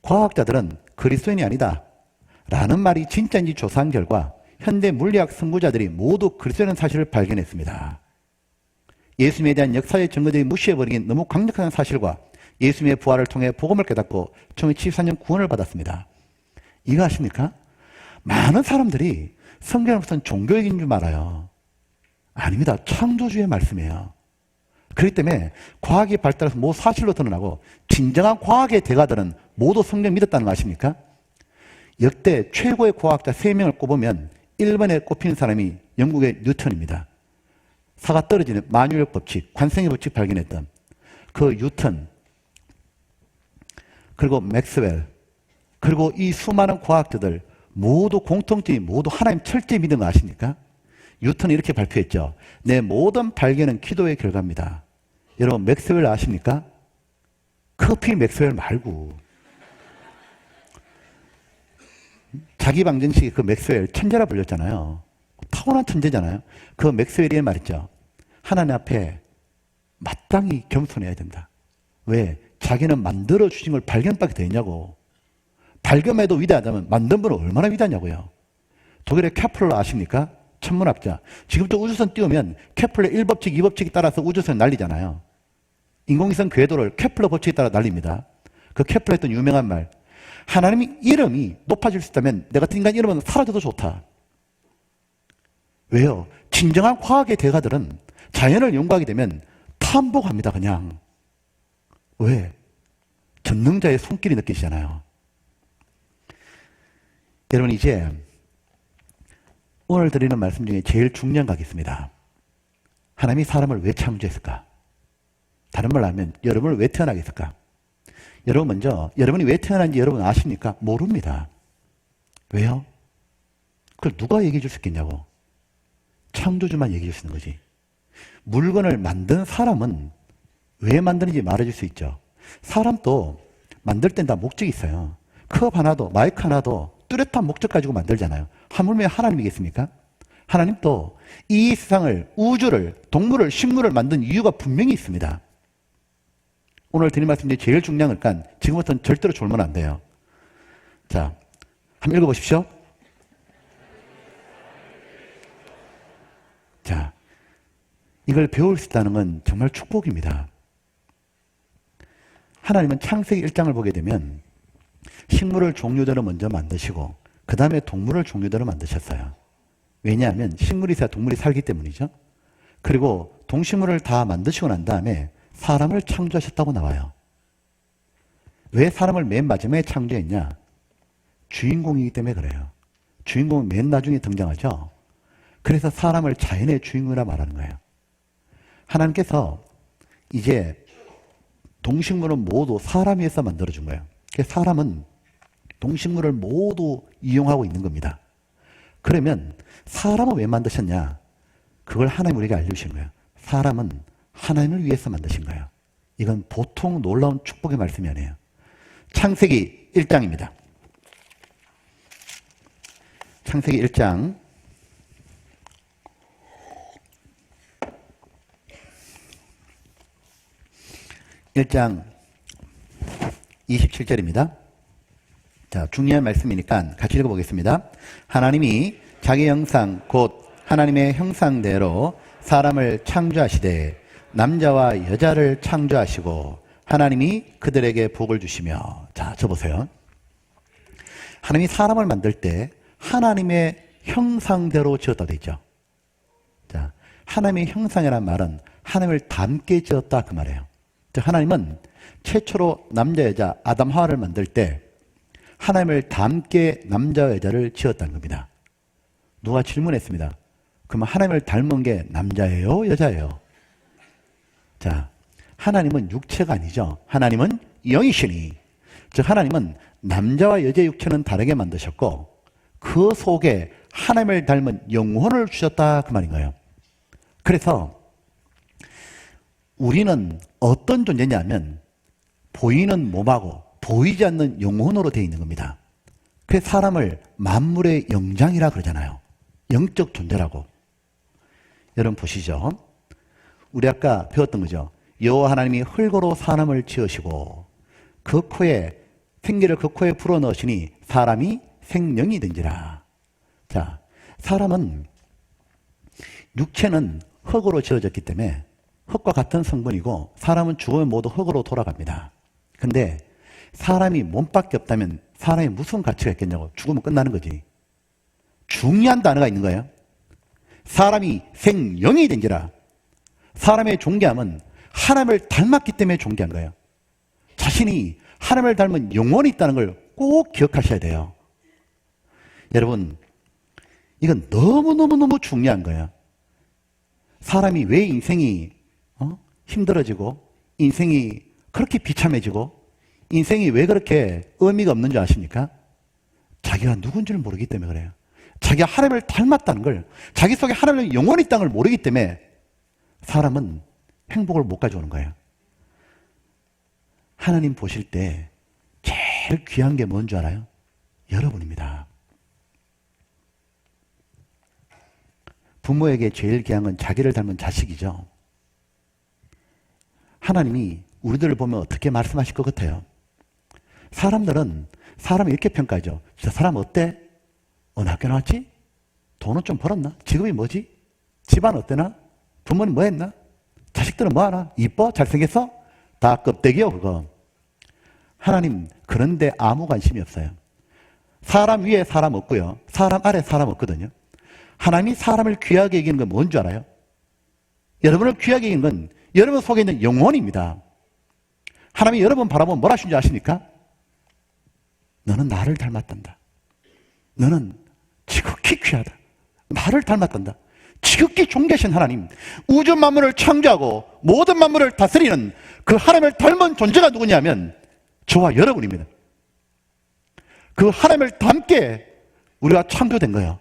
과학자들은 그리스도인이 아니다 라는 말이 진짜인지 조사한 결과 현대 물리학 선구자들이 모두 그리스도라는 사실을 발견했습니다. 예수님에 대한 역사의 증거들이 무시해버리긴 너무 강력한 사실과 예수님의 부활을 통해 복음을 깨닫고 1974년 구원을 받았습니다. 이거 아십니까? 많은 사람들이 성경은 무슨 종교적인 줄 알아요. 아닙니다. 창조주의 말씀이에요. 그렇기 때문에 과학이 발달해서 모두 사실로 드러나고 진정한 과학의 대가들은 모두 성경 믿었다는 거 아십니까? 역대 최고의 과학자 3명을 꼽으면 1번에 꼽힌 사람이 영국의 뉴턴입니다. 사가 떨어지는 만유력 법칙, 관성의 법칙 발견했던 그 뉴턴, 그리고 맥스웰, 그리고 이 수많은 과학자들 모두 공통점이 모두 하나님 철저히 믿은 거 아십니까? 뉴턴이 이렇게 발표했죠. 내 모든 발견은 기도의 결과입니다. 여러분 맥스웰 아십니까? 커피 맥스웰 말고 자기 방정식이 그 맥스웰 천재라 불렸잖아요. 타고난 천재잖아요. 그 맥스웰이 말했죠. 하나님 앞에 마땅히 겸손해야 된다. 왜? 자기는 만들어 주신 걸 발견밖에 되냐고. 발견해도 위대하다면 만든 분은 얼마나 위대하냐고요. 독일의 케플러 아십니까? 천문학자. 지금도 우주선 띄우면 케플러 1법칙, 2법칙에 따라서 우주선 날리잖아요. 인공위성 궤도를 케플러 법칙에 따라 날립니다. 그 케플러 했던 유명한 말. 하나님의 이름이 높아질 수 있다면 내 같은 인간 이름은 사라져도 좋다. 왜요? 진정한 과학의 대가들은 자연을 연구하게 되면 탐복합니다. 그냥. 왜? 전능자의 손길이 느끼시잖아요. 여러분 이제 오늘 드리는 말씀 중에 제일 중요한 거 하겠습니다. 하나님이 사람을 왜 창조했을까? 다른 말로 하면 여러분을 왜 태어나게 했을까? 여러분 먼저 여러분이 왜 태어난지 여러분 아십니까? 모릅니다. 왜요? 그걸 누가 얘기해 줄 수 있겠냐고. 창조주만 얘기해 줄 수 있는 거지. 물건을 만든 사람은 왜 만드는지 말해줄 수 있죠. 사람도 만들 땐 다 목적이 있어요. 컵 하나도 마이크 하나도 뚜렷한 목적 가지고 만들잖아요. 하물며 하나님이겠습니까? 하나님도 이 세상을, 우주를, 동물을, 식물을 만든 이유가 분명히 있습니다. 오늘 드린 말씀 중에 제일 중요한 건 지금부터는 절대로 졸면 안 돼요. 자, 한번 읽어보십시오. 자, 이걸 배울 수 있다는 건 정말 축복입니다. 하나님은 창세기 1장을 보게 되면 식물을 종류대로 먼저 만드시고 그 다음에 동물을 종류대로 만드셨어요. 왜냐하면 식물이 있어야 동물이 살기 때문이죠. 그리고 동식물을 다 만드시고 난 다음에 사람을 창조하셨다고 나와요. 왜 사람을 맨 마지막에 창조했냐? 주인공이기 때문에 그래요. 주인공은 맨 나중에 등장하죠. 그래서 사람을 자연의 주인공이라 말하는 거예요. 하나님께서 이제 동식물은 모두 사람 위해서 만들어준 거예요. 그래서 사람은 동식물을 모두 이용하고 있는 겁니다. 그러면 사람을 왜 만드셨냐? 그걸 하나님 우리에게 알려주신 거예요. 사람은 하나님을 위해서 만드신 거예요. 이건 보통 놀라운 축복의 말씀이 아니에요. 창세기 1장입니다. 창세기 1장 1장 27절입니다. 자, 중요한 말씀이니까 같이 읽어보겠습니다. 하나님이 자기 형상 곧 하나님의 형상대로 사람을 창조하시되 남자와 여자를 창조하시고 하나님이 그들에게 복을 주시며. 자, 저 보세요. 하나님이 사람을 만들 때 하나님의 형상대로 지었다 돼 있죠. 자, 하나님의 형상이란 말은 하나님을 닮게 지었다 그 말이에요. 즉 하나님은 최초로 남자 여자 아담 하와를 만들 때 하나님을 닮게 남자와 여자를 지었다는 겁니다. 누가 질문했습니다. 그러면 하나님을 닮은 게 남자예요, 여자예요? 자, 하나님은 육체가 아니죠. 하나님은 영이시니, 즉 하나님은 남자와 여자의 육체는 다르게 만드셨고 그 속에 하나님을 닮은 영혼을 주셨다 그 말인 거예요. 그래서 우리는 어떤 존재냐면 보이는 몸하고 보이지 않는 영혼으로 되어 있는 겁니다. 그래서 사람을 만물의 영장이라 그러잖아요. 영적 존재라고. 여러분 보시죠. 우리 아까 배웠던 거죠. 여호와 하나님이 흙으로 사람을 지으시고 그 코에 생기를 그 코에 불어넣으시니 사람이 생명이 된지라. 자, 사람은 육체는 흙으로 지어졌기 때문에 흙과 같은 성분이고 사람은 죽으면 모두 흙으로 돌아갑니다. 근데 사람이 몸밖에 없다면 사람이 무슨 가치가 있겠냐고. 죽으면 끝나는 거지. 중요한 단어가 있는 거예요. 사람이 생명이 된지라. 사람의 존귀함은 하나님을 닮았기 때문에 존귀한 거예요. 자신이 하나님을 닮은 영혼이 있다는 걸 꼭 기억하셔야 돼요. 여러분, 이건 너무너무너무 중요한 거예요. 사람이 왜 인생이 힘들어지고 인생이 그렇게 비참해지고 인생이 왜 그렇게 의미가 없는 줄 아십니까? 자기가 누군지를 모르기 때문에 그래요. 자기가 하나님을 닮았다는 걸, 자기 속에 하나님의 영혼이 있다는 걸 모르기 때문에 사람은 행복을 못 가져오는 거예요. 하나님 보실 때 제일 귀한 게 뭔 줄 알아요? 여러분입니다. 부모에게 제일 귀한 건 자기를 닮은 자식이죠. 하나님이 우리들을 보면 어떻게 말씀하실 것 같아요? 사람들은 사람을 이렇게 평가하죠. 저 사람 어때? 어느 학교 나왔지? 돈은 좀 벌었나? 직업이 뭐지? 집안 어때나? 부모님 뭐 했나? 자식들은 뭐 하나? 이뻐? 잘생겼어? 다 껍데기요 그거. 하나님 그런데 아무 관심이 없어요. 사람 위에 사람 없고요. 사람 아래 사람 없거든요. 하나님이 사람을 귀하게 여기는 건 뭔 줄 알아요? 여러분을 귀하게 여기는 건 여러분 속에 있는 영혼입니다. 하나님이 여러분 바라보면 뭐라 하신 줄 아십니까? 너는 나를 닮았단다. 너는 지극히 귀하다. 나를 닮았단다. 지극히 존귀하신 하나님, 우주 만물을 창조하고 모든 만물을 다스리는 그 하나님을 닮은 존재가 누구냐면 저와 여러분입니다. 그 하나님을 닮게 우리가 창조된 거예요.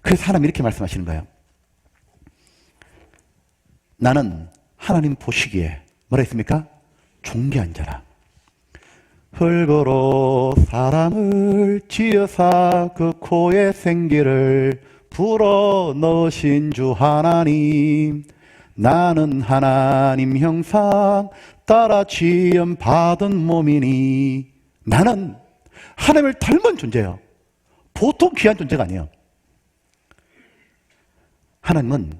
그래서 하나님이 이렇게 말씀하시는 거예요. 나는 하나님 보시기에 뭐라 했습니까? 존귀한 자라. 흙으로 사람을 지어사 그 코에 생기를 불어넣으신 주 하나님, 나는 하나님 형상 따라 지음 받은 몸이니. 나는 하나님을 닮은 존재예요. 보통 귀한 존재가 아니에요. 하나님은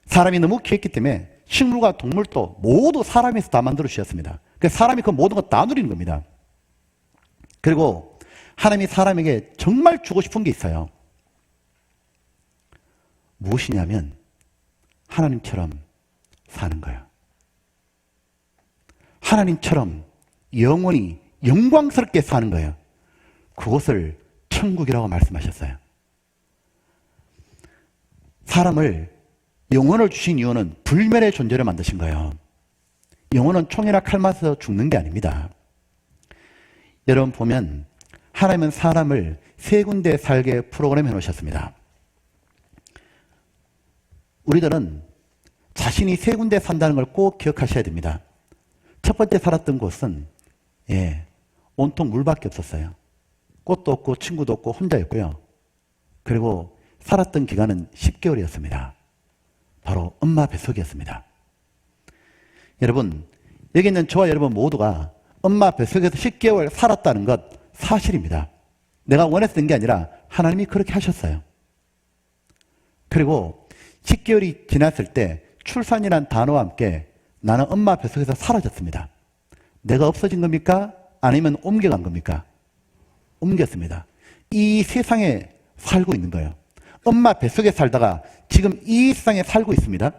사람이 너무 귀했기 때문에 식물과 동물도 모두 사람에서 다 만들어 주셨습니다. 그래서 사람이 그 모든 것 다 누리는 겁니다. 그리고 하나님이 사람에게 정말 주고 싶은 게 있어요. 무엇이냐면 하나님처럼 사는 거예요. 하나님처럼 영원히 영광스럽게 사는 거예요. 그것을 천국이라고 말씀하셨어요. 사람을 영혼을 주신 이유는 불멸의 존재를 만드신 거예요. 영혼은 총이나 칼 맞아서 죽는 게 아닙니다. 여러분 보면 하나님은 사람을 세 군데 살게 프로그램해 놓으셨습니다. 우리들은 자신이 세 군데 산다는 걸 꼭 기억하셔야 됩니다. 첫 번째 살았던 곳은 온통 물밖에 없었어요. 꽃도 없고 친구도 없고 혼자였고요. 그리고 살았던 기간은 10개월이었습니다. 바로 엄마 뱃속이었습니다. 여러분, 여기 있는 저와 여러분 모두가 엄마 뱃속에서 10개월 살았다는 것 사실입니다. 내가 원해서 된 게 아니라 하나님이 그렇게 하셨어요. 그리고 10개월이 지났을 때 출산이란 단어와 함께 나는 엄마 뱃속에서 사라졌습니다. 내가 없어진 겁니까? 아니면 옮겨간 겁니까? 옮겼습니다. 이 세상에 살고 있는 거예요. 엄마 뱃속에 살다가 지금 이 세상에 살고 있습니다.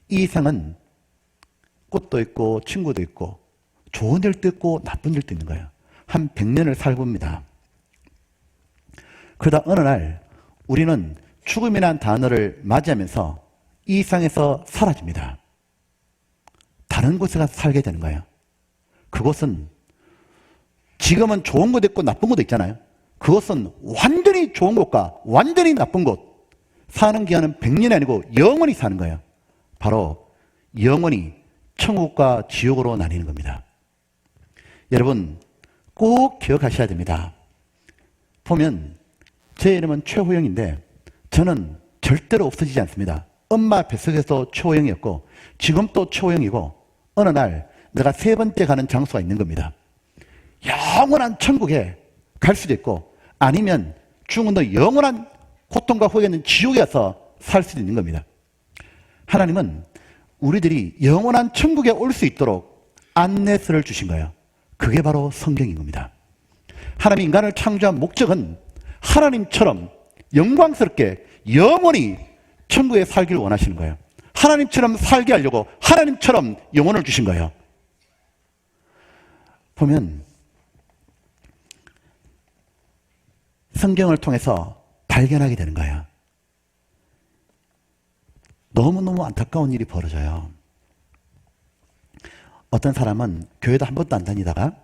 이 세상은 꽃도 있고 친구도 있고 좋은 일도 있고 나쁜 일도 있는 거예요. 한 100년을 살고 입니다. 그러다 어느 날 우리는 죽음이라는 단어를 맞이하면서 이 세상에서 사라집니다. 다른 곳에 가서 살게 되는 거예요. 그곳은 지금은 좋은 것도 있고 나쁜 것도 있잖아요. 그것은 완전히 좋은 곳과 완전히 나쁜 곳, 사는 기간은 100년이 아니고 영원히 사는 거예요. 바로 영원히 천국과 지옥으로 나뉘는 겁니다. 여러분 꼭 기억하셔야 됩니다. 보면 제 이름은 최호영인데 저는 절대로 없어지지 않습니다. 엄마 뱃속에서 최호영이었고 지금 또 최호영이고 어느 날 내가 세 번째 가는 장소가 있는 겁니다. 영원한 천국에 갈 수도 있고 아니면 죽은 더 영원한 고통과 후회가 있는 지옥에 가서 살 수도 있는 겁니다. 하나님은 우리들이 영원한 천국에 올 수 있도록 안내서를 주신 거예요. 그게 바로 성경인 겁니다. 하나님이 인간을 창조한 목적은 하나님처럼 영광스럽게 영원히 천국에 살기를 원하시는 거예요. 하나님처럼 살게 하려고 하나님처럼 영혼을 주신 거예요. 보면 성경을 통해서 발견하게 되는 거예요. 너무너무 안타까운 일이 벌어져요. 어떤 사람은 교회도 한 번도 안 다니다가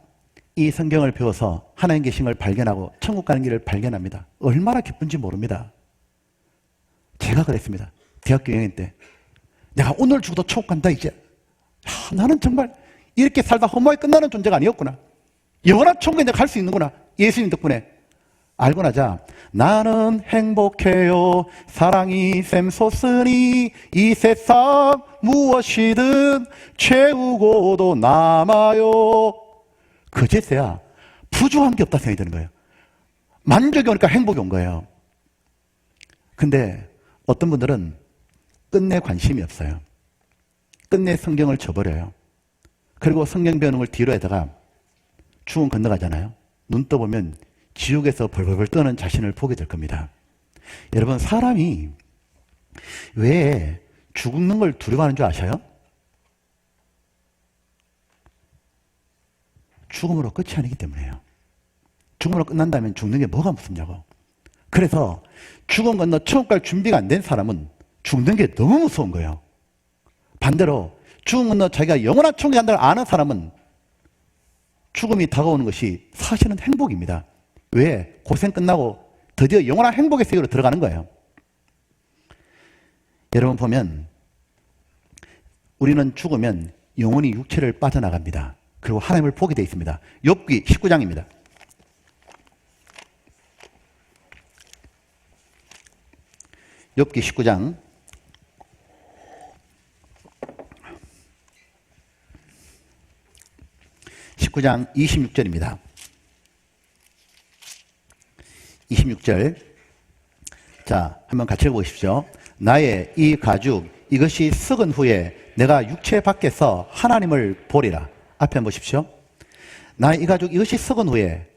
이 성경을 배워서 하나님 계신 걸 발견하고 천국 가는 길을 발견합니다. 얼마나 기쁜지 모릅니다. 제가 그랬습니다. 대학교 2학년 때 내가 오늘 죽어도 천국 간다 이제. 나는 정말 이렇게 살다 허무하게 끝나는 존재가 아니었구나. 영원한 천국에 내가 갈 수 있는구나. 예수님 덕분에 알고 나자 나는 행복해요. 사랑이 샘솟으니 이 세상 무엇이든 채우고도 남아요. 그제서야 부족한 게 없다 생각이 드는 거예요. 만족이 오니까 행복이 온 거예요. 근데 어떤 분들은 끝내 관심이 없어요. 끝내 성경을 저버려요. 그리고 성경 배우는 걸 뒤로 하다가 죽음 건너가잖아요. 눈 떠보면 지옥에서 벌벌벌 떠는 자신을 보게 될 겁니다. 여러분 사람이 왜 죽는 걸 두려워하는 줄 아셔요? 죽음으로 끝이 아니기 때문에요. 죽음으로 끝난다면 죽는 게 뭐가 무섭냐고. 그래서 죽음 건너 천국 갈 준비가 안 된 사람은 죽는 게 너무 무서운 거예요. 반대로 죽음 건너 자기가 영원한 천국에 간다는 걸 아는 사람은 죽음이 다가오는 것이 사실은 행복입니다. 왜? 고생 끝나고 드디어 영원한 행복의 세계로 들어가는 거예요. 여러분 보면 우리는 죽으면 영혼이 육체를 빠져나갑니다. 그리고 하나님을 보게 되어 있습니다. 욥기 19장입니다. 욥기 19장 19장 26절입니다. 26절. 자, 한번 같이 읽어보십시오. 나의 이 가죽 이것이 썩은 후에 내가 육체 밖에서 하나님을 보리라. 앞에 한번 보십시오. 나의 이 가죽 이것이 썩은 후에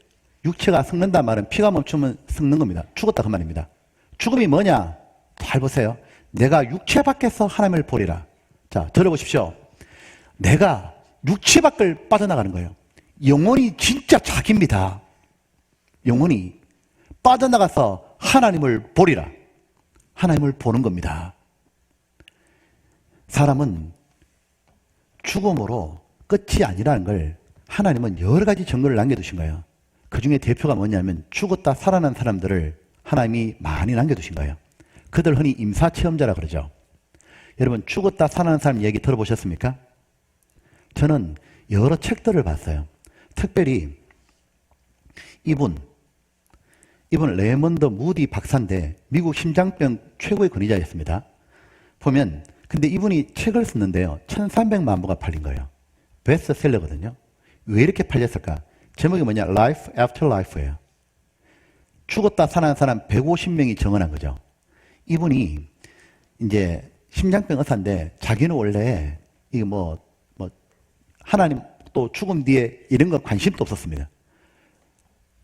육체가 썩는다는 말은 피가 멈추면 썩는 겁니다. 죽었다 그 말입니다. 죽음이 뭐냐? 잘 보세요. 내가 육체 밖에서 하나님을 보리라. 자, 들어보십시오. 내가 육체 밖을 빠져나가는 거예요. 영혼이 진짜 자기입니다. 영혼이 빠져나가서 하나님을 보리라. 하나님을 보는 겁니다. 사람은 죽음으로 끝이 아니라는 걸 하나님은 여러 가지 증거를 남겨두신 거예요. 그 중에 대표가 뭐냐면 죽었다 살아난 사람들을 하나님이 많이 남겨두신 거예요. 그들 흔히 임사체험자라 그러죠. 여러분 죽었다 살아난 사람 얘기 들어보셨습니까? 저는 여러 책들을 봤어요. 특별히 이분 레이먼드 무디 박사인데 미국 심장병 최고의 권위자였습니다. 보면 근데 이분이 책을 썼는데요. 1300만 부가 팔린 거예요. 베스트셀러거든요. 왜 이렇게 팔렸을까? 제목이 뭐냐? Life After Life예요. 죽었다 살아난 사람 150명이 증언한 거죠. 이분이 이제 심장병 의사인데 자기는 원래 이게 하나님 또 죽음 뒤에 이런 거 관심도 없었습니다.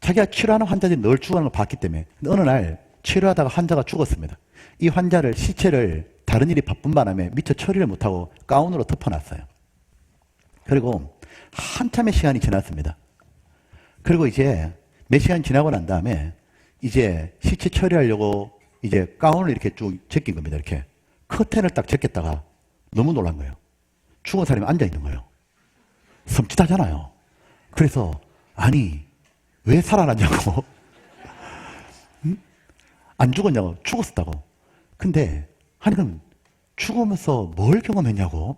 자기가 치료하는 환자들이 늘 죽어가는 걸 봤기 때문에. 근데 어느 날 치료하다가 환자가 죽었습니다. 이 환자를 시체를 다른 일이 바쁜 바람에 미처 처리를 못하고 가운으로 덮어놨어요. 그리고 한참의 시간이 지났습니다. 그리고 이제 몇 시간 지나고 난 다음에 이제 시체 처리하려고 이제 가운을 이렇게 쭉 제낀 겁니다. 이렇게 커튼을 딱 제꼈다가 너무 놀란 거예요. 죽은 사람이 앉아 있는 거예요. 섬찟하잖아요. 그래서 아니 왜 살아났냐고. 응? 안 죽었냐고. 죽었다고. 근데 아니 그럼 죽으면서 뭘 경험했냐고.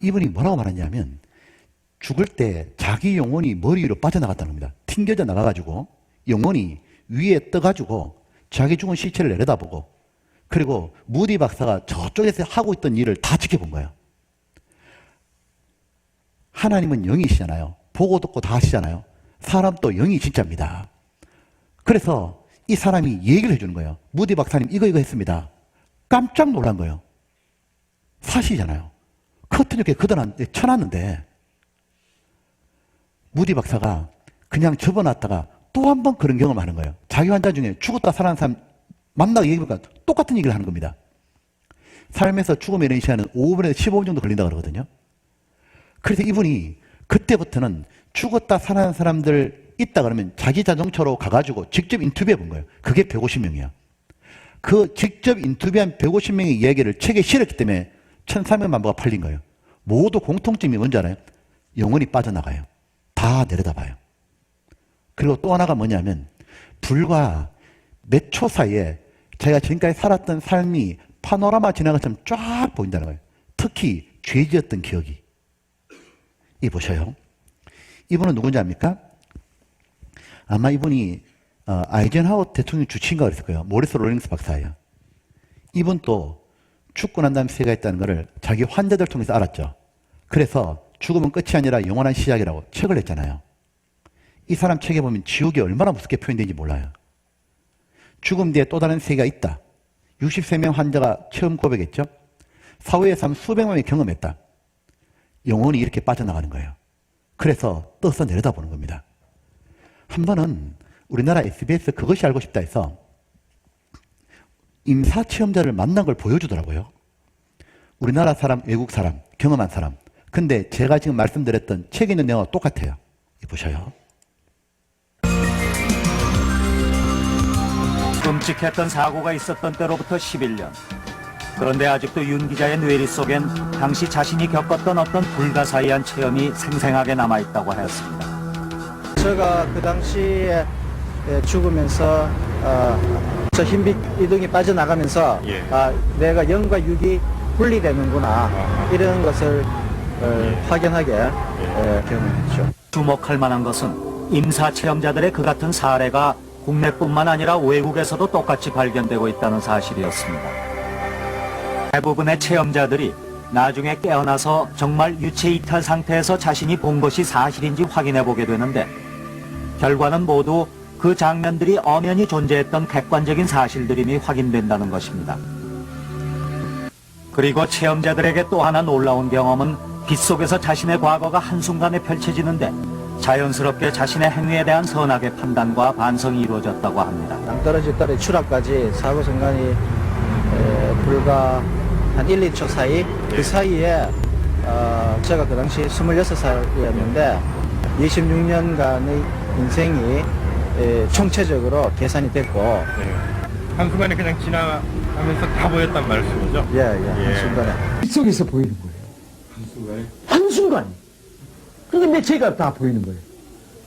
이분이 뭐라고 말했냐면 죽을 때 자기 영혼이 머리 위로 빠져나갔다는 겁니다. 튕겨져 나가가지고 영혼이 위에 떠가지고 자기 죽은 시체를 내려다보고 그리고 무디 박사가 저쪽에서 하고 있던 일을 다 지켜본 거예요. 하나님은 영이시잖아요. 보고 듣고 다 하시잖아요. 사람도 영이 진짜입니다. 그래서 이 사람이 얘기를 해주는 거예요. 무디 박사님 이거 했습니다. 깜짝 놀란 거예요. 사실이잖아요. 커튼 이렇게 쳐놨는데 무디 박사가 그냥 접어놨다가 또 한 번 그런 경험을 하는 거예요. 자기 환자 중에 죽었다 살아난 사람 만나고 얘기해보니까 똑같은 얘기를 하는 겁니다. 삶에서 죽음에 이르는 시간은 5분에서 15분 정도 걸린다 그러거든요. 그래서 이분이 그때부터는 죽었다 살아난 사람들 있다 그러면 자기 자동차로 가가지고 직접 인터뷰해 본 거예요. 그게 150명이야. 그 직접 인터뷰한 150명의 이야기를 책에 실었기 때문에 1300만 부가 팔린 거예요. 모두 공통점이 뭔지 알아요? 영혼이 빠져나가요. 다 내려다봐요. 그리고 또 하나가 뭐냐면 불과 몇 초 사이에 자기가 지금까지 살았던 삶이 파노라마 지나간 것처럼 쫙 보인다는 거예요. 특히 죄 지었던 기억이. 이 보셔요. 이분은 누군지 압니까? 아마 이분이 아이젠하워 대통령 주치인가 그랬을 거예요. 모리스 롤링스 박사예요. 이분도 죽고 난 다음에 세가 있다는 것을 자기 환자들 통해서 알았죠. 그래서 죽음은 끝이 아니라 영원한 시작이라고 책을 냈잖아요. 이 사람 책에 보면 지옥이 얼마나 무섭게 표현되는지 몰라요. 죽음 뒤에 또 다른 세계가 있다. 63명 환자가 처음 고백했죠. 사후에서 한 수백만 명이 경험했다. 영혼이 이렇게 빠져나가는 거예요. 그래서 떠서 내려다보는 겁니다. 한 번은 우리나라 SBS 그것이 알고 싶다 해서 임사체험자를 만난 걸 보여주더라고요. 우리나라 사람, 외국 사람, 경험한 사람. 근데 제가 지금 말씀드렸던 책에 있는 내용과 똑같아요. 보셔요. 끔찍했던 사고가 있었던 때로부터 11년. 그런데 아직도 윤 기자의 뇌리 속엔 당시 자신이 겪었던 어떤 불가사의한 체험이 생생하게 남아있다고 하였습니다. 제가 그 당시에 죽으면서 저 흰빛 이동이 빠져나가면서 내가 영과 육이 분리되는구나 이런 것을 확연하게 경험했죠. 주목할 만한 것은 임사 체험자들의 그 같은 사례가 국내뿐만 아니라 외국에서도 똑같이 발견되고 있다는 사실이었습니다. 대부분의 체험자들이 나중에 깨어나서 정말 유체 이탈 상태에서 자신이 본 것이 사실인지 확인해 보게 되는데 결과는 모두 그 장면들이 엄연히 존재했던 객관적인 사실들임이 확인된다는 것입니다. 그리고 체험자들에게 또 하나 놀라운 경험은 빛 속에서 자신의 과거가 한순간에 펼쳐지는데 자연스럽게 자신의 행위에 대한 선악의 판단과 반성이 이루어졌다고 합니다. 낭떠러지 떨의 추락까지 사고 순간이 불과 한 1, 2초 사이 그 사이에 제가 그 당시 26살이었는데 26년간의 인생이 총체적으로 계산이 됐고 한순간에 그냥 지나간 하면서 다 보였단 말씀이죠? 예, 한순간에. 속에서 보이는 거예요. 한순간. 근데 제가 다 보이는 거예요.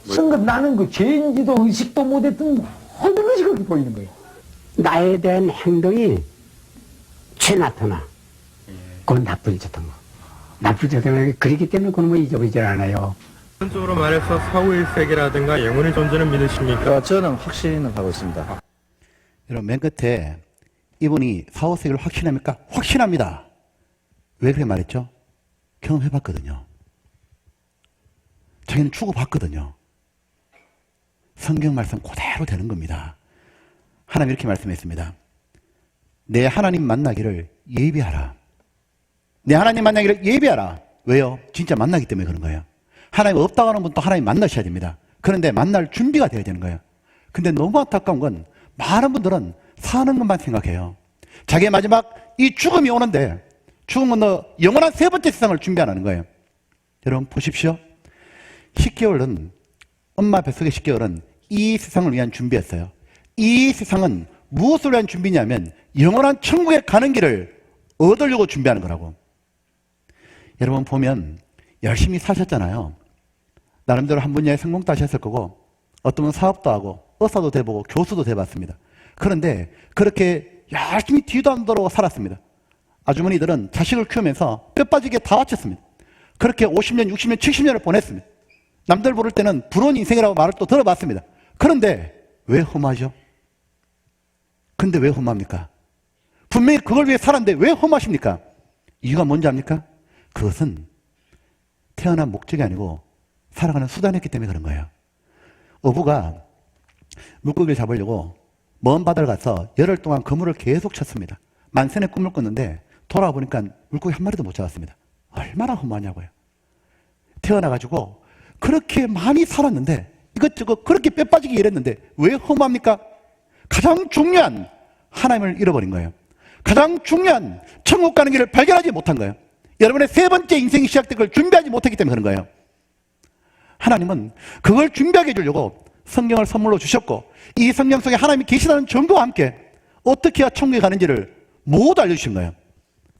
성급 나는 그 죄인지도 의식도 못했던 모든 것이 그렇게 보이는 거예요. 나에 대한 행동이 죄 나타나. 그건 나쁜 짓한 거. 나쁜 짓한 거. 그렇기 때문에 그런 거 잊어버리질 않아요. 한쪽으로 말해서 사후의 세계라든가 영혼의 존재는 믿으십니까? 저는 확신을 하고 있습니다. 여러분, 맨 끝에 이분이 사후세계를 확신합니까? 확신합니다. 왜 그렇게 말했죠? 경험해봤거든요. 자기는 죽어봤거든요. 성경 말씀 그대로 되는 겁니다. 하나님 이렇게 말씀했습니다. 내 하나님 만나기를 예비하라. 내 하나님 만나기를 예비하라. 왜요? 진짜 만나기 때문에 그런 거예요. 하나님 없다고 하는 분도 하나님 만나셔야 됩니다. 그런데 만날 준비가 되어야 되는 거예요. 근데 너무 안타까운 건 많은 분들은 사는 것만 생각해요. 자기의 마지막 이 죽음이 오는데 죽음은 너 영원한 세 번째 세상을 준비 안 하는 거예요. 여러분 보십시오. 10개월은 엄마 뱃속의 10개월은 이 세상을 위한 준비였어요. 이 세상은 무엇을 위한 준비냐면 영원한 천국에 가는 길을 얻으려고 준비하는 거라고. 여러분 보면 열심히 사셨잖아요. 나름대로 한 분야에 성공도 하셨을 거고 어떤 분은 사업도 하고 의사도 돼보고 교수도 돼봤습니다. 그런데 그렇게 열심히 뒤도 안 돌아보고 살았습니다. 아주머니들은 자식을 키우면서 뼈 빠지게 다 바쳤습니다. 그렇게 50년, 60년, 70년을 보냈습니다. 남들 부를 때는 부러운 인생이라고 말을 또 들어봤습니다. 그런데 왜 험하죠? 근데 왜 험합니까? 분명히 그걸 위해 살았는데 왜 험하십니까? 이유가 뭔지 압니까? 그것은 태어난 목적이 아니고 살아가는 수단이었기 때문에 그런 거예요. 어부가 물고기를 잡으려고 먼 바다를 가서 열흘 동안 그물을 계속 쳤습니다. 만선의 꿈을 꿨는데 돌아와 보니까 물고기 한 마리도 못 잡았습니다. 얼마나 험하냐고요. 태어나가지고 그렇게 많이 살았는데 이것저것 그렇게 뼈 빠지게 일했는데 왜 험합니까? 가장 중요한 하나님을 잃어버린 거예요. 가장 중요한 천국 가는 길을 발견하지 못한 거예요. 여러분의 세 번째 인생이 시작된 걸 준비하지 못했기 때문에 그런 거예요. 하나님은 그걸 준비하게 해주려고 성경을 선물로 주셨고 이 성경 속에 하나님이 계시다는 정보와 함께 어떻게 해야 천국에 가는지를 모두 알려주신 거예요.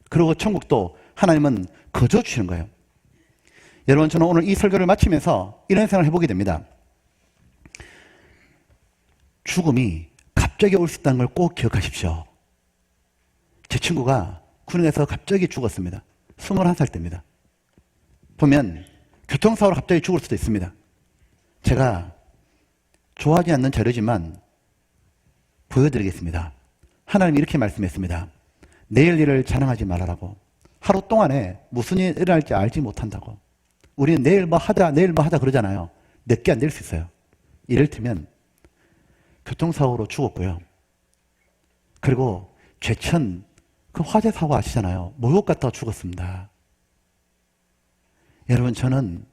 그리고 천국도 하나님은 거저 주시는 거예요. 여러분 저는 오늘 이 설교를 마치면서 이런 생각을 해보게 됩니다. 죽음이 갑자기 올 수 있다는 걸 꼭 기억하십시오. 제 친구가 군에서 갑자기 죽었습니다. 21살 때입니다. 보면 교통사고로 갑자기 죽을 수도 있습니다. 제가 좋아하지 않는 자료지만 보여드리겠습니다. 하나님이 이렇게 말씀했습니다. 내일 일을 자랑하지 말아라고. 하루 동안에 무슨 일이 일어날지 알지 못한다고. 우리는 내일 뭐 하자 그러잖아요. 몇 개 안 될 수 있어요. 이를테면 교통사고로 죽었고요. 그리고 죄천 그 화재 사고 아시잖아요. 목욕 갔다가 죽었습니다. 여러분 저는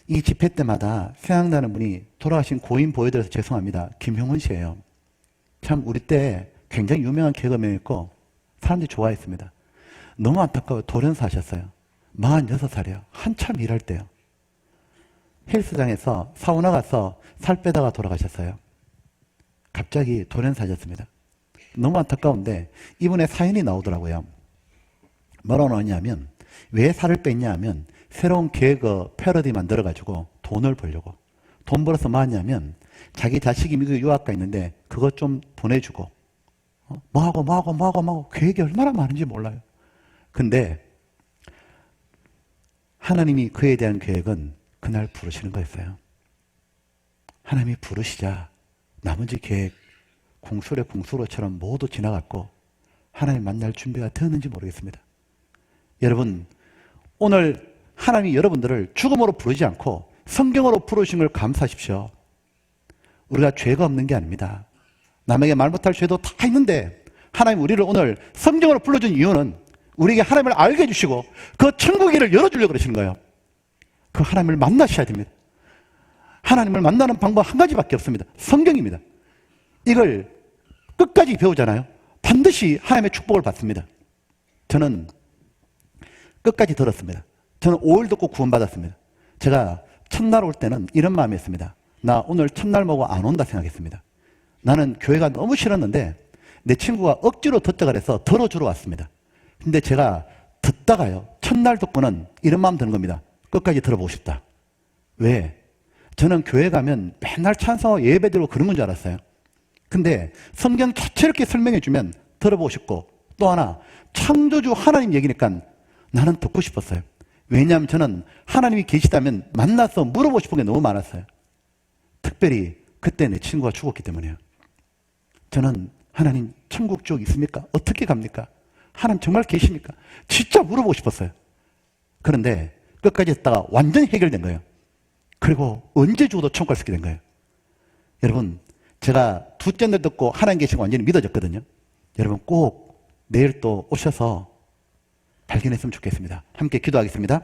이 집회 때마다 생각나는 분이 돌아가신 고인 보여드려서 죄송합니다. 김형훈 씨예요. 참 우리 때 굉장히 유명한 개그맨이었고 사람들이 좋아했습니다. 너무 안타까워 돌연사 하셨어요. 46살이에요. 한참 일할 때요. 헬스장에서 사우나 가서 살 빼다가 돌아가셨어요. 갑자기 돌연사 하셨습니다. 너무 안타까운데 이분의 사연이 나오더라고요. 뭐라고 나왔냐면 왜 살을 뺐냐 하면 새로운 개그 패러디 만들어가지고 돈을 벌려고. 돈 벌어서 뭐 하냐면 자기 자식이 미국에 유학 가 있는데 그것 좀 보내주고 뭐하고 계획이 얼마나 많은지 몰라요. 근데 하나님이 그에 대한 계획은 그날 부르시는 거였어요. 하나님이 부르시자 나머지 계획 공수래 공수로처럼 모두 지나갔고 하나님 만날 준비가 되었는지 모르겠습니다. 여러분 오늘 하나님이 여러분들을 죽음으로 부르지 않고 성경으로 부르신 걸 감사하십시오. 우리가 죄가 없는 게 아닙니다. 남에게 말 못할 죄도 다 있는데 하나님 우리를 오늘 성경으로 불러준 이유는 우리에게 하나님을 알게 해주시고 그 천국 길을 열어주려고 그러시는 거예요. 그 하나님을 만나셔야 됩니다. 하나님을 만나는 방법 한 가지밖에 없습니다. 성경입니다. 이걸 끝까지 배우잖아요. 반드시 하나님의 축복을 받습니다. 저는 끝까지 들었습니다. 저는 5일 듣고 구원받았습니다. 제가 첫날 올 때는 이런 마음이었습니다. 나 오늘 첫날 보고 안 온다 생각했습니다. 나는 교회가 너무 싫었는데 내 친구가 억지로 듣자 그래서 들어주러 왔습니다. 근데 제가 듣다가요, 첫날 듣고는 이런 마음 드는 겁니다. 끝까지 들어보고 싶다. 왜? 저는 교회 가면 맨날 찬송하고 예배드리고 그런 건 줄 알았어요. 근데 성경 자체를 이렇게 설명해 주면 들어보고 싶고, 또 하나 창조주 하나님 얘기니까 나는 듣고 싶었어요. 왜냐하면 저는 하나님이 계시다면 만나서 물어보고 싶은 게 너무 많았어요. 특별히 그때 내 친구가 죽었기 때문에요. 저는 하나님 천국 쪽 있습니까? 어떻게 갑니까? 하나님 정말 계십니까? 진짜 물어보고 싶었어요. 그런데 끝까지 했다가 완전히 해결된 거예요. 그리고 언제 죽어도 천국 갈 수 있게 된 거예요. 여러분, 제가 두째 날 듣고 하나님 계신 거 완전히 믿어졌거든요. 여러분 꼭 내일 또 오셔서 발견했으면 좋겠습니다. 함께 기도하겠습니다.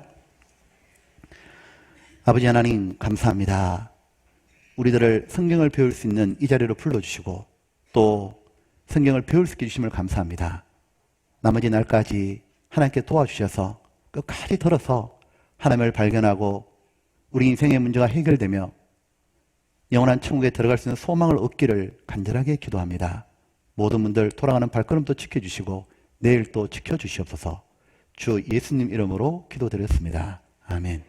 아버지 하나님 감사합니다. 우리들을 성경을 배울 수 있는 이 자리로 불러주시고 또 성경을 배울 수 있게 해주심을 감사합니다. 나머지 날까지 하나님께 도와주셔서 끝까지 들어서 하나님을 발견하고 우리 인생의 문제가 해결되며 영원한 천국에 들어갈 수 있는 소망을 얻기를 간절하게 기도합니다. 모든 분들 돌아가는 발걸음도 지켜주시고 내일 또 지켜주시옵소서. 주 예수님 이름으로 기도드렸습니다. 아멘.